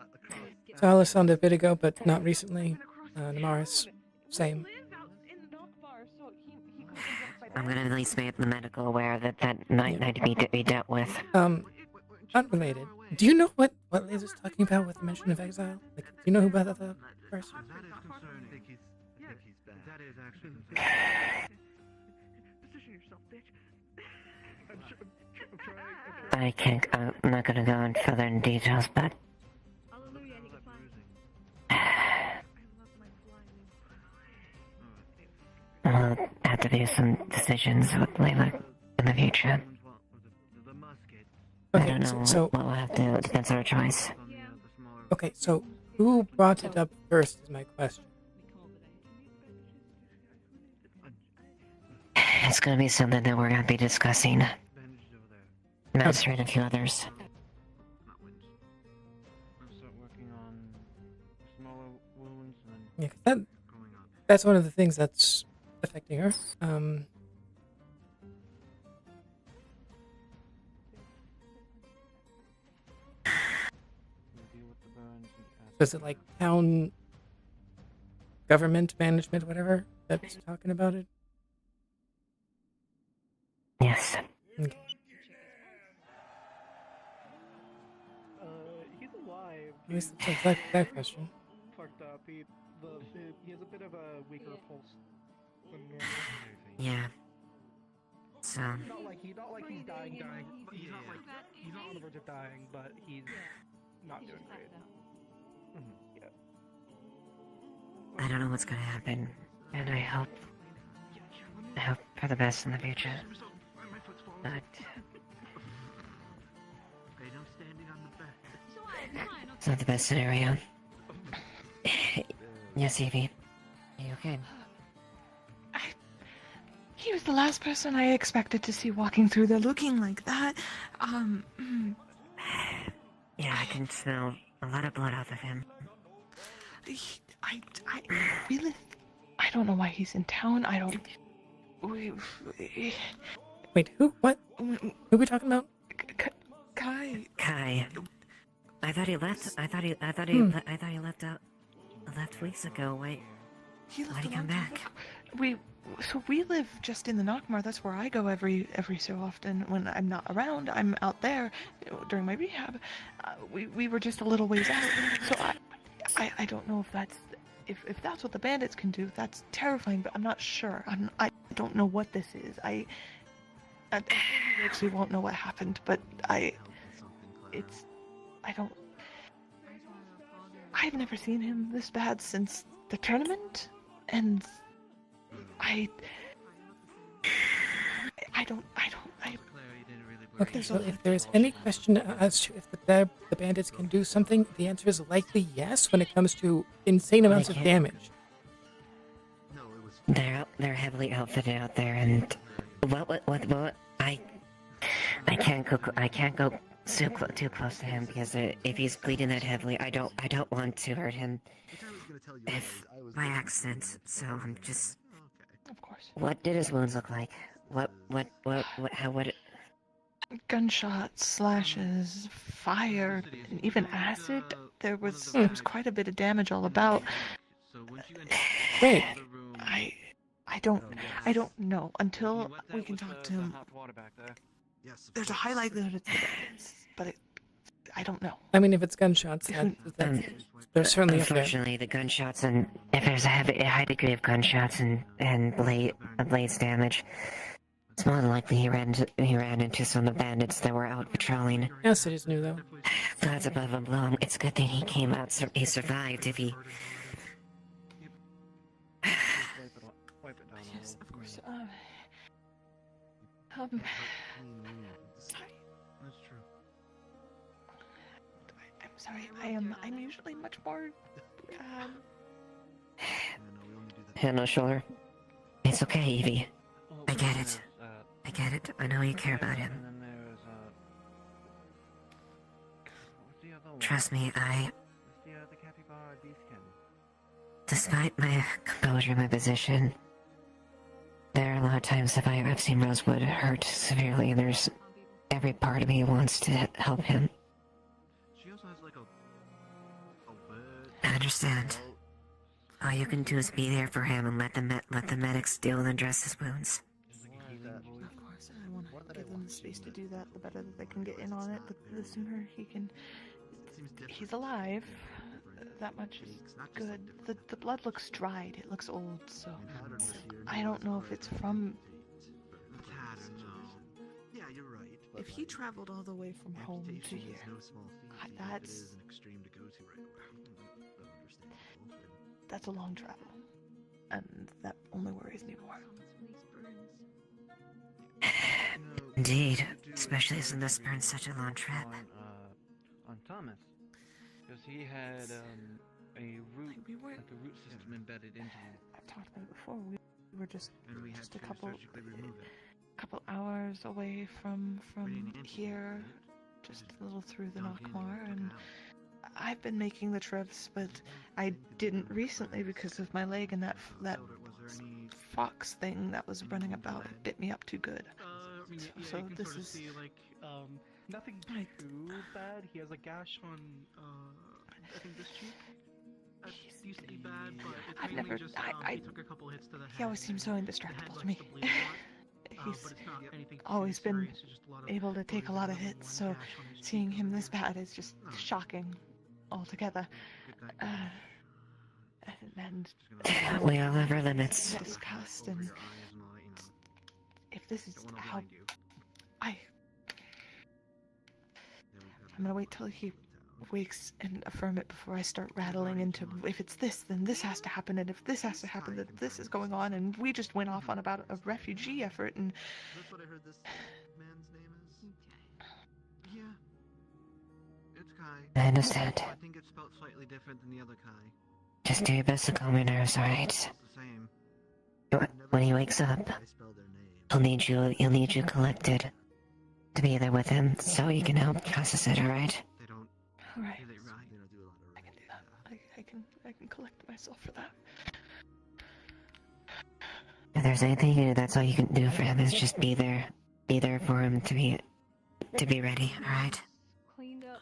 Saw Alessandra a bit ago, but not recently. Namaris, same. I'm gonna at least make the medical aware that might need to be dealt with. Unrelated. Do you know what Liz is talking about with the mention of exile? Like, do you know who about that person? That is concerning. I think he's bad. That is actually concerning. Position yourself, bitch. I can't. I'm not gonna go in further in details, but Hallelujah, he can fly. I'll have to do some decisions with Layla in the future. I Okay, don't know so what we'll have to. It depends on our choice. okay, so who brought it up first is my question. It's gonna be something that we're gonna be discussing. Magistrate and a few others. Yeah, 'cause that's one of the things that's affecting her. So is it like town government management, whatever, that's talking about it? Yes. Okay. He's alive. At least that's that question. Fucked up. He has a bit of a weaker pulse than normal. Yeah. So. Not like he's dying. He's not on the verge of dying, but he's not doing great. Yeah. I don't know what's gonna happen, and I hope for the best in the future. But it's not the best scenario. Yes, Evie. Are you okay? He was the last person I expected to see walking through there looking like that. Yeah, I can smell a lot of blood off of him. I really, I don't know why he's in town. I don't. Wait, who? What? Who are we talking about? Kai. Kai. I thought he left. I thought he left weeks ago. Why'd he come back? So we live just in the Nockmar. That's where I go every so often. When I'm not around, I'm out there during my rehab. We were just a little ways out. So I don't know if that's what the bandits can do. That's terrifying, but I'm not sure. I don't know what this is. I actually won't know what happened, but I've never seen him this bad since the tournament, and I don't. Okay, so if there's any question as to if the bandits can do something, the answer is likely yes when it comes to insane amounts of damage. They're heavily outfitted out there, and what? I can't go too close to him because if he's bleeding that heavily, I don't want to hurt him. If by accident, so I'm just. Of course. What did his wounds look like? What? Gunshots, slashes, fire, and even acid. There was quite a bit of damage all about. Great. I don't know until we can talk to him. There's a high likelihood it's the bandits, but I don't know. I mean, if it's gunshots, there's certainly unfortunately the gunshots, and if there's a high degree of gunshots and blades damage, it's more than likely he ran into some of the bandits that were out patrolling. Yes, it is new though. God's above and below. It's a good thing he came out. He survived. If he. Yes, of course. Sorry, I'm usually much more, Yeah, no, sure. It's okay, Evie. I get it. I know you care about him. Trust me, despite my composure, my position, there are a lot of times I've seen Rosewood hurt severely, and there's every part of me wants to help him. I understand. All you can do is be there for him and let the medics deal and address his wounds. Of course, I want to give them the space to do that. The better that they can get in on it, the sooner he can. He's alive. That much is good. The blood looks dried. It looks old. So I don't know if it's from. Yeah, you're right. If he traveled all the way from home to here, that's a long travel, and that only worries me more. Indeed, especially since this burned such a long trip. On Thomas, because he had a root system embedded into him. I've talked about it before. We were just a couple hours away from here, just a little through the Nockmar, and I've been making the trips, but I didn't recently because of my leg and that fox thing that was running about. It bit me up too good. I mean, yeah, So you can this sort of is see, like, nothing too bad. He has a gash on, I think this cheek. That's decently bad, but it's I've mainly never. just, I he took a couple hits to the head. He always seems so and indestructible the to head me. likes to bleed a lot, He's but it's not anything always too been serious, it's just a lot of able to take a lot of bruising and hits, one so gash on his cheek seeing over him here. this bad is just shocking altogether. And We all have our limits. discussed, and if this is how I'm gonna wait till he wakes and affirm it before I start rattling into if it's this, then this has to happen, and if this has to happen, then this is going on, and we just went off on about a refugee effort, and That's what I heard this man's name is. Yeah. It's Kai. I understand. I think it's spelled slightly different than the other Kai. Just do your best to calm your nerves, alright? It's the same. When he wakes up, he'll need you collected to be there with him so you can help process it, alright? They don't. alright, They don't do a lot of. I can do that. I can collect myself for that. If there's anything you do, that's all you can do for him is just be there for him to be ready, alright? Cleaned up.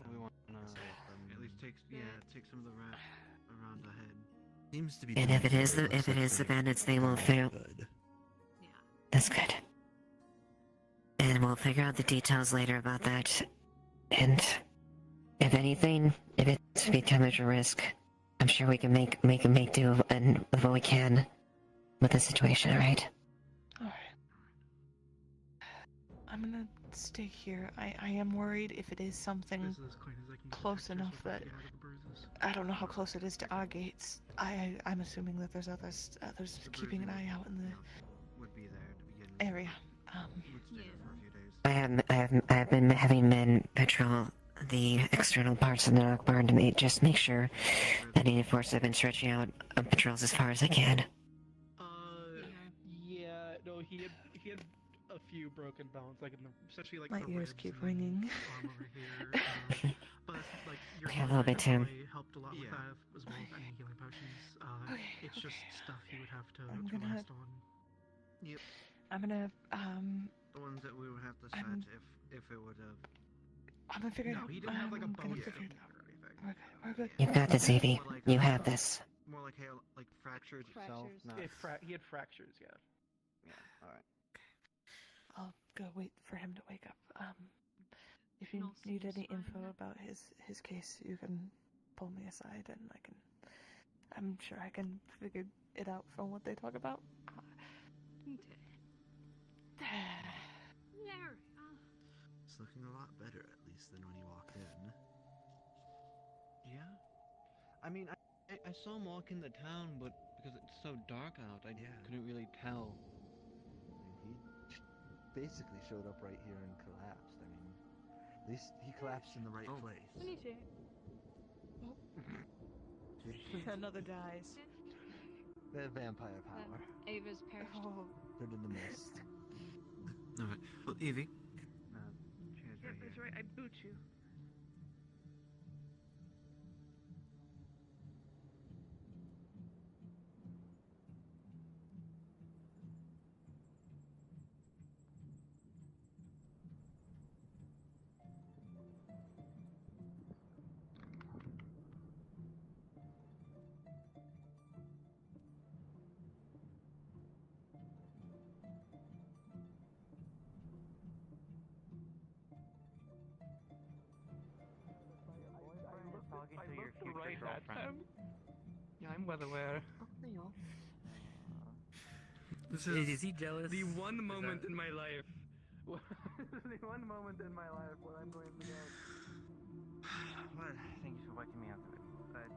We want at least take some of the wrap around the head. Seems to be. And if it is the bandits, they will fail. That's good. And we'll figure out the details later about that. And if anything, if it's be too much a risk, I'm sure we can make do with what we can with the situation, alright? Alright. I'm gonna stay here. I am worried if it is something close enough that I don't know how close it is to our gates. I'm assuming that there's others keeping an eye out in the Would be there to begin with. area. Would stay there for a few days. I have been having men patrol the external parts of the Lockheart to just make sure that any force have been stretching out patrols as far as I can. Yeah, no, he had a few broken bones, like especially like My the ears ribs keep and ringing. arm over here. But like your Yeah, a little bit too. helped a lot with that as well as any healing potions. It's just stuff you would have to rest on. Yep. I'm gonna The ones that we would have to set if it would have. I'm gonna figure it out. He didn't have like a bone figure it out. We're good. You've got this, Evie. You have this. More like hair, like fractures itself. Not... He had fractures, yeah. Yeah. All right. I'll go wait for him to wake up. If you need any info about his case, you can pull me aside, and I'm sure I can figure it out from what they talk about. It's looking a lot better, at least, than when you walked in. Yeah. I mean, I saw him walk in the town, but because it's so dark out, I couldn't really tell. I mean, he basically showed up right here and collapsed. I mean, at least he collapsed in the right place. Me too. Another dies. The vampire power. Ava's perished. Turned into mist. Alright. Well, Evie. Yeah, that's right. I boot you. Talking to your future right at girlfriend. him. Yeah, I'm well aware. This Is he jealous? The one moment in my life. The one moment in my life where I'm going to go. Well, thank you for waking me up. But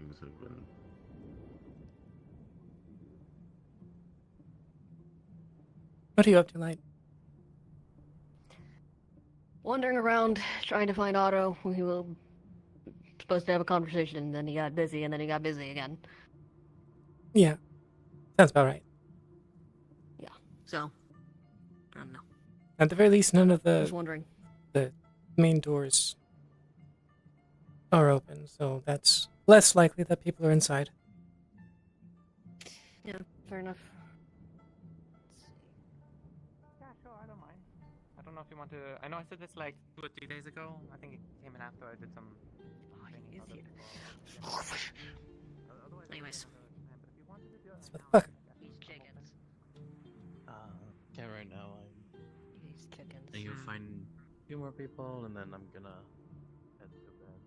things have been. What are you up to, Light? Wandering around, trying to find Otto. We were supposed to have a conversation, and then he got busy, and then he got busy again. Yeah, sounds about right. Yeah, so, I don't know. At the very least, none of I was wondering. the main doors are open, so that's less likely that people are inside. Yeah, fair enough. Yeah, sure, I don't mind. I don't know if you want to. I know I said this like 2 or 3 days ago. I think it came in after I did some. He is here. Anyways. Motherfucker. These chickens. Yeah, right now These chickens. I think you'll find a few more people, and then I'm gonna head to bed.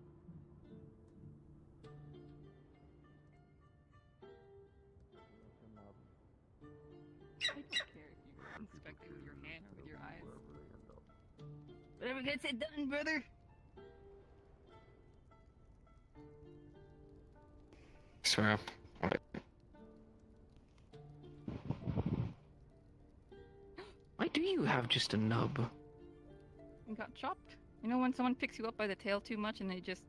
I don't care if you inspect it with your hand or with your eyes. Whatever gets it done, brother. Swear. Why do you have just a nub? You got chopped. You know when someone picks you up by the tail too much and it just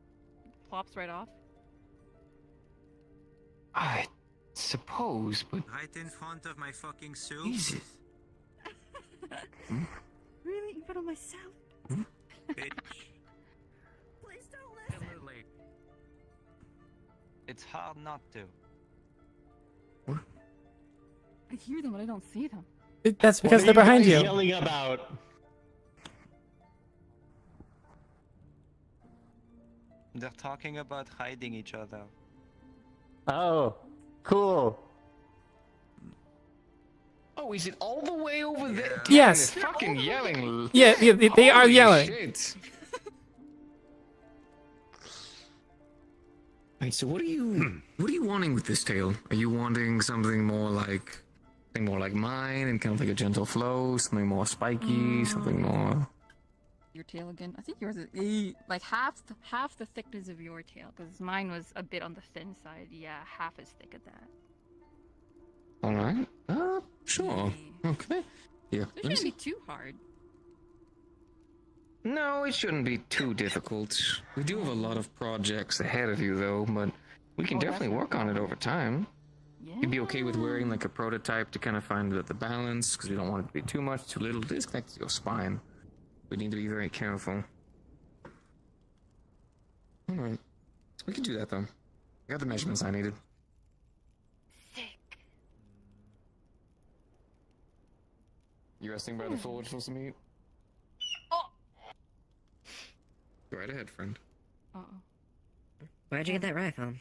plops right off? I suppose, but Right in front of my fucking soup. Jesus. Really? In front of myself? Bitch. Please don't listen. It's hard not to. I hear them, but I don't see them. That's because they're behind you. Yelling about. They're talking about hiding each other. Oh, cool. Oh, is it all the way over there? Yes. Damn, it's fucking yelling. Yeah, they are Holy yelling. Shit. Right, so what are you wanting with this tale? Are you wanting something more like mine and kind of like a gentle flow, something more spiky, something more? Your tail again. I think yours is like half the thickness of your tail, because mine was a bit on the thin side. Yeah, half as thick as that. All right. Sure. Okay. Yeah. It shouldn't be too hard. No, it shouldn't be too difficult. We do have a lot of projects ahead of you, though, but we can definitely work on it over time. Yeah. You'd be okay with wearing like a prototype to kind of find the balance, because we don't want it to be too much, too little. Disconnect to your spine. We need to be very careful. All right. We can do that, though. I got the measurements I needed. You resting by the floor, which was to meet? Oh. Go right ahead, friend. Uh-oh. Where'd you get that rifle?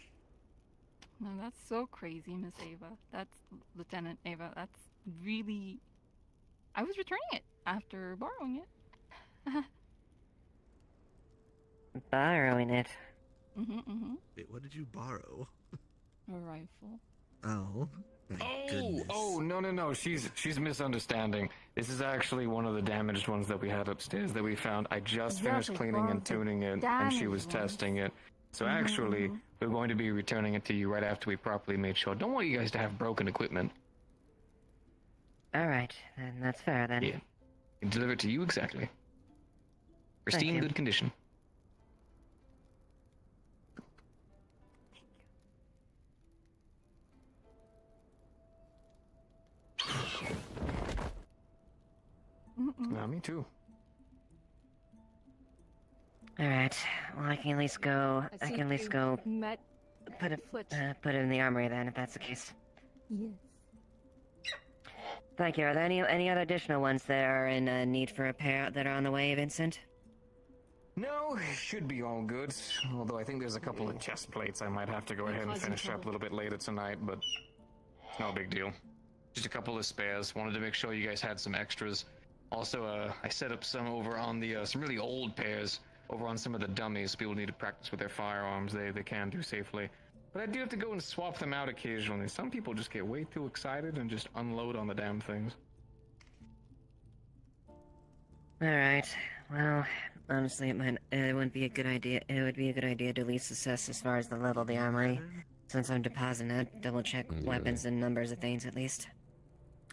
No, that's so crazy, Miss Ava. That's Lieutenant Ava. That's really... I was returning it after borrowing it. Borrowing it. Wait, what did you borrow? A rifle. Oh. My goodness. Oh, no. She's misunderstanding. This is actually one of the damaged ones that we had upstairs that we found. I just finished cleaning and tuning it, and she was testing it. So actually, we're going to be returning it to you right after we properly made sure. Don't want you guys to have broken equipment. Alright, then that's fair then. Yeah. And deliver it to you exactly. Pristine, you. good condition. Me too. Alright, well I can at least go. I can at least go. Put it in the armory then, if that's the case. Yes. Thank you. Are there any other additional ones that are in need for repair that are on the way, Vincent? No, it should be all good. Although I think there's a couple of chest plates I might have to go ahead and finish up a little bit later tonight, but it's no big deal. Just a couple of spares. Wanted to make sure you guys had some extras. Also, I set up some over on the some really old pairs over on some of the dummies. People need to practice with their firearms. They can do safely. But I do have to go and swap them out occasionally. Some people just get way too excited and just unload on the damn things. Alright, well, Honestly, it wouldn't be a good idea. It would be a good idea to at least assess as far as the level of the armory. Since I'm depositing it, double check weapons and numbers of things at least.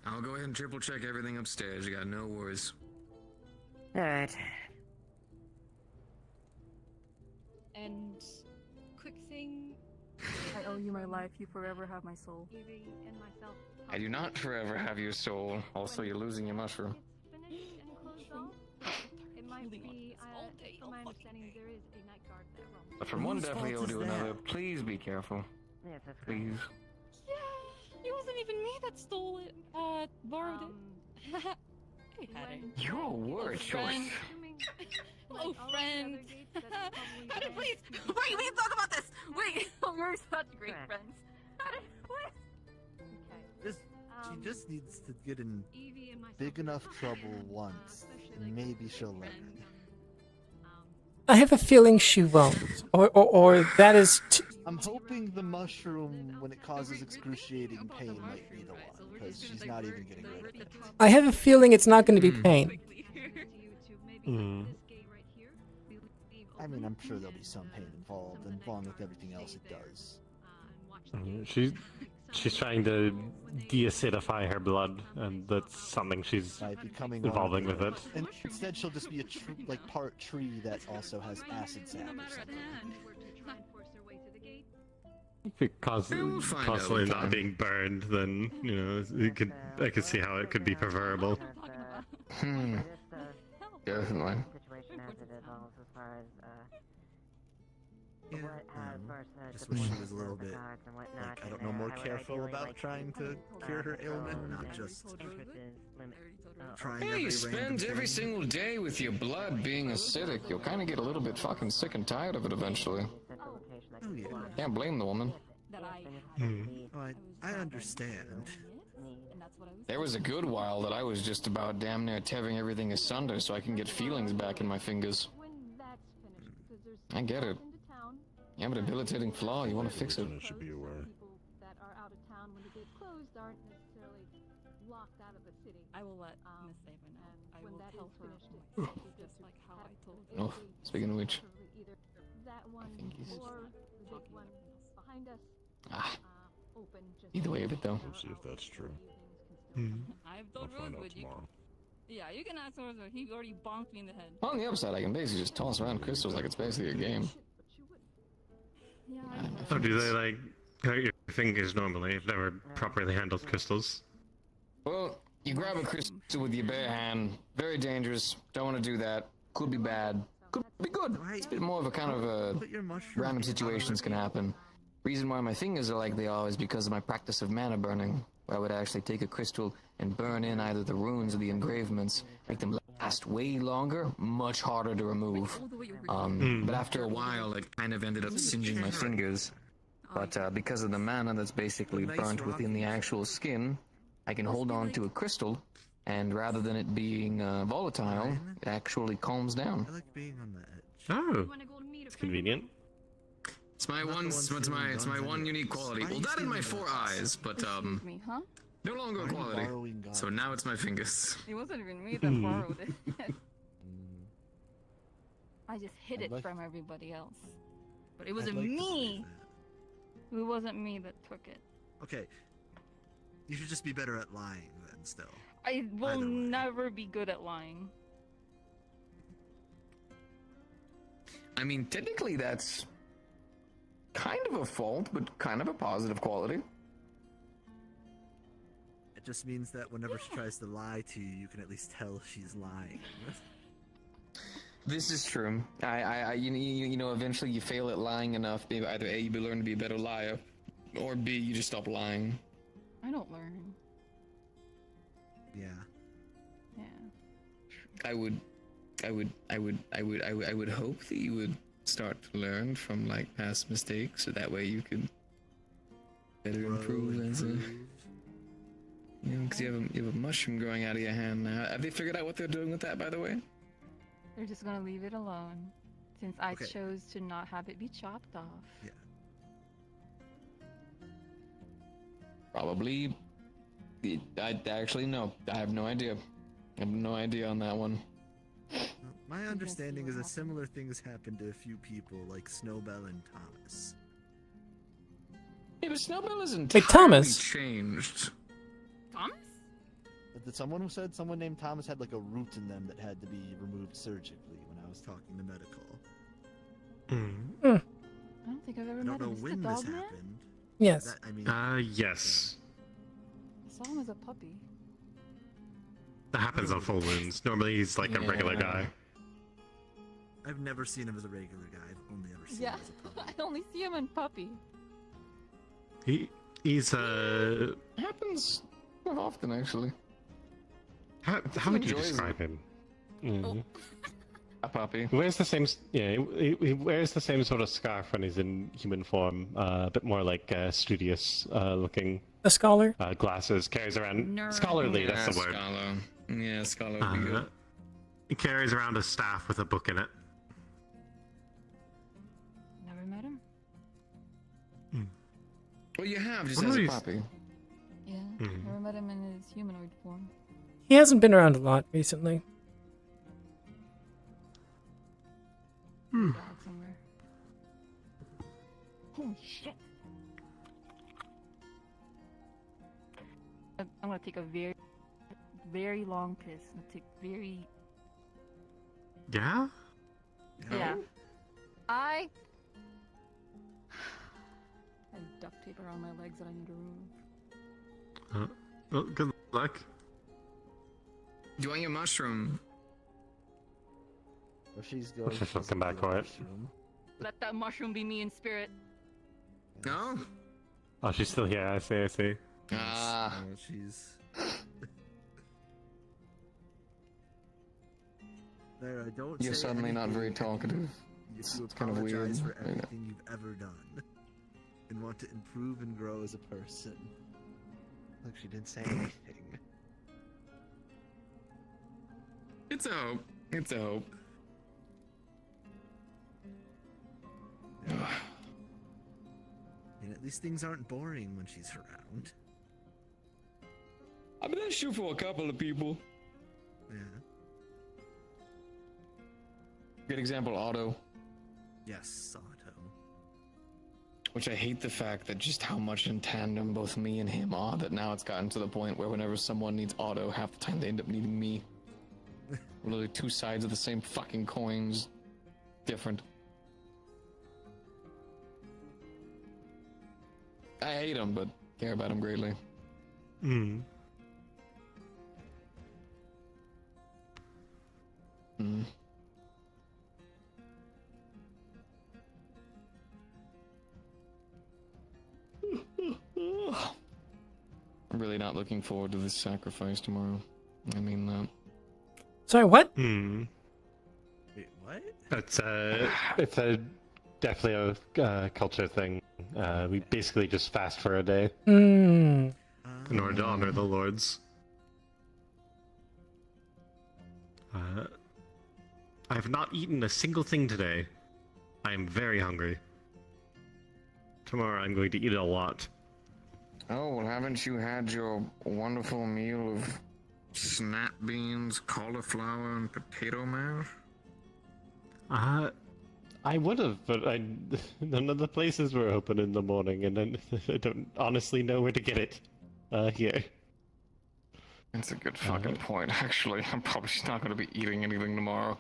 I'll go ahead and triple check everything upstairs. You got no worries. Alright. And quick thing, I owe you my life. You forever have my soul. Evie and myself. I do not forever have your soul. Also, you're losing your mushroom. Finished and closed off. It might be. From my understanding, there is a night guard there. But from one Whose deathly fault to is that? another, please be careful. Please. Yeah, it wasn't even me that stole it. Borrowed it. I had it. You're a word choice. Oh, friend. How did please? Wait, we can talk about this. Wait, we're such great friends. How did what? She just needs to get in big enough trouble once, and maybe she'll learn. I have a feeling she won't, or that is. I'm hoping the mushroom, when it causes excruciating pain, might be the one, because she's not even getting rid of it. I have a feeling it's not going to be pain. I mean, I'm sure there'll be some pain involved, and along with everything else it does. She's trying to de-acidify her blood, and that's something she's evolving with it. And instead, she'll just be a part tree that also has acid sap or something. If it constantly not being burned, then I could see how it could be preferable. Definitely. Just wish she was a little bit, I don't know, more careful about trying to cure her ailment, not just trying Hey, you spend every single day with your blood being acidic. You'll kind of get a little bit fucking sick and tired of it eventually. Oh, yeah. Can't blame the woman. Oh, I understand. There was a good while that I was just about damn near tearing everything asunder so I can get feelings back in my fingers. I get it. You have a debilitating flaw, you want to fix it. I should be aware. That are out of town when the gate closed aren't necessarily locked out of the city. I will let Miss Ava know. I when will that tell is her finished, just like how I told her. Oh, speaking of which. Either that one or the big one behind us. Open just Either way of it though. We'll see if that's true. I've told Rosewood you. Yeah, you can ask Rosewood. He already bonked me in the head. On the upside, I can basically just toss around crystals like it's basically a game. So do they hurt your fingers normally? I've never properly handled crystals. Well, you grab a crystal with your bare hand. Very dangerous. Don't want to do that. Could be bad. Could be good. It's a bit more of a kind of a random situations can happen. Reason why my fingers are like they are is because of my practice of mana burning, where I would actually take a crystal and burn in either the runes or the engravements, make them last way longer, much harder to remove. But after a while, it kind of ended up singeing my fingers. But because of the mana that's basically burnt within the actual skin, I can hold on to a crystal, and rather than it being volatile, it actually calms down. I like being on the edge. Oh, it's convenient. It's my one unique quality. Well, that and my 4 eyes, but Me, huh? no longer a quality. So now it's my fingers. It wasn't even me that borrowed it. I just hid it from everybody else. But it wasn't me. It wasn't me that took it. Okay. You should just be better at lying then, still. I will never be good at lying. I mean, technically that's kind of a fault, but kind of a positive quality. It just means that whenever she tries to lie to you, you can at least tell she's lying. This is true. You know, eventually you fail at lying enough. Either A, you learn to be a better liar, or B, you just stop lying. I don't learn. Yeah. Yeah. I would hope that you would start to learn from like past mistakes, so that way you could better improve as a. You know, because you have a mushroom growing out of your hand now. Have they figured out what they're doing with that, by the way? They're just gonna leave it alone, since I chose to not have it be chopped off. Yeah. Probably. I actually no. I have no idea. I have no idea on that one. My understanding is a similar thing has happened to a few people, like Snowbell and Thomas. Yeah, but Snowbell isn't Wait, Thomas? changed. Thomas? But someone who said someone named Thomas had like a root in them that had to be removed surgically when I was talking to medical. I don't think I've ever I met don't know him. Is when he a this dog man? happened. Yes. That, I mean, Yes. I saw him as a puppy. That happens on full wounds. Normally he's like a regular guy. I've never seen him as a regular guy. I've only ever seen Yeah, him as a puppy. I only see him in puppy. He's Happens quite often, actually. How would you describe him? A puppy. He wears the same. Yeah, he wears the same sort of scarf when he's in human form. A bit more like studious looking. A scholar. Glasses. Carries around. Nerd. Scholarly. That's the word. Scholar. Yeah, scholar would be good. He carries around a staff with a book in it. Never met him. Well, you have just What as are a these- puppy. Yeah, never met him in his humanoid form. He hasn't been around a lot recently. Dog somewhere. Holy shit! I'm gonna take a very, very long piss. I'm gonna take very. Yeah. Yeah. I have duct tape around my legs that I need to remove. Well, good luck. Do you want your mushroom? Where she's Let's just come back for it. Let that mushroom be me in spirit. No? Oh, she's still here. I see. Ah. She's. There, I don't. You're say suddenly not very anything. talkative. It's It's kind of weird. apologize for I know. everything you've ever done, and want to improve and grow as a person. Look, she didn't say anything. It's a hope. It's a hope. And at least things aren't boring when she's around. I mean, that's true for a couple of people. Yeah. Good example, Otto. Yes, Otto. Which I hate the fact that just how much in tandem both me and him are, that now it's gotten to the point where whenever someone needs Otto, half the time they end up needing me. We're literally two sides of the same fucking coins. Different. I hate him, but care about him greatly. Hmm. Hmm. I'm really not looking forward to this sacrifice tomorrow. I mean that. Sorry, what? Hmm. Wait, what? It's a definitely a culture thing. We basically just fast for a day Hmm. in order to honor the lords. I have not eaten a single thing today. I am very hungry. Tomorrow I'm going to eat a lot. Oh, well, haven't you had your wonderful meal of snap beans, cauliflower, and potato mash? I would have, but none of the places were open in the morning, and then I don't honestly know where to get it here. That's a good fucking point, actually. I'm probably just not going to be eating anything tomorrow.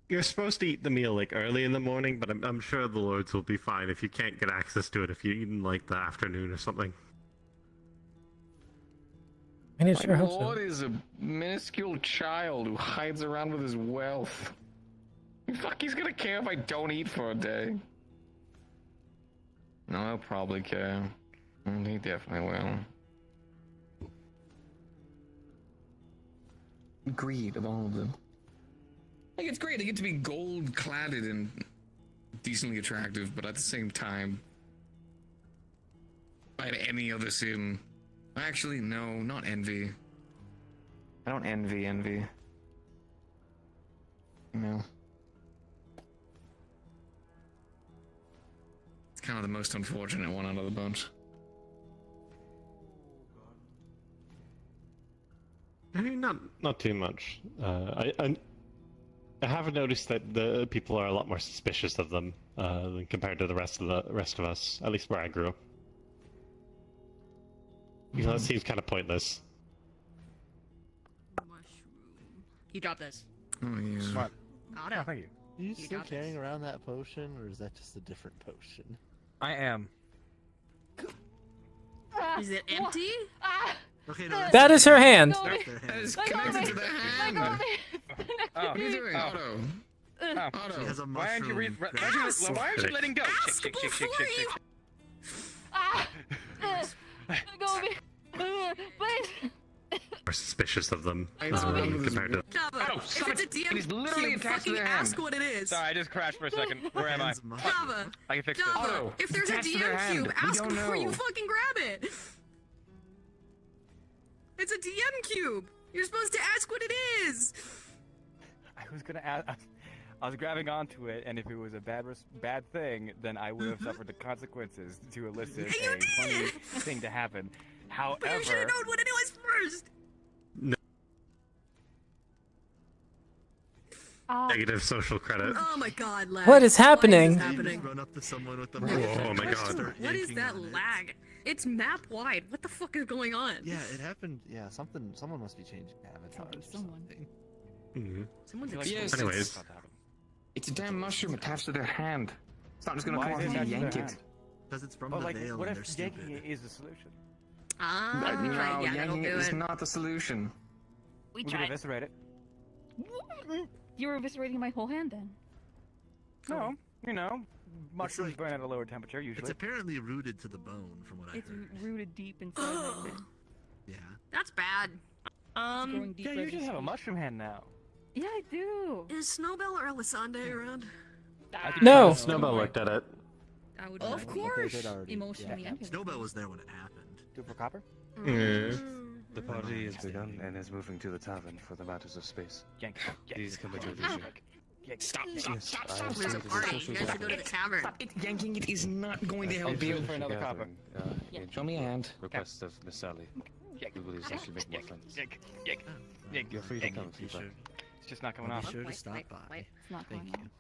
You're supposed to eat the meal like early in the morning, but I'm sure the lords will be fine if you can't get access to it if you eat in like the afternoon or something. I My lord is a minuscule child who hides around with his wealth. Fuck, he's gonna care if I don't eat for a day. No, he'll probably care. He definitely will. Greed of all of them. Like, it's great, they get to be gold-cladded and decently attractive, but at the same time, if I had any other sin... Actually, no, not envy. I don't envy. No. It's kind of the most unfortunate one out of the bunch. I mean, not too much. I have noticed that the people are a lot more suspicious of them than compared to the rest of us. At least where I grew up. You know, it seems kind of pointless. You dropped this. Oh yeah. What? Otto. Thank you. Are you You still got carrying around that potion, or is that just a different potion? I am. Is it empty? Okay, no, That is her hand. That is connected to the hand. Oh. What are you doing, Otto? Otto. She has a Why aren't you mushroom. why aren't you letting go? Shake. Please. More suspicious of them compared to. Otto, If it's a DM, it is literally you attached to fucking their hand. ask what it is. Sorry, I just crashed for a second. Where am I? Java, I can fix it. Java, Otto, if there's a attached to their DM hand. cube, We ask don't before you know. fucking grab it. It's a DM cube. You're supposed to ask what it is. I was gonna ask. I was grabbing onto it, and if it was a bad thing, then I would have suffered the consequences to elicit a funny thing to happen. However, But you should have known what it was first. Negative social credit. Oh my god, lag. What is happening? Why is this You just run up to someone with the Oh my god. What is that lag? It's map wide. What the fuck is going on? Yeah, it happened. Yeah, someone must be changing avatars or something. Someone's Yes. Anyways. It's a damn mushroom attached to their hand. It's not just gonna Why come off is it and attached to yank their it. hand? Because it's from But the like, veil what and if they're yanking stupid. it is the solution? Ah, No, yeah, that'll yanking do it is it. not the solution. We We could tried. eviscerate it. You're eviscerating my whole hand then. No, you know, mushrooms like- burn at a lower temperature usually. It's apparently rooted to the bone, from what I It's heard. rooted deep inside. my Yeah. That's bad. growing deep Yeah, you should have a resistance. mushroom hand now. Yeah, I do. Is Snowbell or Elisande around? No. Snowbell looked at it. I would Of course. emotionally. Yeah. Snowbell was there when it happened. Do it for copper? The party has begun and is moving to the tavern for the matters of space. Yank. Please come into Ah. Yank. Stop. Yes, There's a party. You guys should go to the tavern. Stop it. Yanking it is not going to help I'll do you. it for another copper. Show me a hand. Request of Miss Sally. We believe that should make more sense. Yank. You're free to come if you'd like. It's just not coming Be off. sure to stop by. It's not Thank going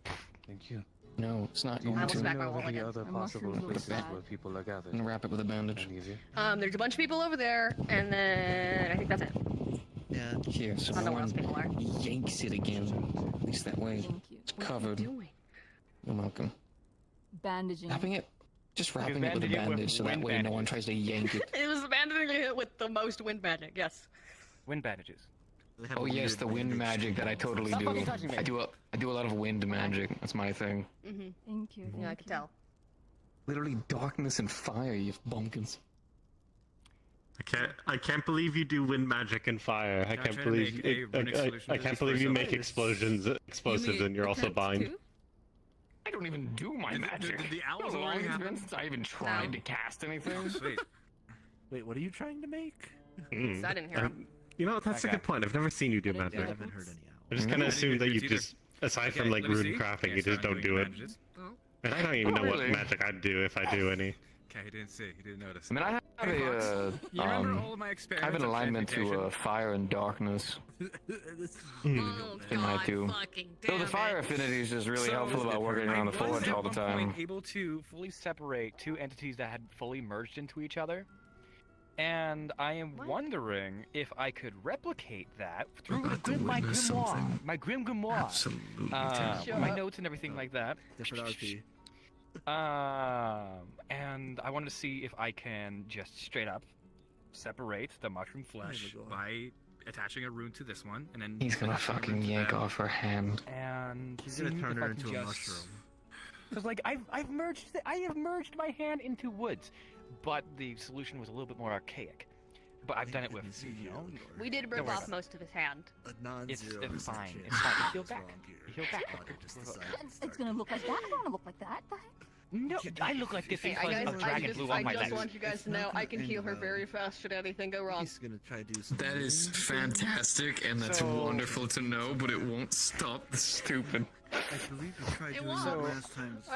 you. Thank you. No, it's not Do you going almost to. back my know wall of any again. other My possible mushrooms look places bad. where people are gathered? And wrap it with a bandage. Any of you? There's a bunch of people over there, and then I think that's it. Yeah. Here, so I don't know no where else people are. one yanks it again. At least that way. Thank you. It's covered. Doing? You're welcome. Bandaging. Wrapping it. Just Because wrapping it with a bandaging it with bandage so that wind way no one bandages. tries to yank it. It was abandoning it with the most wind magic. Yes. Wind bandages. They have Oh a yes, weird the wind bandage. magic that I totally Stop do. fucking touching me. I do a lot of wind magic. That's my thing. Mhm. Thank you. Yeah, I thank could you. tell. Literally darkness and fire, you bumpkins. I can't believe you do wind magic and fire. I Not can't trying to believe make a runic solution I to can't this believe you first make explosions explosives and you're also bind. I don't even do my magic. Did the How owls long already it's happen? been since I even tried No. to cast anything. Sweet. Wait, what are you trying to make? Mm. I didn't hear him. You know, that's a Okay. good point. I've never seen you do I didn't do I magic. it. haven't heard any owls. I just kind of It's assumed that you either- just, aside from Okay, like let me rune see. crafting, Yeah, you so just I'm don't doing do it. bandages. Oh. And I don't even know really? what magic I'd do if I do any. Okay, he didn't see. He didn't notice. I mean, I have Hey, Fox, you remember all of my I have experiments an of alignment to transmutation? fire and darkness. Oh, In my God, two. fucking So the damn fire it. affinity is just really So, helpful about working I around the was forge at all the one time. point able to fully separate two entities that had fully merged into each other. And I am wondering if I could replicate that through about to my witness grimoire, something my grim grimoire, absolutely my terrible. notes and everything like that. Different RP. And I wanted to see if I can just straight up separate the mushroom flesh by attaching a rune to this one, and then He's gonna attaching a rune fucking to yank that. off her hand. and He's gonna see turn if her I can into a just... mushroom. Because like I have merged my hand into woods, but the solution was a little bit more archaic. But I've done it with, you know, We did Don't rip worry off about most of his hand. A it's non-zero fine. chance It's fine. It healed is back. wrong here. It healed back. Potter just decided It's gonna look like that. I don't want to look like that. No, I look like this Hey, because a dragon blew off my I just legs. want you guys to know I can heal her very fast should anything go wrong. He's gonna try to do something. That is fantastic, and that's So- wonderful to know, but it won't stop the stupid. I believe you tried It doing won't. that last time. This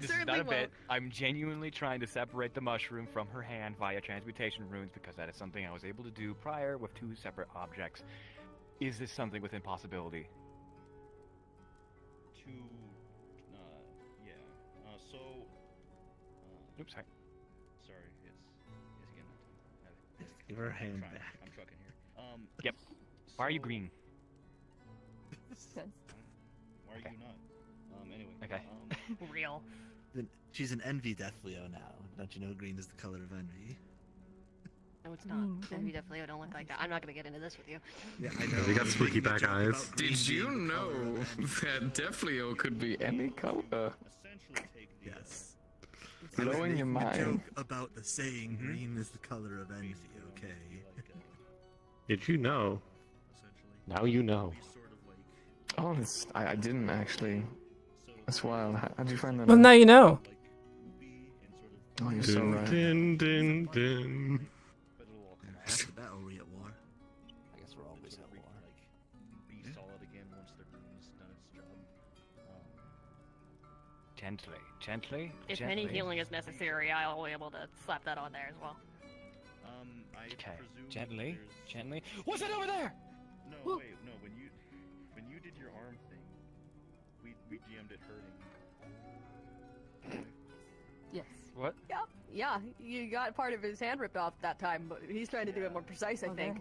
is certainly not a bit. will. I'm genuinely trying to separate the mushroom from her hand via transmutation runes because that is something I was able to do prior with 2 separate objects. Is this something within possibility? Yeah. So. Oops, sorry. Sorry, it's again that time. Give her hand back. I'm trucking here. Yep. Why are you green? Why are you not? Anyway. Okay. Real. She's an envy Deathleo now. Don't you know green is the color of envy? No, it's not. Envy definitely don't look like that. I'm not gonna get into this with you. Yeah, I know. We got spooky back eyes. Did you know that Deathleo could be any color? Yes. Blowing your mind. Joke about the saying green is the color of envy, okay? Did you know? Now you know. Oh, I didn't actually. That's wild. How'd you find that? Well, now you know. Oh, you're so right. Din, din, din. After the battle, we at war. I guess we're always at war. Be solid again once the rune's done its job. Gently. If any healing is necessary, I'll be able to slap that on there as well. Okay. Gently. What's that over there? No, wait, no. When you did your arm thing, we GM'd it hurting. Yes. What? Yep. Yeah, you got part of his hand ripped off that time, but he's trying to do it more precise, I think.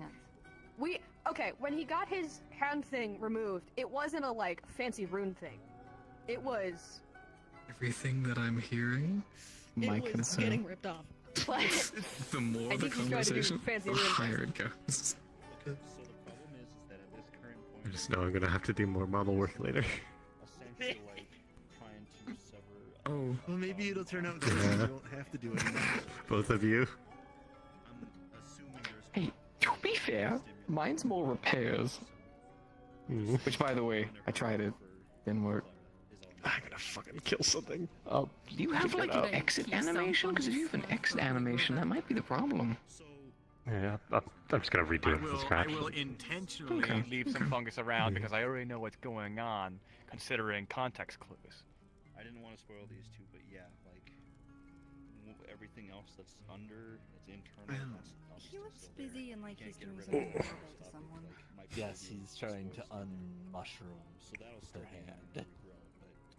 Okay, when he got his hand thing removed, it wasn't a, like, fancy rune thing. It was... Everything that I'm hearing, my concern. getting ripped off. The more the conversation, the higher it goes. So the problem is that at this current point, I just know I'm gonna have to do more model work later. essentially like trying to sever. Oh. Well, maybe it'll turn out that you won't have to do anything. Both of you. I'm assuming there's. Hey, to be fair, mine's more repairs. Which, by the way, I tried it. Didn't work. I'm gonna fucking kill something. Do you have like an exit animation? Because if you have an exit animation, that might be the problem. Yeah, I'm just gonna redo it from I scratch. will intentionally leave some fungus around because I already know what's going on, considering context clues. I didn't want to spoil these two, but yeah, like everything else that's under, it's internal. He looks busy and like he's doing rid of something it. horrible to someone. Yes, he's trying to unmushroom her hand.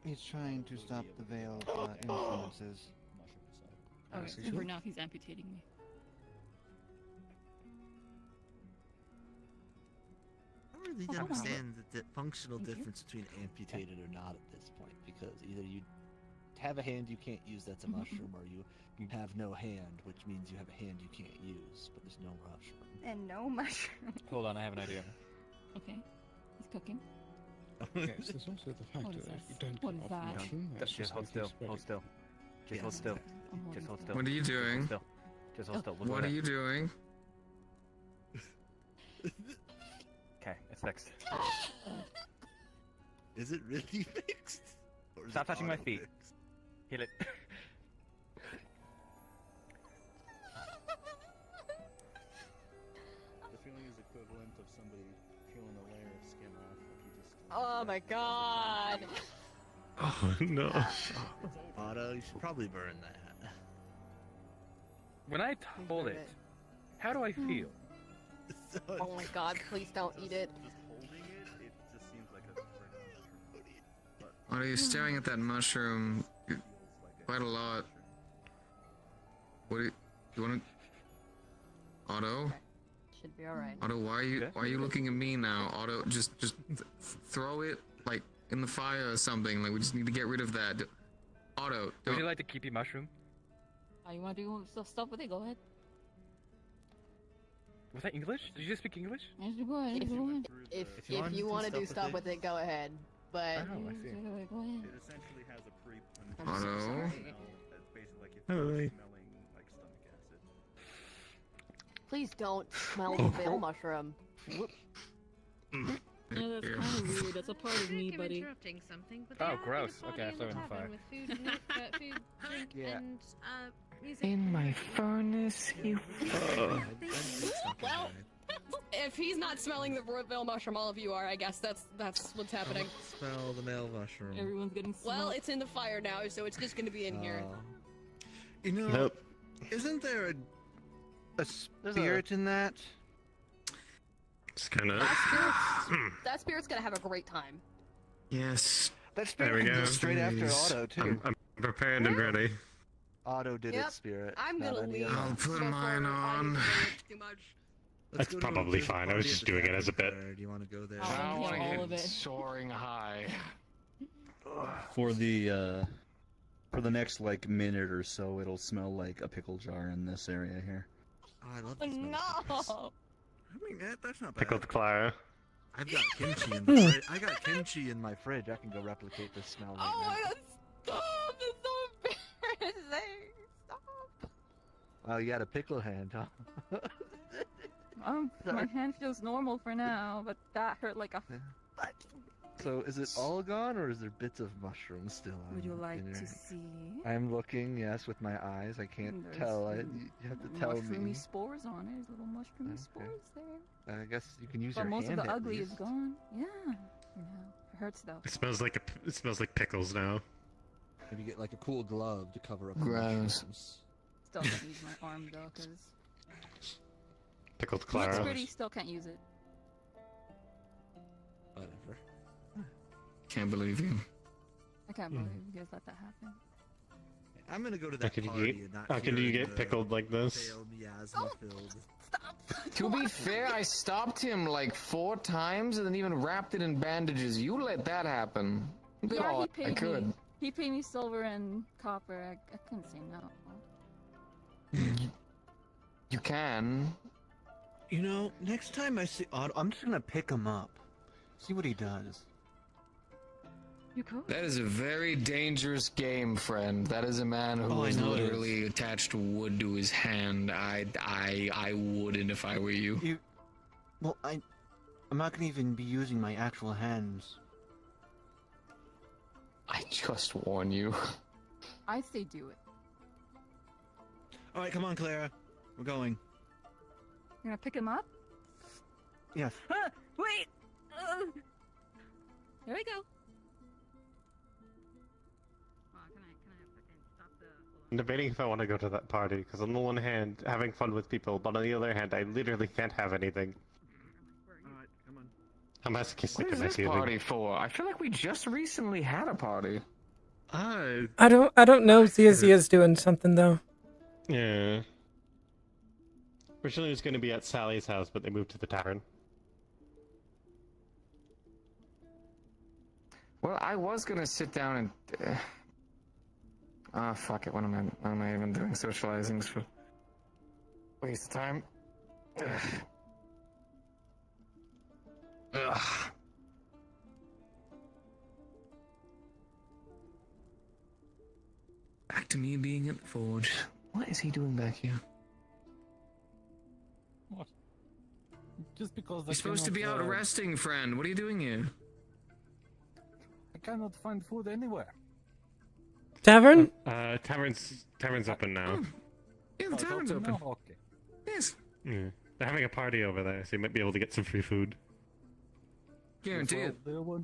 He's trying to stop the veiled influences. Okay, for now he's amputating me. I don't really understand the functional difference between amputated or not at this point, because either you have a hand you can't use that's a mushroom, or you have no hand, which means you have a hand you can't use, but there's no mushroom. And no mushroom. Hold on, I have an idea. Okay. He's cooking. Yes, there's also the fact What is that this? you don't What get is off that? the mushroom. That's Just hold still. Hold still. Just hold still. Just hold still. What are you doing? Still. Just hold still. What are you doing? Okay, it's fixed. Is it really fixed? Or is Stop it touching my auto feet. fixed? Heal it. The feeling is equivalent of somebody peeling a layer of skin off, like you just. Oh my god! Oh no. Otto, you should probably burn that. When I told it, how do I feel? Oh my god, please don't eat it. Holding it just seems like a. Why are you staring at that mushroom? Quite a lot. What do you want to? Otto? Should be alright. Otto, why are you looking at me now? Otto, just throw it like in the fire or something. Like we just need to get rid of that. Otto, Would don't. you like to keep your mushroom? Oh, you want to do stuff with it? Go ahead. Was that English? Did you just speak English? Yes, go ahead. Go ahead. If you want to do stuff with it, go ahead. But Oh, I see. Go ahead. It essentially has a pre-punch. I'm so Otto? sorry. It's basically like if Hi. you're smelling like stomach acid. Please don't smell the veil mushroom. Whoop. Yeah, that's kind of weird. That's a part of me, I'm buddy. interrupting something, but Oh, they are gross. in a Okay, I party throw it in the the fire. tavern with food, food, drink, Yeah. and music. In my furnace, you. Well, If he's not smelling the male mushroom, all of you are. I guess that's what's happening. Smell the male mushroom. Everyone's getting Well, smoked. it's in the fire now, so it's just gonna be in here. You know, Nope. isn't there a spirit in that? It's kind of. That spirit's gonna have a great time. Yes. That There we spirit go. was straight after Otto too. I'm prepared and ready. Otto did Yep. it, spirit. I'm not gonna any leave. other. I'll put mine on. Too much. That's go to probably the fine. I was party just at the doing it as a bit. tavern. Do you want to go there? I I want want to hear all of to it. get soaring high. For the next like minute or so, it'll smell like a pickle jar in this area here. Oh, I love this. No. I mean, that's not bad. Pickled Clara. I've got kimchi in the fridge. I got kimchi in my fridge. I can go replicate this smell right Oh now. my god, stop! It's so embarrassing. Stop. Oh, you got a pickle hand, huh? My hand feels normal for now, but that hurt like a. So, is it all gone, or is there bits of mushroom still on? Would you like in to there? see? I'm looking, yes, with my eyes. I can't There's tell. You have to tell mushroomy me. spores on it. There's little mushroomy Okay. spores there. I guess you can use But your most hand of the at ugly is least. gone. Yeah. It hurts though. It smells like pickles now. Maybe get like a cool glove to cover up the Gross. mushrooms. Still can't use my arm though, because Pickled looks Clara. pretty. Still can't use it. Whatever. Can't believe you. I can't believe you guys let that happen. I'm gonna go to How that can you party get? and not How can you hearing get the pickled like this? pale miasma-filled. To be fair, I stopped him like 4 times and then even wrapped it in bandages. You let that happen. I did all he I paid could. me. He paid me silver and copper. I couldn't say no. You can. You know, next time I see Otto, I'm just gonna pick him up. See what he does. You could. That is a very dangerous game, friend. That is a man who Oh, I is know it literally attached wood to his hand. I wouldn't if I were you. Well, I'm not gonna even be using my actual hands. I just warn you. I say do it. All right, come on, Clara. We're going. You're gonna pick him up? Yes. Wait! Here we go. I'm debating if I want to go to that party, because on the one hand, having fun with people, but on the other hand, I literally can't have anything. Alright, come on. I'm masochistic What is in my this feeling. party for? I feel like we just recently had a party. I don't know. Zia's doing something though. Yeah. Originally it was going to be at Sally's house, but they moved to the tavern. Well, I was gonna sit down and. Fuck it. What am I even doing? Socializing for waste of time. Ugh. Back to me being at the forge. What is he doing back here? What? Just because You're supposed to be out resting, friend. What are you doing here? I cannot find food anywhere. Tavern? Tavern's open now. Yeah, the it's tavern's open. now? Okay. Yes. Yeah. They're having a party over there, so you might be able to get some free food. Guarantee it. They were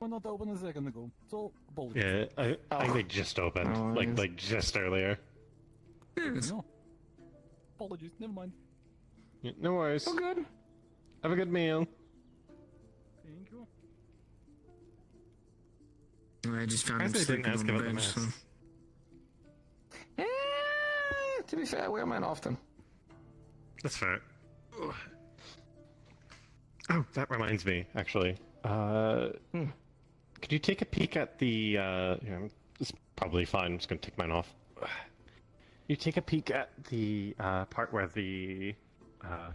not open a second ago. So apologies. Yeah, I think they just opened, Oh, yes. like just earlier. Yes. No. Apologies. Never mind. Yeah, no worries. Oh, good. Have a good meal. Thank you. I just found him Surprised they didn't sleeping ask on the about the bench. mess. To be fair, I wear mine often. That's fair. Oh, that reminds me, actually. Could you take a peek at the, it's probably fine, I'm just gonna take mine off. You take a peek at the, part where the,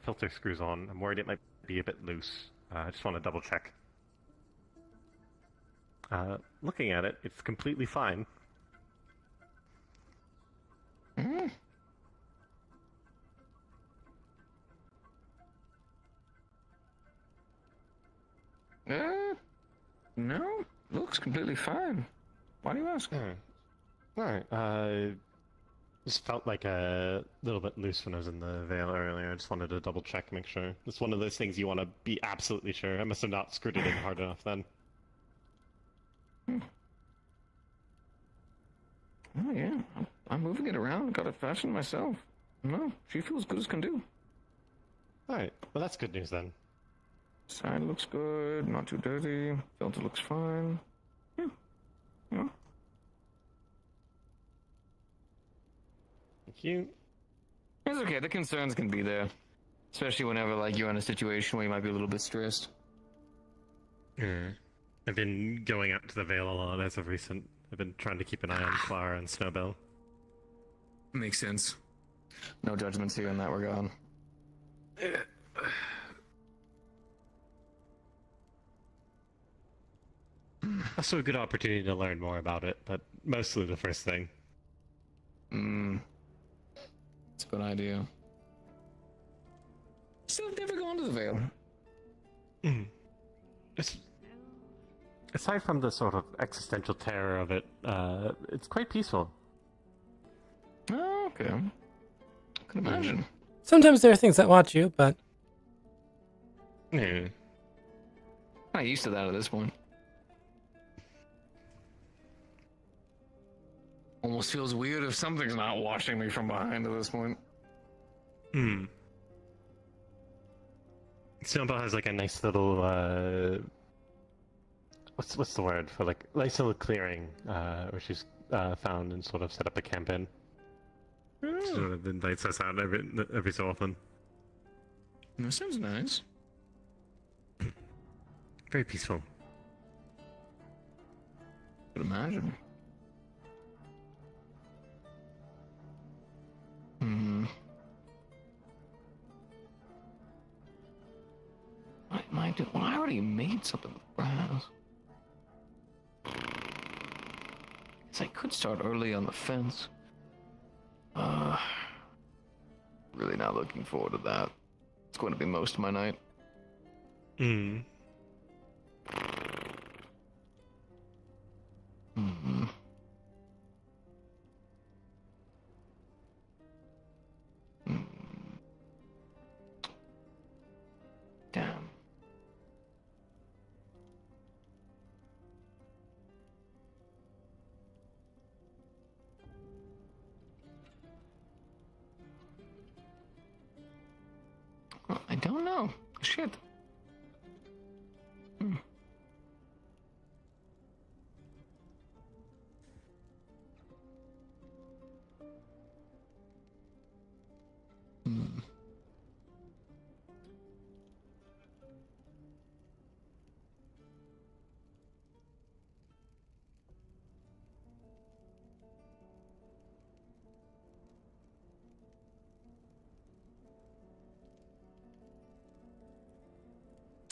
filter screws on. I'm worried it might be a bit loose. I just want to double check. Looking at it, it's completely fine. Mm. No, looks completely fine. Why do you ask? Alright, Just felt like a little bit loose when I was in the veil earlier. I just wanted to double check, make sure. It's one of those things you want to be absolutely sure. I must have not screwed it in hard enough then. Oh yeah, I'm moving it around. Got it fashioned myself. No, she feels good as can do. Alright, well that's good news then. Side looks good, not too dirty. Filter looks fine. Yeah. Yeah. Thank you. It's okay, the concerns can be there. Especially whenever, like, you're in a situation where you might be a little bit stressed. I've been going out to the Vale a lot as of recent. I've been trying to keep an eye on Clara and Snowbell. Makes sense. No judgments here in that regard. Also a good opportunity to learn more about it, but mostly the first thing. It's a good idea. Still have never gone to the Vale. Aside from the sort of existential terror of it, it's quite peaceful. Oh, okay. I can imagine. Sometimes there are things that watch you, but... Yeah. I'm used to that at this point. Almost feels weird if something's not watching me from behind at this point. Snowbell has like a nice little, what's the word for like, nice little clearing, where she's found and sort of set up a camp in. Sort of invites us out every so often. That sounds nice. Very peaceful. I could imagine. Well, I already made something with brass. Guess I could start early on the fence. Really not looking forward to that. It's going to be most of my night. Damn. Well, I don't know. Shit.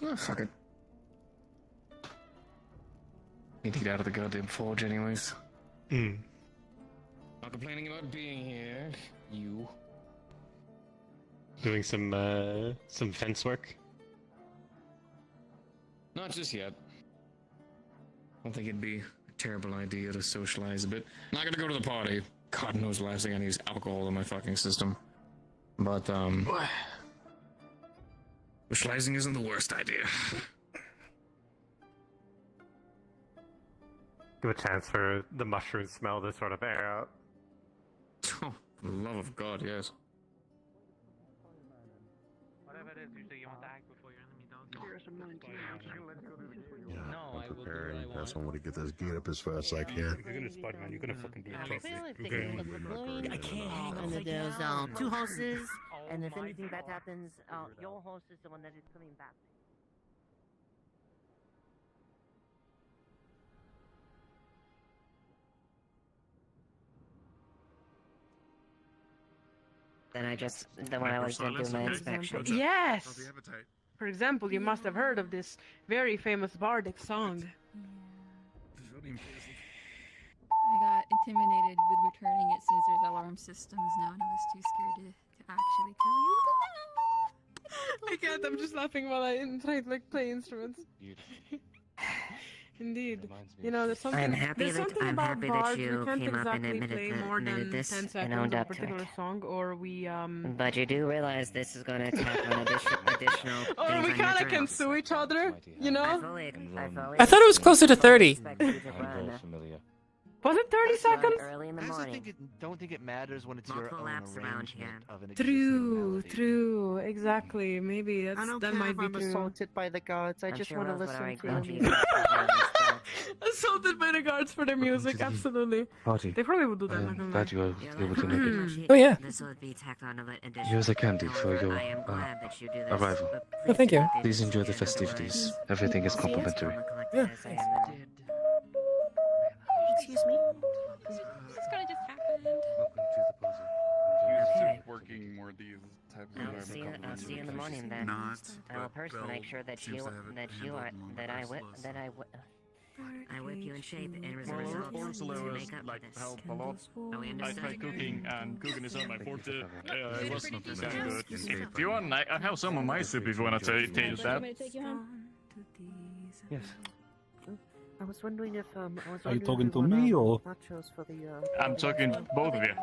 Oh, fuck it. Need to get out of the goddamn forge anyways. Not complaining about being here. You. Doing some fence work? Not just yet. I don't think it'd be a terrible idea to socialize a bit. Not gonna go to the party. God knows the last thing I need is alcohol in my fucking system. But, socializing isn't the worst idea. Give a chance for the mushroom smell to sort of air out. Oh, for the love of God, yes. Whatever it is, usually you want to act before your enemy does. No, I will do what I want. I want to get this gate up as fast as I can. If you're gonna Spider-Man, you're gonna fucking do it properly. Okay. I can't hang on the there's two horses, and if anything bad happens, your horse is the one that is coming back. Then when I was done doing my inspection. Yes! For example, you must have heard of this very famous bardic song. I got intimidated with returning it since there's alarm systems now, and I was too scared to actually tell you. I can't, I'm just laughing while I try to like play instruments. Indeed. You know, there's something. I'm happy there's that something I'm about happy bards. that you We can't came up and exactly admitted play that- more admitted than this 10 and seconds owned of a up to it. particular song, or we But you do realize this is going to attack on additional or things we on your kind of can drinks. sue each other. You know? I thought it was closer to 30. Was it 30 seconds? Early in the I honestly morning. don't think it matters when it's Multiple your own laps around arrangement here. of an existing True, melody. true, exactly. Maybe I don't that care might if be I'm true. assaulted by the gods. I I'm just sure want to Rose would listen to argue the music. Assaulted by the guards for their music, absolutely. Party. They probably would do that. not gonna Glad you were able to make it. Oh, yeah. This would be tacked on an additional. Here's a candy for However, your I am glad that you do this, arrival. but Oh, thank you. do Please this enjoy the again, festivities. otherwise- Everything is complimentary. Yeah. Excuse me? This is gonna just happen. Okay. Working more of these types of I'll see you in the morning then. Not, I will but personally make sure that seems you to have it that you handled are among that the I rest whip of us. that I whip you in shape and as a Well, result Ursula to was, make up like, for this. help a lot. Oh, we I understand. tried cooking, and cooking is not my forte. It was not Pretty that good. decent. If you want, I have some of my soup if you want to taste that. Yes. I was wondering if I was Are you wondering talking if to we me want, or? nachos for the I'm talking to both of you.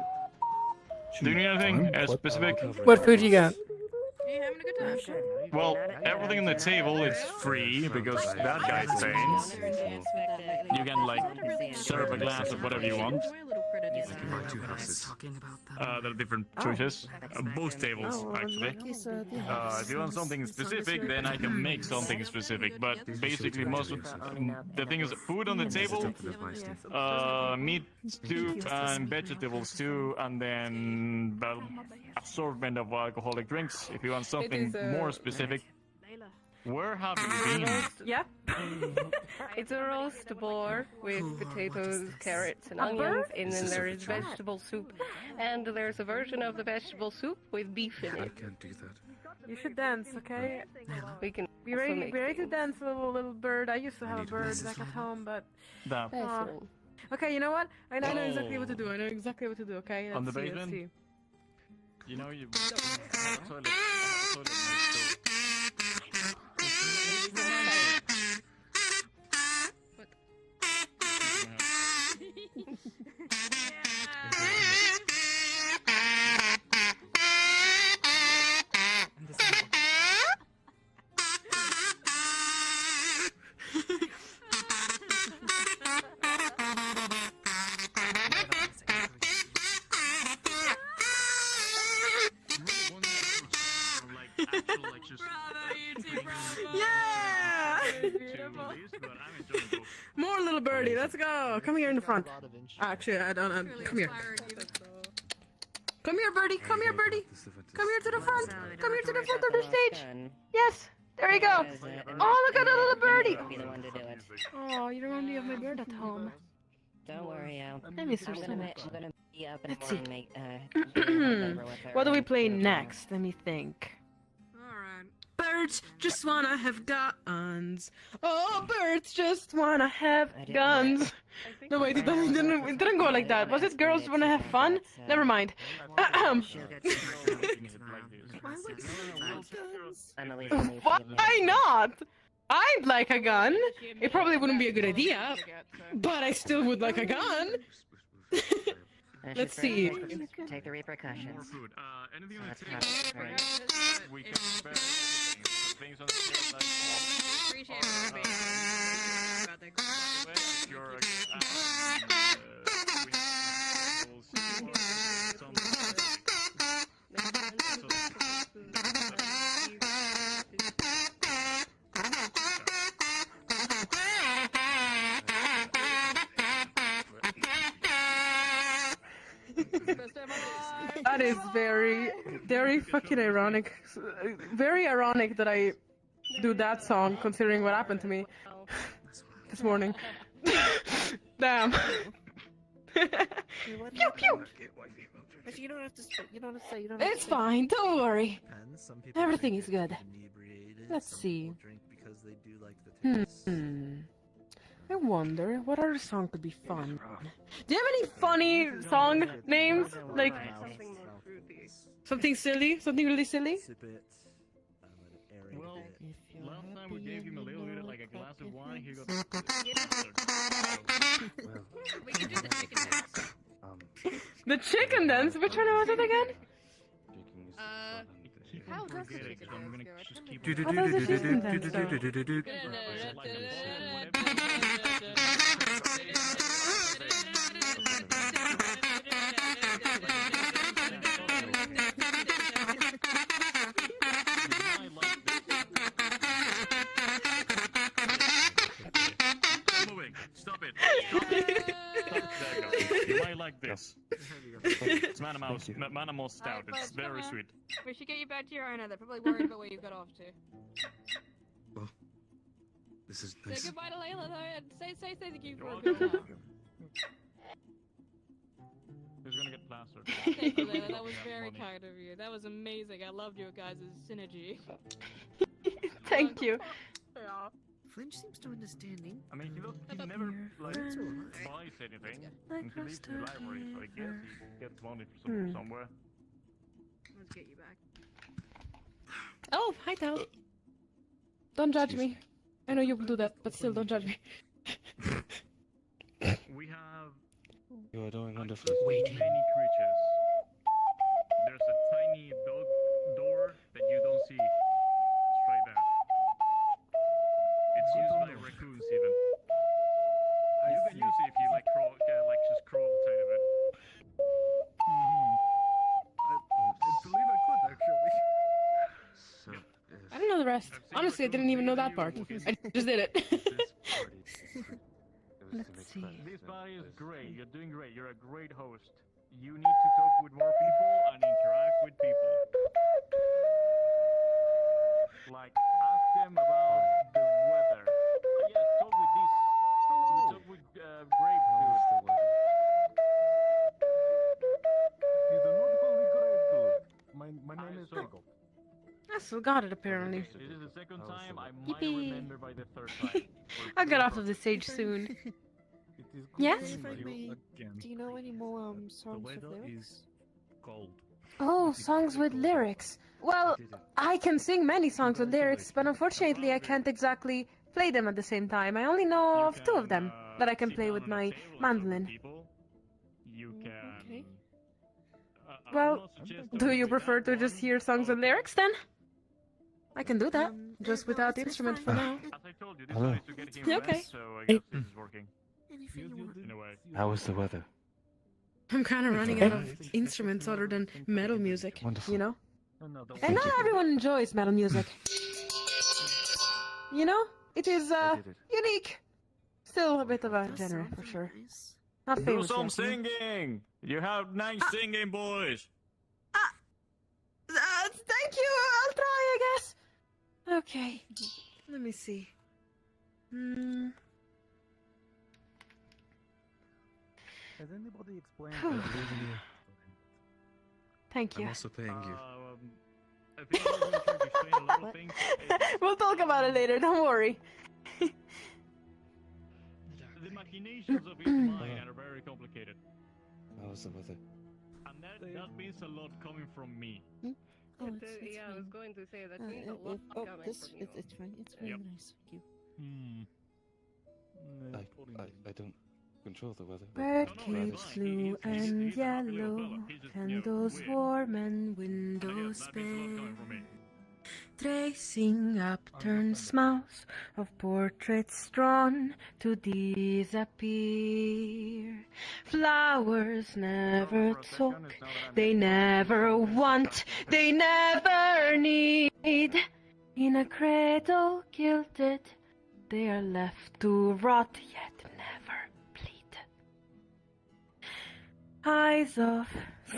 Do you need anything specific? What food you got? Are you having a good time? Well, everything on the table is free because that guy's paying. You can like serve a glass of whatever you want. There are different choices. Both tables, actually. If you want something specific, then I can make something specific. But basically, most of the thing is food on the table, meat, stew, and vegetable stew, and then assortment of alcoholic drinks. If you want something more specific, where have you been? Yep. It's a roast boar with potatoes, carrots, and A onions, bird? and then there is vegetable soup. And there's a version of the vegetable soup with beef in it. can't do that. You should dance, okay? We can Be also ready, make be ready to things. dance, little bird. I used to have a bird back at home, but That. Aw. Okay, you know what? I know exactly what to do. I know exactly what to do. Okay. On the Let's see, let's basement? see. You know, you have a toilet next door. Yeah! More little birdie. Let's go. Come here in the front. Actually, I don't. Come here. Come here, birdie. Come here, birdie. Come here to the front. Come here to the front of the stage. Yes. There you go. Oh, look at that little birdie. Be the one to do it. Oh, you remind me of my bird at home. Don't worry, Al. I miss her I'm so gonna much. I'm gonna be up and Let's see. make What do we play next? Let me think. Alright. Birds just wanna have guns. Oh, birds just wanna have guns. No, wait, it didn't go like that. Was it girls wanna have fun? Never mind. Why not? I'd like a gun. It probably wouldn't be a good idea, but I still would like a gun. Let's see. Take the repercussions. Anything on That's the not table? very- We can spare things on the table like Appreciate it, baby. About that. your That is very fucking ironic. Very ironic that I do that song, considering what happened to me this morning. Damn. Pew pew. But you don't have to. You don't have to say. You don't. It's fine. Don't worry. Depends. Some people Everything drink is good. inebriated, Let's some see. people drink because they do like the taste. I wonder what other song could be fun. Do you have any funny song names? Like something silly? Something really silly? Sip it. Let it aerate Well, a bit. last time we gave him a little bit of like a glass of wine, he got We can do the chicken dance. The chicken dance? Which one was it again? How does the chicken dance go? How does the chicken dance go? Stop it. Stop it. You might like this. It's Manamose Stout. It's very sweet. We should get you back to your owner. They're probably worried about where you got off to. Well, this is Say nice. goodbye to Layla though, and say thank you for a good time. Who's gonna get plastered? Thank you, Layla. That was very kind of you. That was amazing. I loved your guys' synergy. Thank you. Yeah. Flinch seems to understanding. I mean, he never like buys anything, and he leaves the library, so I guess he gets money from somewhere. Let's get you back. Oh, hi, Tal. Don't judge me. I know you will do that, but still don't judge me. We have You are doing wonderful. many creatures. There's a tiny door that you don't see straight there. It's used by raccoons even. You can use it if you like just crawl a tiny bit. I believe I could actually. I don't know the rest. Honestly, I didn't even know that part. I just did it. Let's see. This party is great. You're doing great. You're a great host. You need to talk with more people and interact with people. Like, ask them about the weather. Yes, talk with this. Talk with Grape, dude. You do not call me Grape, dude. My name is Jacob. I still got it, apparently. This is the second time. I might Yippee. remember by the third time. I'll get off of the stage soon. Yes? Do you know any more songs with lyrics? Cold. Oh, songs with lyrics. Well, I can sing many songs with lyrics, but unfortunately I can't exactly play them at the same time. I only know of two of them that I can play with my mandolin. You can. Okay. Well, do you prefer to just hear songs with lyrics then? I can do that, just without the instrument for now. As I told you, this one is to get him Okay. rest, so I guess this is working. In a way. How is the weather? I'm kind of running out of instruments other than metal music, you know? And not everyone enjoys metal music. You know? It is, unique. Still a bit of a genre, for sure. Not Do famous some yet, you know? singing! You have nice singing, boys! Thank you! I'll try, I guess. Okay. Let me see. Has anybody explained the reason? Thank you. I'm also paying you. I think I'm going to explain a lot of things. We'll talk about it later, don't worry. The machinations of his mind are very complicated. How is the weather? And that means a lot coming from me. Oh, it's Yeah, I was fine. going to say that means a lot Oh, coming this, from you. it's fine. It's very Yep. nice. Thank you. I don't control the weather. Birdcage blue and yellow, candles warm and windows bare. Tracing upturned smiles of portraits drawn to disappear. Flowers never talk, they never want, they never need. In a cradle gilded, they are left to rot yet never bleed. Eyes of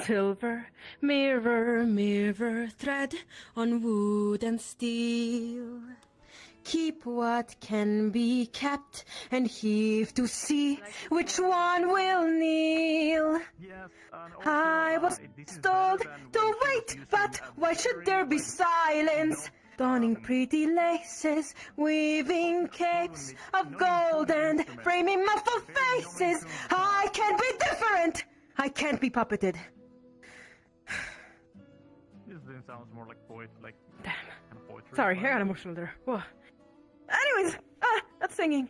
silver, mirror, mirror, thread on wood and steel. Keep what can be kept and heave to see which one will kneel. I was told to wait, but why should there be silence? Donning pretty laces, weaving capes of gold and framing muffled faces. I can't be different. I can't be puppeted. This then sounds more like like Damn. kind of poetry. Sorry, I got emotional there. Whoa. Anyways, that's singing.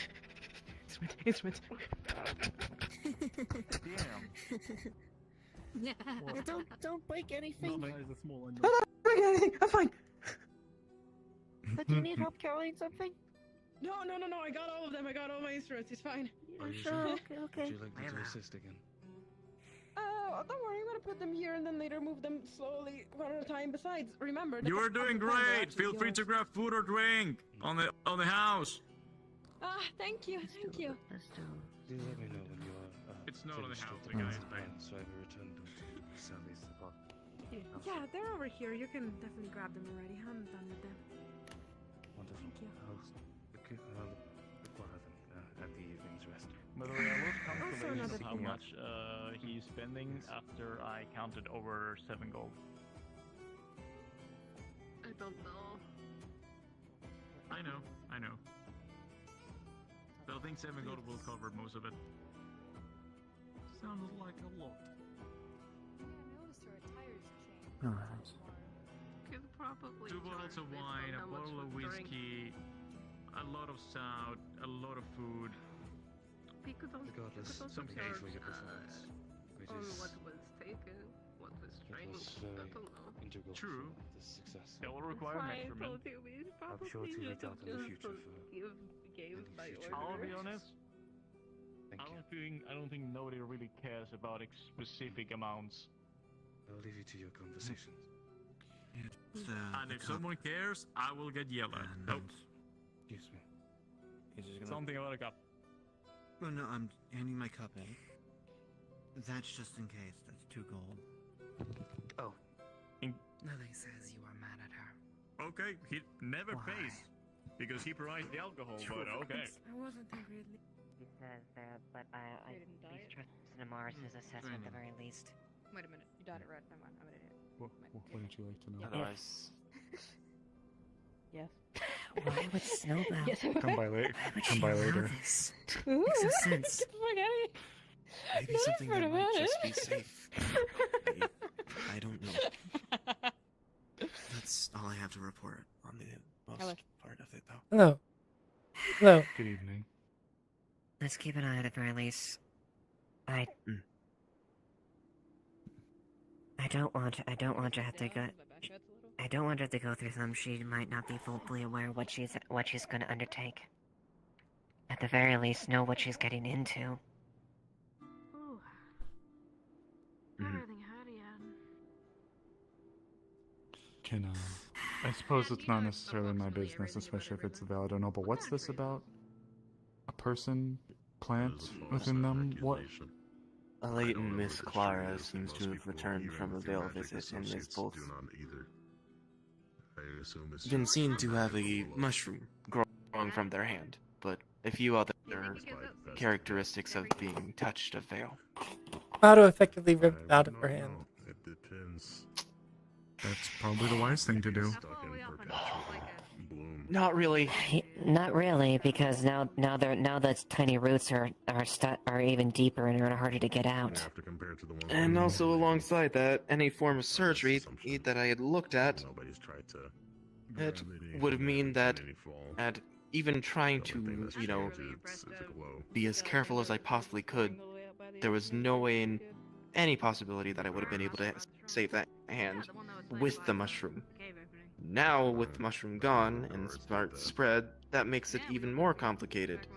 Instrument. Yeah. Don't break anything. I'm not breaking anything. I'm fine. But do you need help carrying something? No. I got all of them. I got all my instruments. It's fine. Are you Sure, sure? okay. Would you like me to assist again? Don't worry. I'm gonna put them here and then later move them slowly, one at a time. Besides, remember. You are doing great. Feel free to grab food or drink on the house. Thank you. Do let me know when you are. It's not on the finished house, with the guys. master plan, so I will return them to Sally's apartment. Yeah, they're over here. You can definitely grab them already. I'm done with them. Wonderful. Thank you. I'll require them at the evening's rest. By the way, I lost Also calculations another of how thing. much he's spending after I counted over 7 gold. I don't know. I know. But I think 7 gold will cover most of it. Sounds like a lot. Could probably 2 bottles of wine, a bottle of whiskey, a lot of stout, a lot of food. We could also, Regardless, also thank you for charge your performance. It on is- what was taken, what was trained. was I very don't know. integral True. to the success. That will require I measurement. told you we probably sure to should reach out have in the just future for gave by order. I'll be honest. Thank you. I don't think nobody really cares about specific amounts. I'll leave you to your conversations. And if someone cares, I will get yelled at. Nope. Excuse me. He's just gonna. Something about a cup. Oh no, I'm handing my cup in. That's just in case. That's 2 gold. Oh. Nothing says you are mad at her. Okay, he never pays because he provides the alcohol. But okay. I wasn't angry. He says that, but They didn't die please yet? trust Mars' assessment at the very least. Wait a minute. You died it right. Never mind. I'm an idiot. What would you like to know? Otherwise, Yes. Why would Snowbound? Yes. Come by later. Why would Come she by allow later. this? Ooh, Makes no sense. Get the fuck out of here. maybe No, something I've that heard might about just it. be safe. I don't know. That's all I have to report on the most Hello. part of it, though. Hello. Good evening. Let's keep an eye at the very least. I don't want to have to go. I don't want her to go through some she might not be fully aware what she's going to undertake. At the very least, know what she's getting into. Ooh. Not everything hurt yet. Can I suppose it's not necessarily my business, especially if it's valid or no. But what's this about? A person, plant within them? What? A latent Miss Clara seems to have returned from a veil visit and is both been seen to have a mushroom growing from their hand, but a few other characteristics of being touched a veil. Auto effectively ripped out of her hand. It depends. That's probably the wise thing to do. Not really. Not really, because now the tiny roots are even deeper and are harder to get out. And also alongside that, any form of surgery that I had looked at, it would mean that at even trying to, be as careful as I possibly could, there was no way in any possibility that I would have been able to save that hand with the mushroom. Now, with the mushroom gone and smart spread, that makes it even more complicated.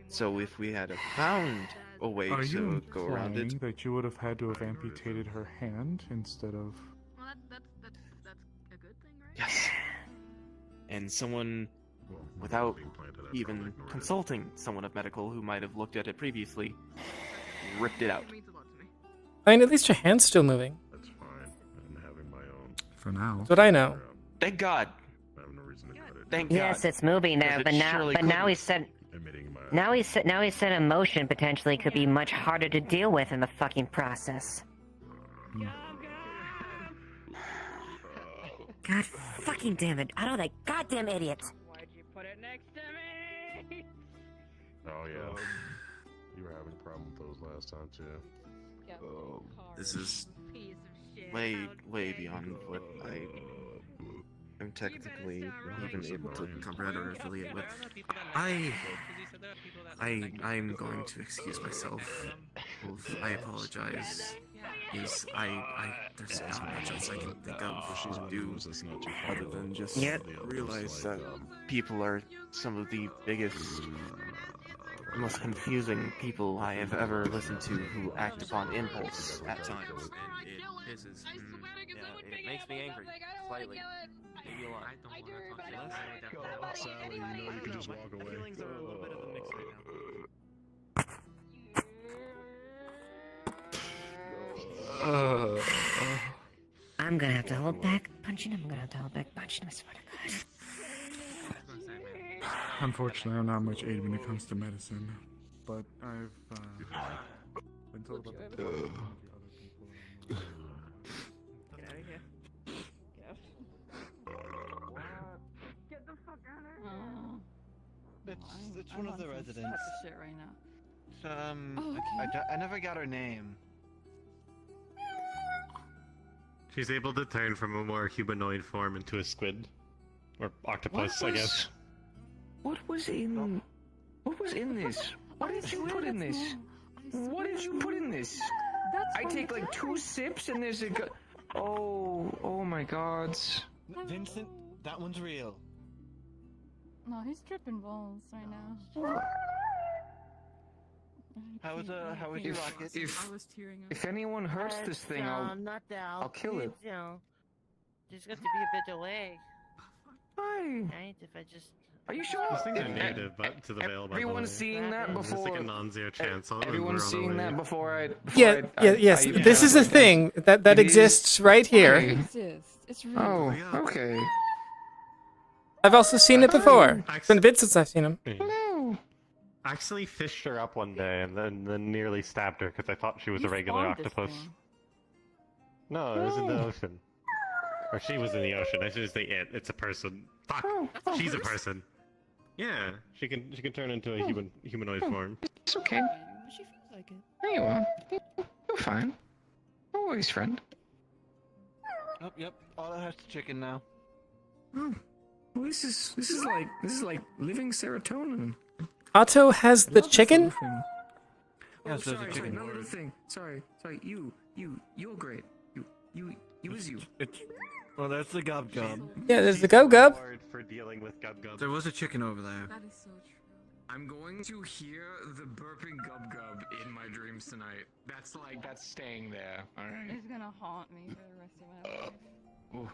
So if we had found a way Are you to go around it... implying that you would have had to have amputated her hand instead of... Well, that's a good thing, right? Yes. And someone, without even consulting someone of medical who might have looked at it previously, ripped it out. I mean, at least your hand's still moving. That's fine. I'm having my own. For now. That's what I know. Thank God. I have no reason to cut it. Thank Yes, God. it's moving now, Because but it now surely he couldn't. said Emitting my now he said emotion potentially could be much harder to deal with in the fucking process. God fucking damn it! I don't that goddamn idiot. Why'd you put it next to me? Oh yeah. You were having a problem with those last time too. This is Piece of shit. way beyond what I am technically even able to comprehend or affiliate with. I I'm going to excuse myself. I apologize. Yes, there's not much else I can think of to do other than just realize that people are some of the biggest, most confusing people I have ever listened to who act upon impulse at times. And it pisses. Yeah, it makes me angry, slightly. Maybe a lot. I don't want to talk to you. Sally, you know you can just walk away. My feelings are a little bit of a mix right now. I'm gonna have to hold back punching. I'm gonna have to hold back punching. I swear to God. Unfortunately, I'm not much aid when it comes to medicine, but I've been told about the other people. Get out of here. Get out. Get the fuck out of here. It's one of the residents. The shit right now. I never got her name. She's able to turn from a more humanoid form into a squid. Or octopus, I guess. What was in this? What did you put in this? What did you put in this? I take like 2 sips and there's a oh my god. Vincent, that one's real. No, he's tripping balls right now. How was your rocket? If anyone hurts this thing, I'll kill it. You know, there's got to be a better way. Why? Right? If I just. Are you sure? These things are native to the Veil, by the way. Everyone's seeing that before. It's like a non-zero chance. Everyone's seeing that before Yes. This is a thing that exists right here. It exists. It's real. Oh, okay. I've also seen it before. It's been a bit since I've seen him. I actually fished her up one day and then nearly stabbed her because I thought she was a regular octopus. No, it was in the ocean. Or she was in the ocean. I should say it. It's a person. Fuck. She's a person. Yeah, she can turn into a humanoid form. It's okay. She feels like it. There you are. You're fine. No worries, friend. Oh, yep. All I have is chicken now. Oh, well, this is like living serotonin. Otto has the chicken? Oh, sorry, another thing. Sorry, you're great. You is you. Well, that's the Gub Gub. Yeah, there's the Gub Gub. For dealing with Gub Gub. There was a chicken over there. That is so true. I'm going to hear the burping Gub Gub in my dreams tonight. That's staying there. All right. It's gonna haunt me for the rest of my life. Ooh.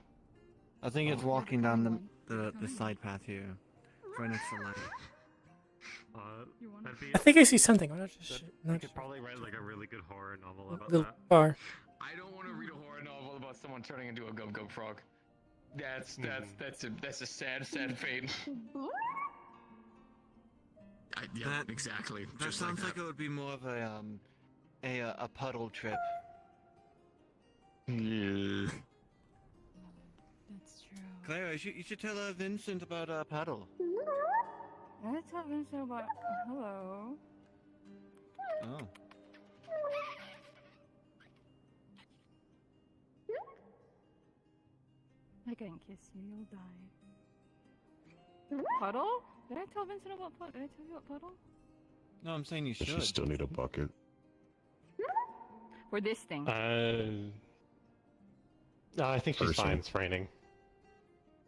I think it's walking down the side path here, right next to the light. I think I see something. I'm not just I could probably write like a really good horror novel about little that. bar. I don't want to read a horror novel about someone turning into a Gub Gub frog. That's a sad fate. Exactly. That Just sounds like it would be more of a puddle trip. Yeah. That's true. Clara, you should tell Vincent about puddle. I tell Vincent about hello. Oh. I can't kiss you, you'll die. Puddle? Did I tell Vincent about Puddle? Did I tell you about Puddle? No, I'm saying you should. You still need a bucket. For this thing. No, I think she's fine. It's raining.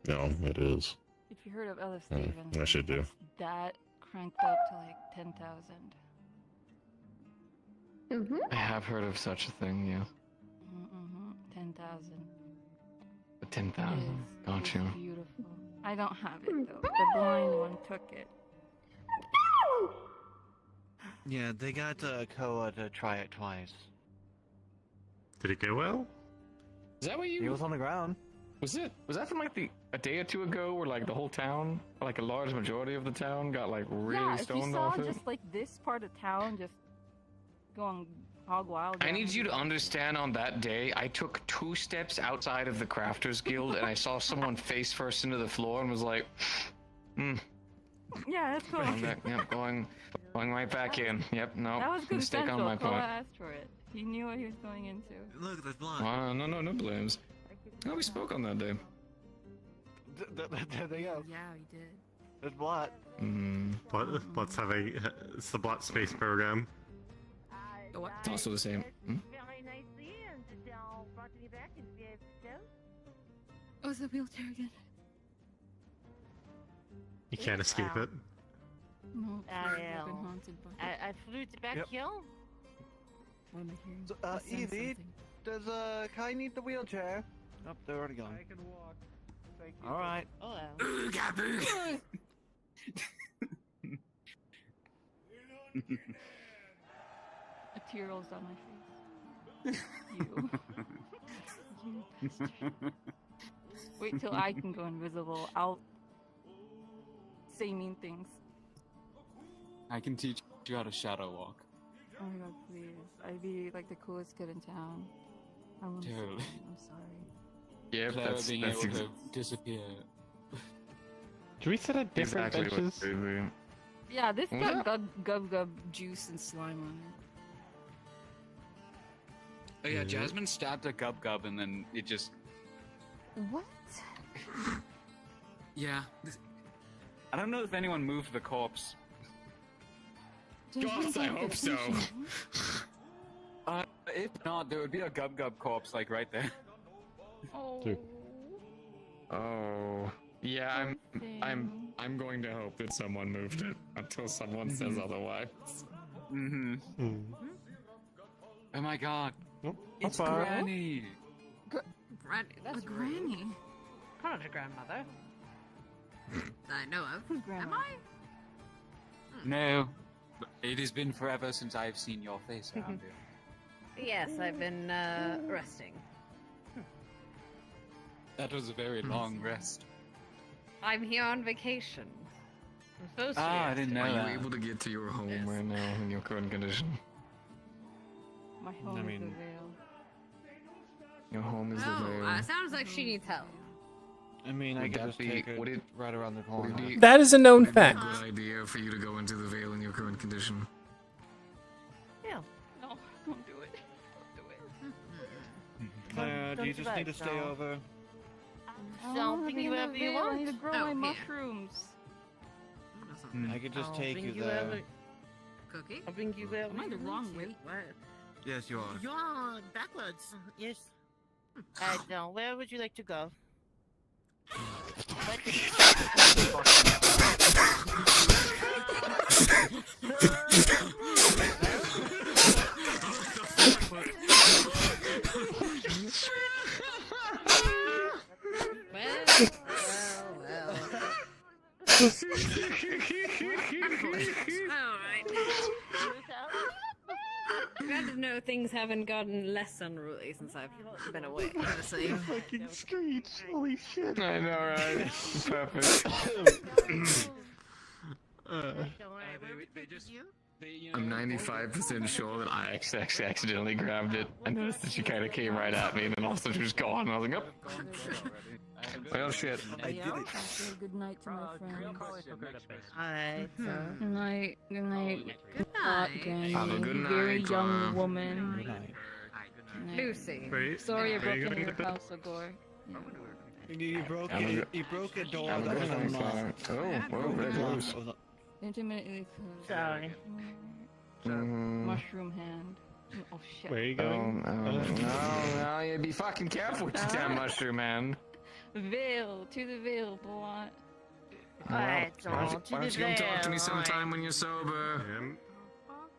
No, it is. If you heard of Ella Stevens, I should do. that cranked up to like 10,000. I have heard of such a thing, yeah. 10,000. 10,000. Got you. Beautiful. I don't have it though. The blind one took it. Yeah, they got Koa to try it twice. Did it go well? Is that what you? He was on the ground. Was that from like a day or two ago, where like the whole town, like a large majority of the town, got like really stoned off it? Yeah, if you saw just like this part of town just going hog wild. I need you to understand, on that day, I took 2 steps outside of the Crafters Guild, and I saw someone face first into the floor and was like, Yeah, that's cool. Going right back in. Yep, no, that was good mistake potential. on my Koa part. asked for it. He knew what he was going into. Look, there's blind. No blames. No, we spoke on that day. There they go. Yeah, we did. There's Blot. Let's have it's the Blot Space program. It's also the same. Very nicely, and brought me back and be able to go. Oh, it's a wheelchair again. You can't escape it. No, I've been haunted by I flew to back here. What am I hearing? So, I sense Evie, something. does Kai need the wheelchair? Oh, they're already gone. I can walk. Thank you. All right. Oh, well. A tear rolls down my face. You. You bastard. Wait till I can go invisible. I'll say mean things. I can teach you how to shadow walk. Oh my god, please. I'd be like the coolest kid in town. I want to. Totally. I'm sorry. Yeah, Clara that's being able to disappear. Do we sit at different benches? Yeah, this got gub juice and slime on it. Oh yeah, Jasmine stabbed a gub and then it just... What? Yeah. I don't know if anyone moved the corpse. God, I hope so. If not, there would be a gub corpse like right there. Oh. Oh. Yeah, I'm going to hope that someone moved it until someone says otherwise. Mm-hmm. Oh my god. Oh, it's Papa. Granny. Granny, that's A granny. I'm not a grandmother. that I know of. Who's grandma? Am I? No. It has been forever since I've seen your face around here. Yes, I've been resting. That was a very long rest. I'm here on vacation. I'm supposed to. I didn't know Are that. you able to get to your home right now in your current condition? My home is the veil. Your home is the Oh, veil. sounds like she needs help. I mean, I Would could that just be- take her would it- right around the corner. That is a known Would it be fact. a good idea for you to go into the veil in your current condition. Yeah. No, don't do it. Don't do it. Clara, do you just need to stay over? Don't bring you wherever you I need to want. grow Oh, my here. mushrooms. I could just I'll take bring you you there. wherever- Cookie? I'll bring you wherever Am I you the want wrong to. way? What? Yes, you are. You're backwards. Yes. Now, where would you like to go? Glad to know things haven't gotten less unruly since I've been away, honestly. Fucking Screech. Holy shit. I know, right? Perfect. I'm 95% sure that I actually accidentally grabbed it. I noticed that she kind of came right at me, and then all of a sudden she was gone. And I was like, oh. Well, shit. I did it. Say good night to my friends. Alright, so. Good night. Good night. Good Hot night. Granny. Have a good night, Very Clara. young woman. Good night. Good night. Lucy. Wait, Sorry I are broke you into going your to house, Agor. You broke Have a it. good- You broke a door Have a that good was night, unlocked. Clara. Oh, whoa, very close. Intermittently closed. Sorry. Mushroom hand. Oh shit. Where are you going? No, you be fucking careful with your damn mushroom, man. Veil. To the veil, Blot. Alright, so Why to don't the you come talk to me veil, sometime when you're sober?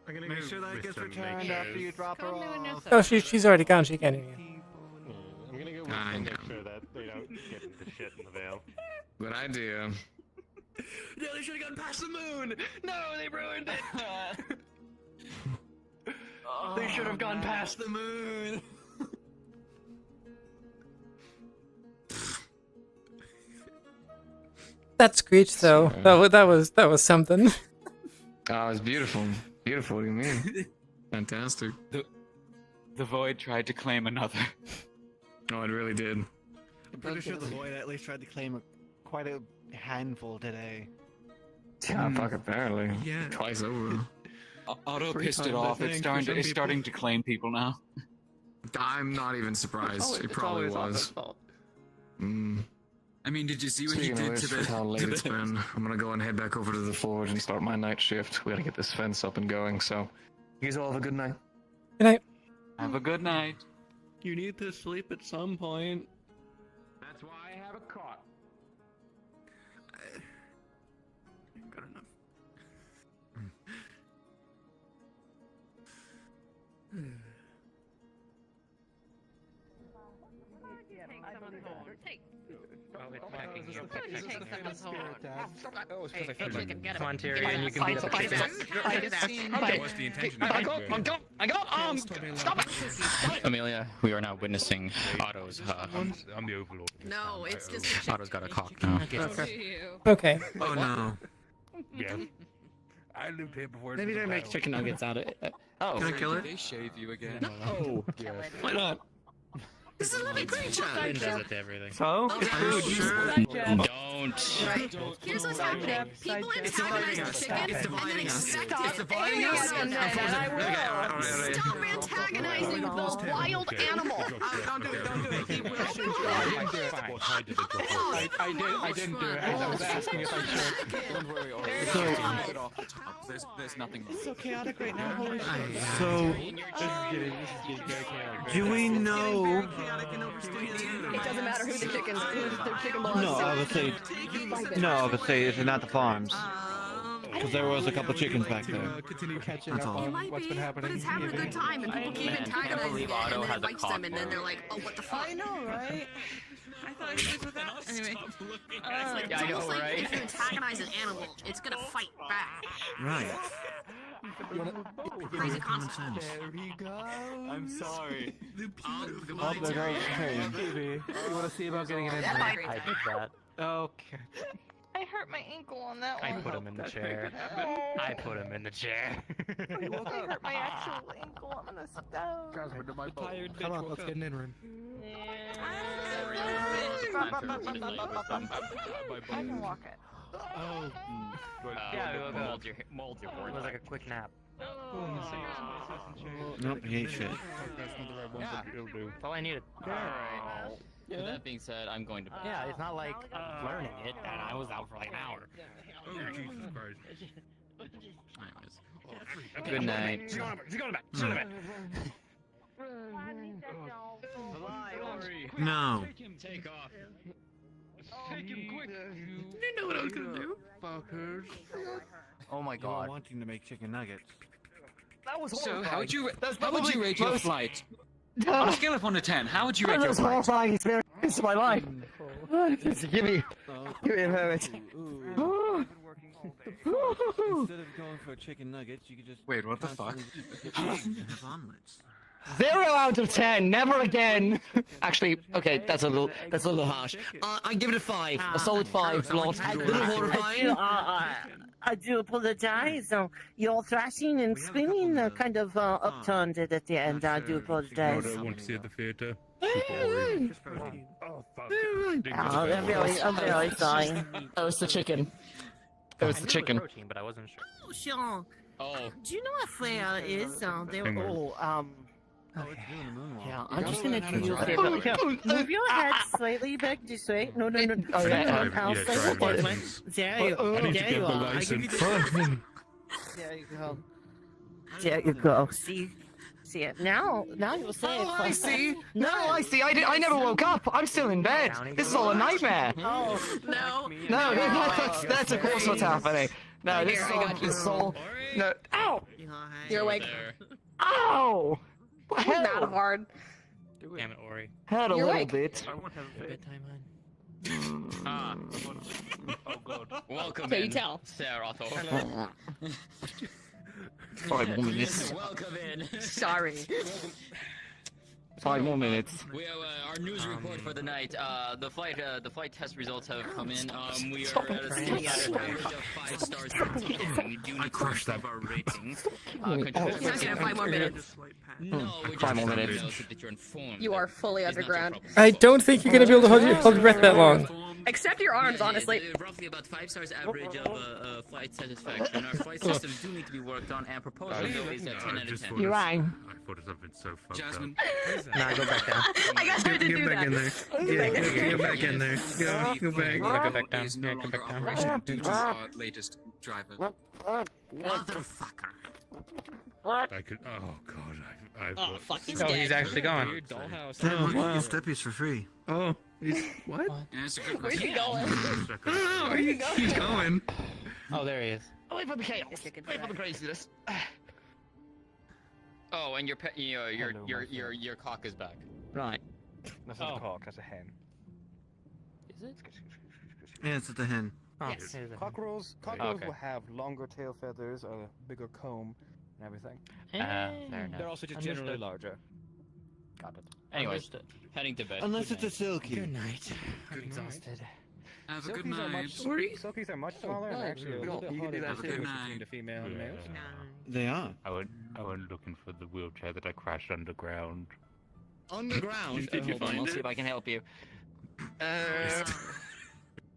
I'm gonna Make go sure that with gets some returned make after you sures. drop her off. Oh, she's already gone. She can't hear you. I'm gonna go with I some know. make sure that they don't get into shit in the veil. Good idea. No, they should have gone past the moon. No, they ruined it. They should have gone past the moon. That screech, though. That was something. Oh, it's beautiful. Beautiful, what do you mean? Fantastic. The void tried to claim another. Oh, it really did. I'm pretty sure the void at least tried to claim quite a handful today. Yeah, fuck, apparently. Yeah. Twice over. Otto Three pissed it times, I off. think, It's for starting some to, it's people. starting to claim people now. I'm not even surprised. It probably was. Mm. I mean, did you see what he Speaking of did which, to with how late it's the... been, I'm gonna go and head back over to the forge and start my night shift. We gotta get this fence up and going, so you guys all have a good night. Good night. Have a good night. You need to sleep at some point. That's why I have a cot. Good enough. Come on, Tyrion, you can beat the chicken. That was the intention. I got stop it! Amelia, we are now witnessing Otto's. I'm the overlord. No, it's just a Otto's got a cock now. Okay. Oh no. Yeah. I lived here before. Maybe they make chicken nuggets out of it. Oh. Can I kill it? They shave you again. No. Why not? This is a living creature. It does it to everything. So? It's food. Sure. Don't. Right. Here's what's happening. People antagonize the chicken and then expect it. Stop antagonizing the wild animal. Don't do it. He will shoot you. I didn't do it. I was asking if I should. Don't worry, So- take it off the top. There's nothing wrong. It's so chaotic right now. Holy shit. So, do we know? It doesn't matter who the chicken belongs No, to. I would say it's not the farms. Because there was a couple chickens back there. That's all. It might be, but it's having a good time, and people keep antagonizing it, and then it bites them, and then they're like, "Oh, what the fuck?" I know, right? I thought it was without. Anyway. It's almost like if you antagonize an animal, it's gonna fight back. Right. Crazy consequence. There he goes. I'm sorry. Oh, there goes Baby. You want to see about getting an injury? I did that. Okay. I hurt my ankle on that I one. put him in the chair. I put him in the chair. I hurt my actual ankle. I'm gonna stop. Come on, let's get an in-room. I can walk it. Oh. Yeah, we'll go. Mold your board. It was like a quick nap. Nope, he ain't shit. That's all I needed. Alright. With that being said, I'm going to. Yeah, it's not like learning it, and I was out for like an hour. Oh, Jesus Christ. Anyways. Good night. She's going back. No. Take off. Take him quick. You know what I was gonna do? Fuckers. Oh my god. Wanting to make chicken nuggets. That was So, horrifying. how would you probably rate your most- flight? On a scale of 1 to 10, how would you rate That your was flight? horrifying experience of my life. Give me a moment. Instead of going for chicken nuggets, you could just Wait, what the fuck? have omelets. 0 out of 10. Never again. Actually, okay, that's a little harsh. I give it a 5. A solid 5. Lord. A little horrifying. I do apologize. Your thrashing and screaming kind of upturned it at the end. I do apologize. I don't want to see the theatre. I'm very sorry. Oh, it's the chicken. It was the chicken. Protein, but I wasn't sure. Oh, Sean. Oh. Do you know what Freya is? They were yeah, I'm just Go gonna ahead. do you a favor. Here, move your head slightly back this way. No. Oh, yeah. How Yeah, slightly drive this way. license. There you go. I need to There get you the are. license. There you go. There you go. See it now. Now you'll say it. Oh, I see. No, I see. I never woke up. I'm still in bed. This is all a nightmare. Oh no! No, that's of course what's happening. No, this is all. No. Ow! You're awake. Ow! That was not hard. Damn it, Ori. Had a You're little awake. bit. I won't have a bedtime, Oh god. Welcome Okay, you in, tell. Sir Otto. 5 more minutes. Welcome in. Sorry. 5 more minutes. We have our news report for the night. The flight test results have come in. We are at a status average of 5 stars per 10. We do need to improve our rating. You're not gonna have 5 more minutes. No, we 5 more just minutes. know so that you're informed. You are fully It's not your underground. problem. I don't think you're gonna be able to hold your breath that long. Except your arms, honestly. Roughly about 5 stars average of flight satisfaction. Our flight systems do need to be worked on, and proposal though is at 10 out of 10. You're right. I thought of something so fucked Jasmine, up. Nah, go back down. I got her to do that. Get back in there. Get back in there. Go back. Go back down. Yeah, go back down. Due to our latest driver. Motherfucker. I could. Oh god, Oh, fuck, he's Oh, dead. he's actually gone. Weird dollhouse. Oh, You wow. can steppies for free. Oh, he's what? Yeah, it's a good Where's he question. going? Oh, Where's he going? he's going. Oh, there he is. Wait for the chaos. Wait for the craziness. Oh, and your cock is back. Right. That's not a cock, that's a hen. Is it? Yeah, it's at the hen. Yes. Cockerels will have longer tail feathers, a bigger comb, and everything. Fair enough. They're also just generally larger. Got it. Anyways, heading to bed. Unless it's a silky. Good night. I'm Good exhausted. Have a good Silkies are night. Silkies are much smaller and actually a little bit harder to distinguish between the female and males. They are. I went looking for the wheelchair that I crashed underground. Underground? Did you Hold on, find I'll it? see if I can help you.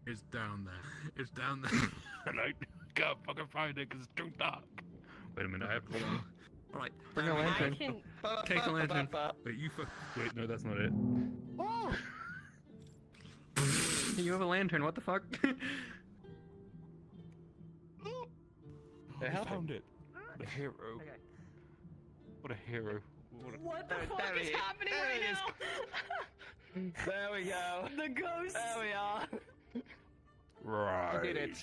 It's down there. It's down there. And I can't fucking find it because it's too dark. Wait a minute, I have to. Alright, bring a lantern. Take the lantern. Wait, Wait, no, that's not it. You have a lantern, what the fuck? I found it. What a hero. What a hero. What the fuck is happening right now? There we go. The ghost. There we are. Right. I did it.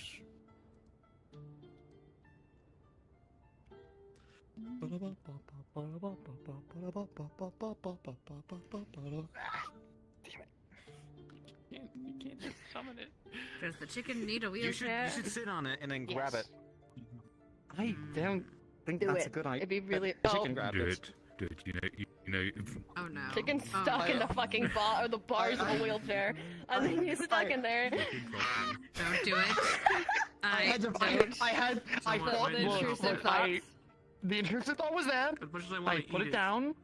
You can't just summon it. Does the chicken need a You wheelchair? should sit on it and then grab it. I don't think Do that's it. a good idea. It'd be really. The chicken grabbed Do it. it. Do it. You know. Oh no. Chicken's Oh, stuck in no. the fucking bar or the bars of a wheelchair, and then he's stuck in there. Don't do it. I thought The intrusive thoughts. the intrusive thought was there. As much as I I want to put eat it down.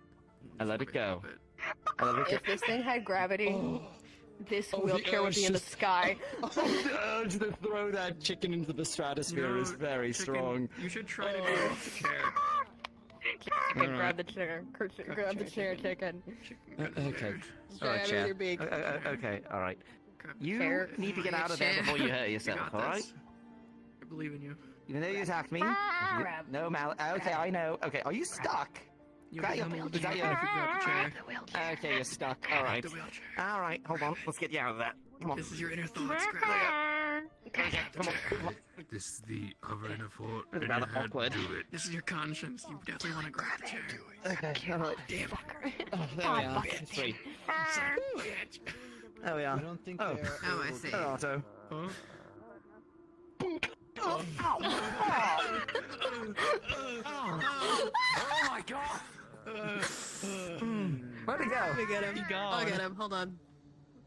I let it go. If this thing had gravity, this Oh, the wheelchair would be in the urge. sky. The urge to throw that chicken into the stratosphere is very strong. You should try to do it with the chair. Chicken, grab the chair. Grab the chair, chicken. Okay. Jab it with your beak. Okay, alright. You Chair. need to get out of there Chair. before you hurt yourself, got alright? this. I believe in you. Even though you attacked me. Grab. No, okay, I know. Okay, are you stuck? You Grab can your- help is that me your- if you grab the chair. Okay, you're stuck. Alright. The wheelchair. Alright, hold on. Let's get you out of that. Come on. This is your inner thoughts. Grab Okay, come on. Come on. This is the other inner thought. It's in rather your head. awkward. Do it. This is your conscience. You definitely want to grab the chair. Okay, alright. Damn it. Oh, there we are. Three. There we I are. don't think Oh. they're. Oh, I see. Hello, Otto. Huh? Oh my god! Where'd he go? Let me get him. I'll get him. Hold on.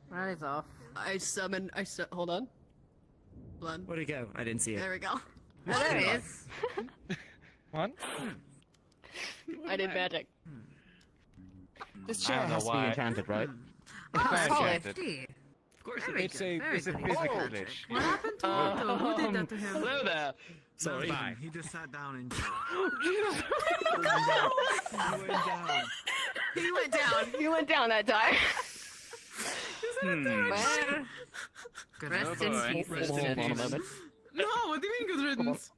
Right, he's off. Hold on. Hold on. Where'd he go? I didn't see it. There we go. Oh, there he is. What? I did magic. This I chair don't know has to be why. enchanted, right? Oh, solid. safety. Of course Very It's good, a very physical good. glitch. What happened to Otto? Who did that to him? Hello there. Sorry. Sorry. He just sat down and. He went down. He went down that time. Well, Good rest in boy. peace. Rest in peace. No, what do you mean good riddance?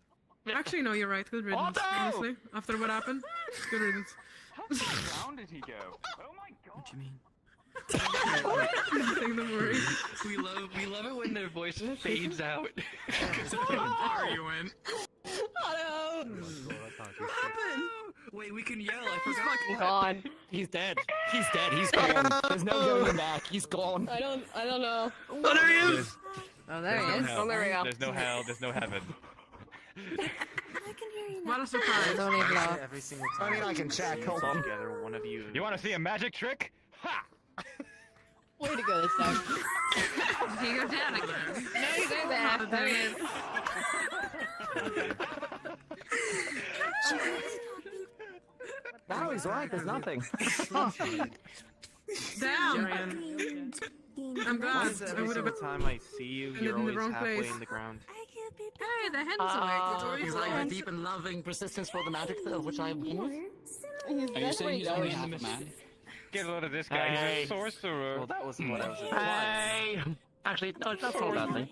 Actually, no, you're right. Good riddance. Otto! Honestly, after what happened, good riddance. How down did he go? Oh my god. What do you mean? Nothing to worry. We love it when their voice fades out. Because how far you went. Otto! What happened? Wait, we can yell. I He's forgot. fucking gone. He's dead. He's dead. He's gone. There's no going back. He's gone. I don't know. Oh, there he is. Oh, there he is. Oh, there we go. There's no hell. There's no heaven. What a surprise. Don't even know. Every single I time. mean, I can check. Hold on. Together, one of you. You want to see a magic trick? Ha! Way to go this time. Did he go down again? No, he's there. There he is. No, he's right. There's nothing. Damn. I'm glad. I Every would have. single time I see you, Ended you're in the always wrong halfway place. in the ground. Hey, the hen's awake. You like the deep and loving persistence for the magic field, which I am. He's Are you saying he's only half a man? Get a load of this guy. He's Hey. a sorcerer. Well, that wasn't what I was Hey! Actually, no, it's not so bad thing.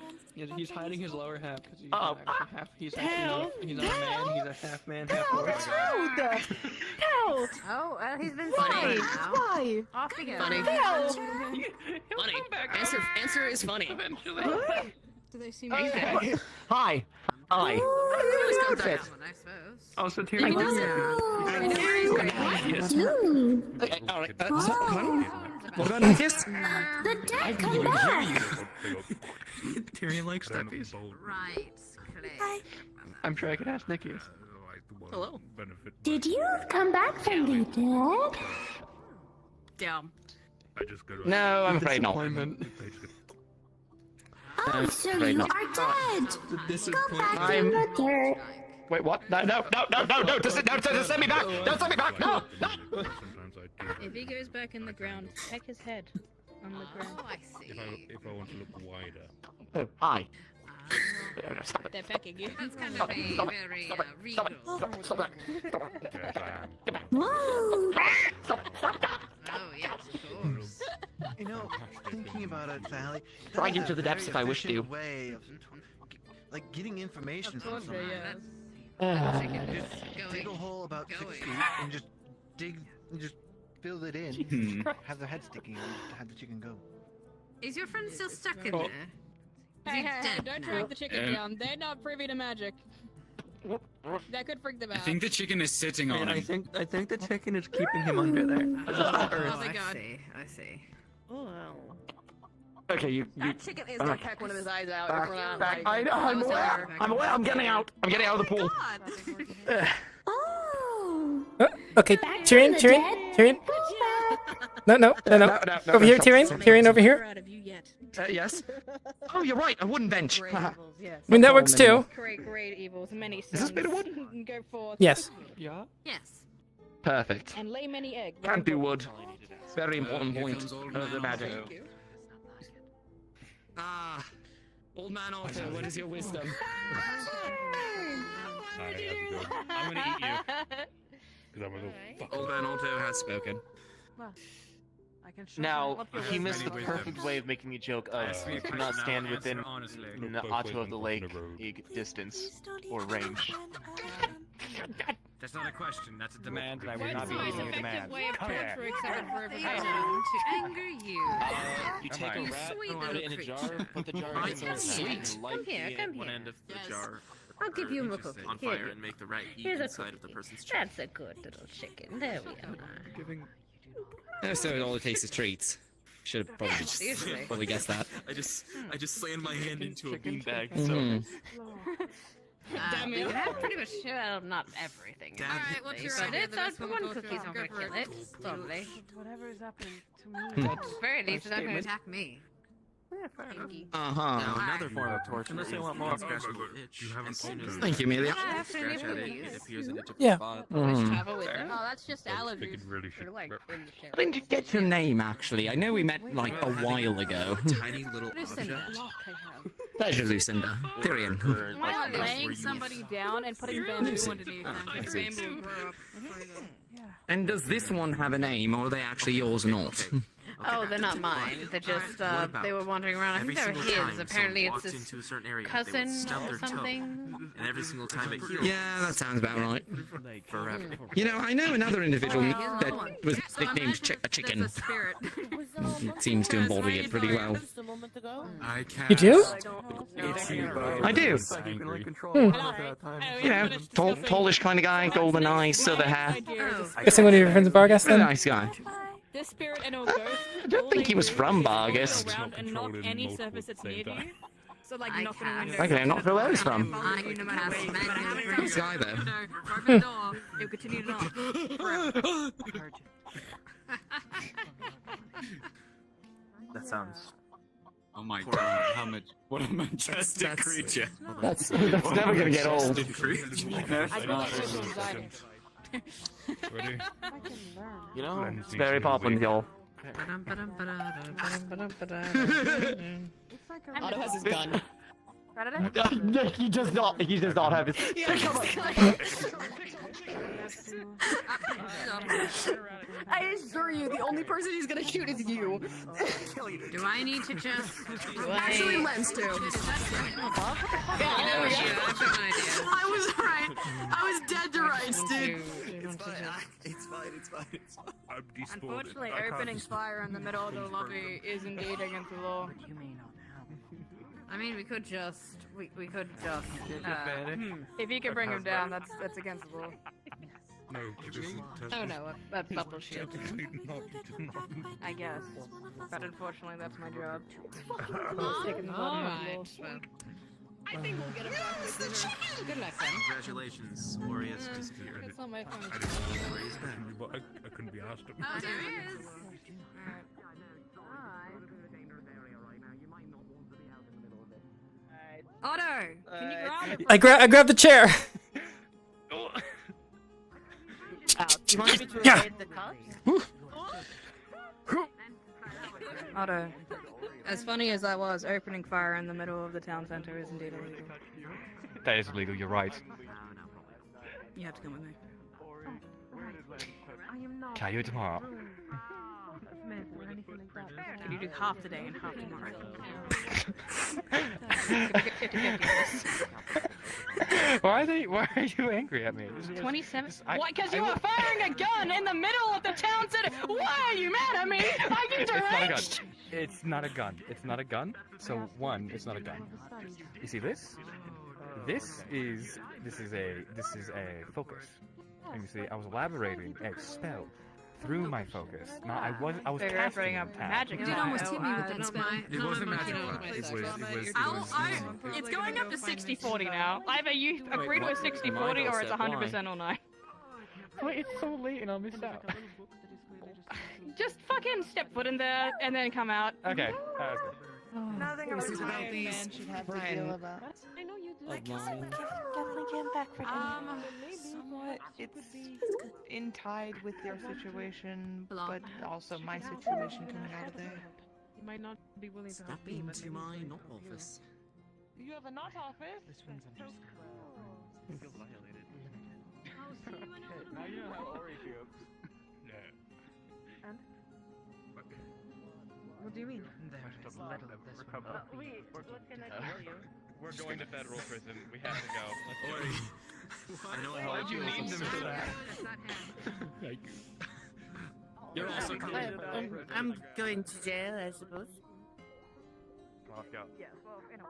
He's hiding his lower half because he's Oh. actually half. He's actually he's not a man. He's a half man, half horse. Toad! Oh, well, he's been Why? funny now. Why? Off we go. Funny. Toad! Funny. Answer is funny. Do they see Hi. me? Hi. Hi. Always got that Perfect. one, I suppose. Oh, so He does it. Okay, alright. What about a kiss? The dead come back! Tyrion likes steppies. Right, Clay. I'm sure I could ask Nicky. Hello. Did you come back from the dead? Damn. No, I'm afraid not. Oh, so afraid you not. are dead! This is Go back in the dirt. Wait, what? No, don't send me back! Don't send me back! No! If he goes back in the ground, peck his head on the ground. Oh, I see. If I want to look wider. Oh, hi. They're pecking you. That's kind of a very regal. Stop that. Yes, I am. Whoa! Oh, yes, of course. You know, thinking about it, Sally. Drag him to the depths if I wish to. Way of, like, getting information Of from course, someone. yeah. Just dig a hole about 6 feet and just fill it in. Hmm. Have their head sticking out and have the chicken go. Is your friend still stuck in Oh. there? Is he dead Don't now? drag the chicken down. They're not privy to magic. That could freak them out. I think the chicken is sitting on I him. think the chicken is keeping him under there. Oh my god. I see. Oh, wow. Okay, you. That chicken is gonna peck one of his eyes out if we're not Back. like... I'm aware. I'm aware. I'm getting out. I'm getting out of the pool. Oh! Okay, Back Tyrion, from the Tyrion, dead? Tyrion. Go back! No. Over here, Tyrion. Tyrion, over here. Out of you yet. Yes. Oh, you're right. A wooden bench. Great evils, yes. I mean, that works too. Great evils, many sons. Is this bit of wood? Go forth. Yes. Yeah. Yes. Perfect. And lay many eggs. Can't do wood. Very important point comes old of the man magic. Otto. Ah, old man Otto, what is your wisdom? I'm gonna eat you. Because I'm a little fuck. Old man Otto has spoken. Well, I can show Now, you what he the- missed the perfect way of making me joke of you cannot stand within an Otto of the Lake distance or range. That's not a question. That's a demand, and I What's will not be the most using a effective demand. way of torture except for They everybody? to anger you. You take a You rat, sweet put it in a little jar, creature. put the jar Right, in the come sand, here. and light Come here, the come one here. end of Yes. the jar. I'll give you a cookie. on Here fire you and make the rat eat Here's a inside of the cookie. person's That's a good little chicken. There we are. Oh, so all it takes is treats. Should have probably Seriously. probably guessed that. I just slammed my hand into a beanbag. Mhm. Damn You it. can have pretty much, well, not everything. Damn. Alright, what's obviously, your but idea? it's The next one one we'll go cookie's for. not Go gonna for kill it. it. Totally. Whatever is happening to me. At the very least, it's not gonna attack me. Uh-huh. Now another form of torture. Unless they is want the more. scratching the itch. As soon as Thank you, Amelia. I have plenty scratch of at it, it cookies. appears in a different Yeah. spot. Mhm. Travel with them. Oh, that's just allergies. Really Or like in the I didn't get your name, actually. I know we met, like, a while ago. Tiny little Lucinda. object. lock I have. Pleasure, Lucinda. Tyrion. Am I like laying somebody down and putting bamboo underneath them? Like bamboo will grow up. And does this one have a name, or are they actually yours or not? Oh, they're not mine. They're just, they were wandering around. I think they were his. Apparently it's his into a certain area, cousin or something. and every single time it heals. Yeah, that sounds about right. Forever. You know, I know another individual Here's another that one. was nicknamed a chicken. That's a spirit. It seems to embody it pretty well. Just a moment ago. I can't. You do? I do. It's like you can like control Hmm. half at a time. You know, tallish kind of guy, golden eyes, silver hair. Guessing one of your friends in Bargas Very then? nice guy. This spirit and all ghosts. I don't think he was from Bargas. Around and knock any surface that's near you. So like I knocking on can't. windows. Okay, not sure where he's from. I no matter what man Nice guy, though. Open the door. He'll continue to knock. Forever. That sounds. Oh my god, how much? What a majestic That's- creature. That's never gonna get old. I got social anxiety. Ready? You know, It's very poppin', y'all. Otto has his gun. He does not. He does not have his. I just assure you, the only person he's gonna shoot is you. Do I need to just... Actually, Lens too. Yeah, there we go. I've got an idea. I was right. I was dead to rights, dude. It's fine. It's fine. I'm despawned. Unfortunately, I can't opening despawn. fire in the middle of the lobby is indeed against the law. I mean, we could just... We could just... If you can bring him down, that's against the law. No, it isn't. Oh no, a bubble shield. I guess. But unfortunately, that's my job. Sticking the bottom of the law. I think we'll get him back. Good luck, then. Congratulations, Warriors disappeared. That's not my phone. I didn't know where he's been, but I couldn't be asked him. Oh, there he is. Otto, can you grab it? I grab the chair. You want me to Yeah. evade the cops? Otto, as funny as that was, opening fire in the middle of the town center is indeed illegal. That is illegal, you're right. You have to come with me. Can I do it tomorrow? Can you do half today and half tomorrow? Can we get 50-50 Why are you angry at me? 27? Why? Because you were firing a gun in the middle of the town center! Why are you mad at me? I get deranged! It's not a gun. It's not a gun. So one, it's not a gun. You see this? This is a focus. And you see, I was elaborating a spell through my focus. Now I was So you're casting opening a up attack. magic. You did almost hit me with that not spell. my- It wasn't not magic. my- It was It's going up to 60-40 now. Either you agree to a 60-40 or it's 100% or no. Wait, it's so late and I'll miss out. Just fucking step foot in there and then come out. Okay. Nothing This is about a these. man should have to deal about. I know you do. I guess I would definitely get him back for dinner. Somewhat. It's in tied with your situation, but also my situation coming out of there. You might not be willing to help Step me, but into my knot office. you have a knot office? This one's understandable. Feel violated. Now you know how Ori feels. Yeah. And? What do you mean? We're going to federal prison. We have to go. Ori, I know how Why'd you need them for that? You're also I'm going to jail, I suppose. Lockout. Yeah, well, in a way.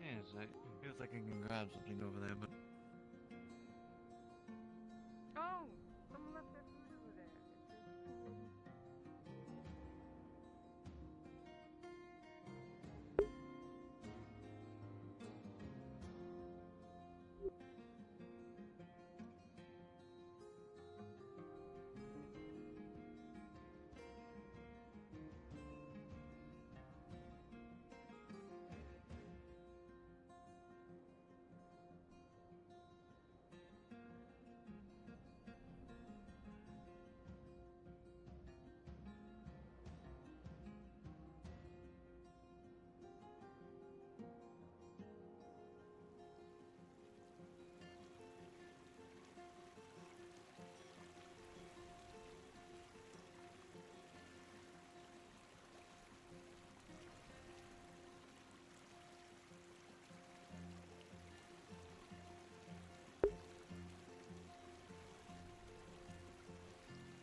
Yeah, it feels like I can grab something over there, but... Oh, someone left their food over there.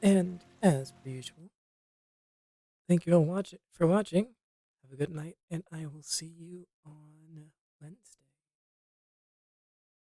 And as per usual, thank you all for watching. Have a good night, and I will see you on Wednesday.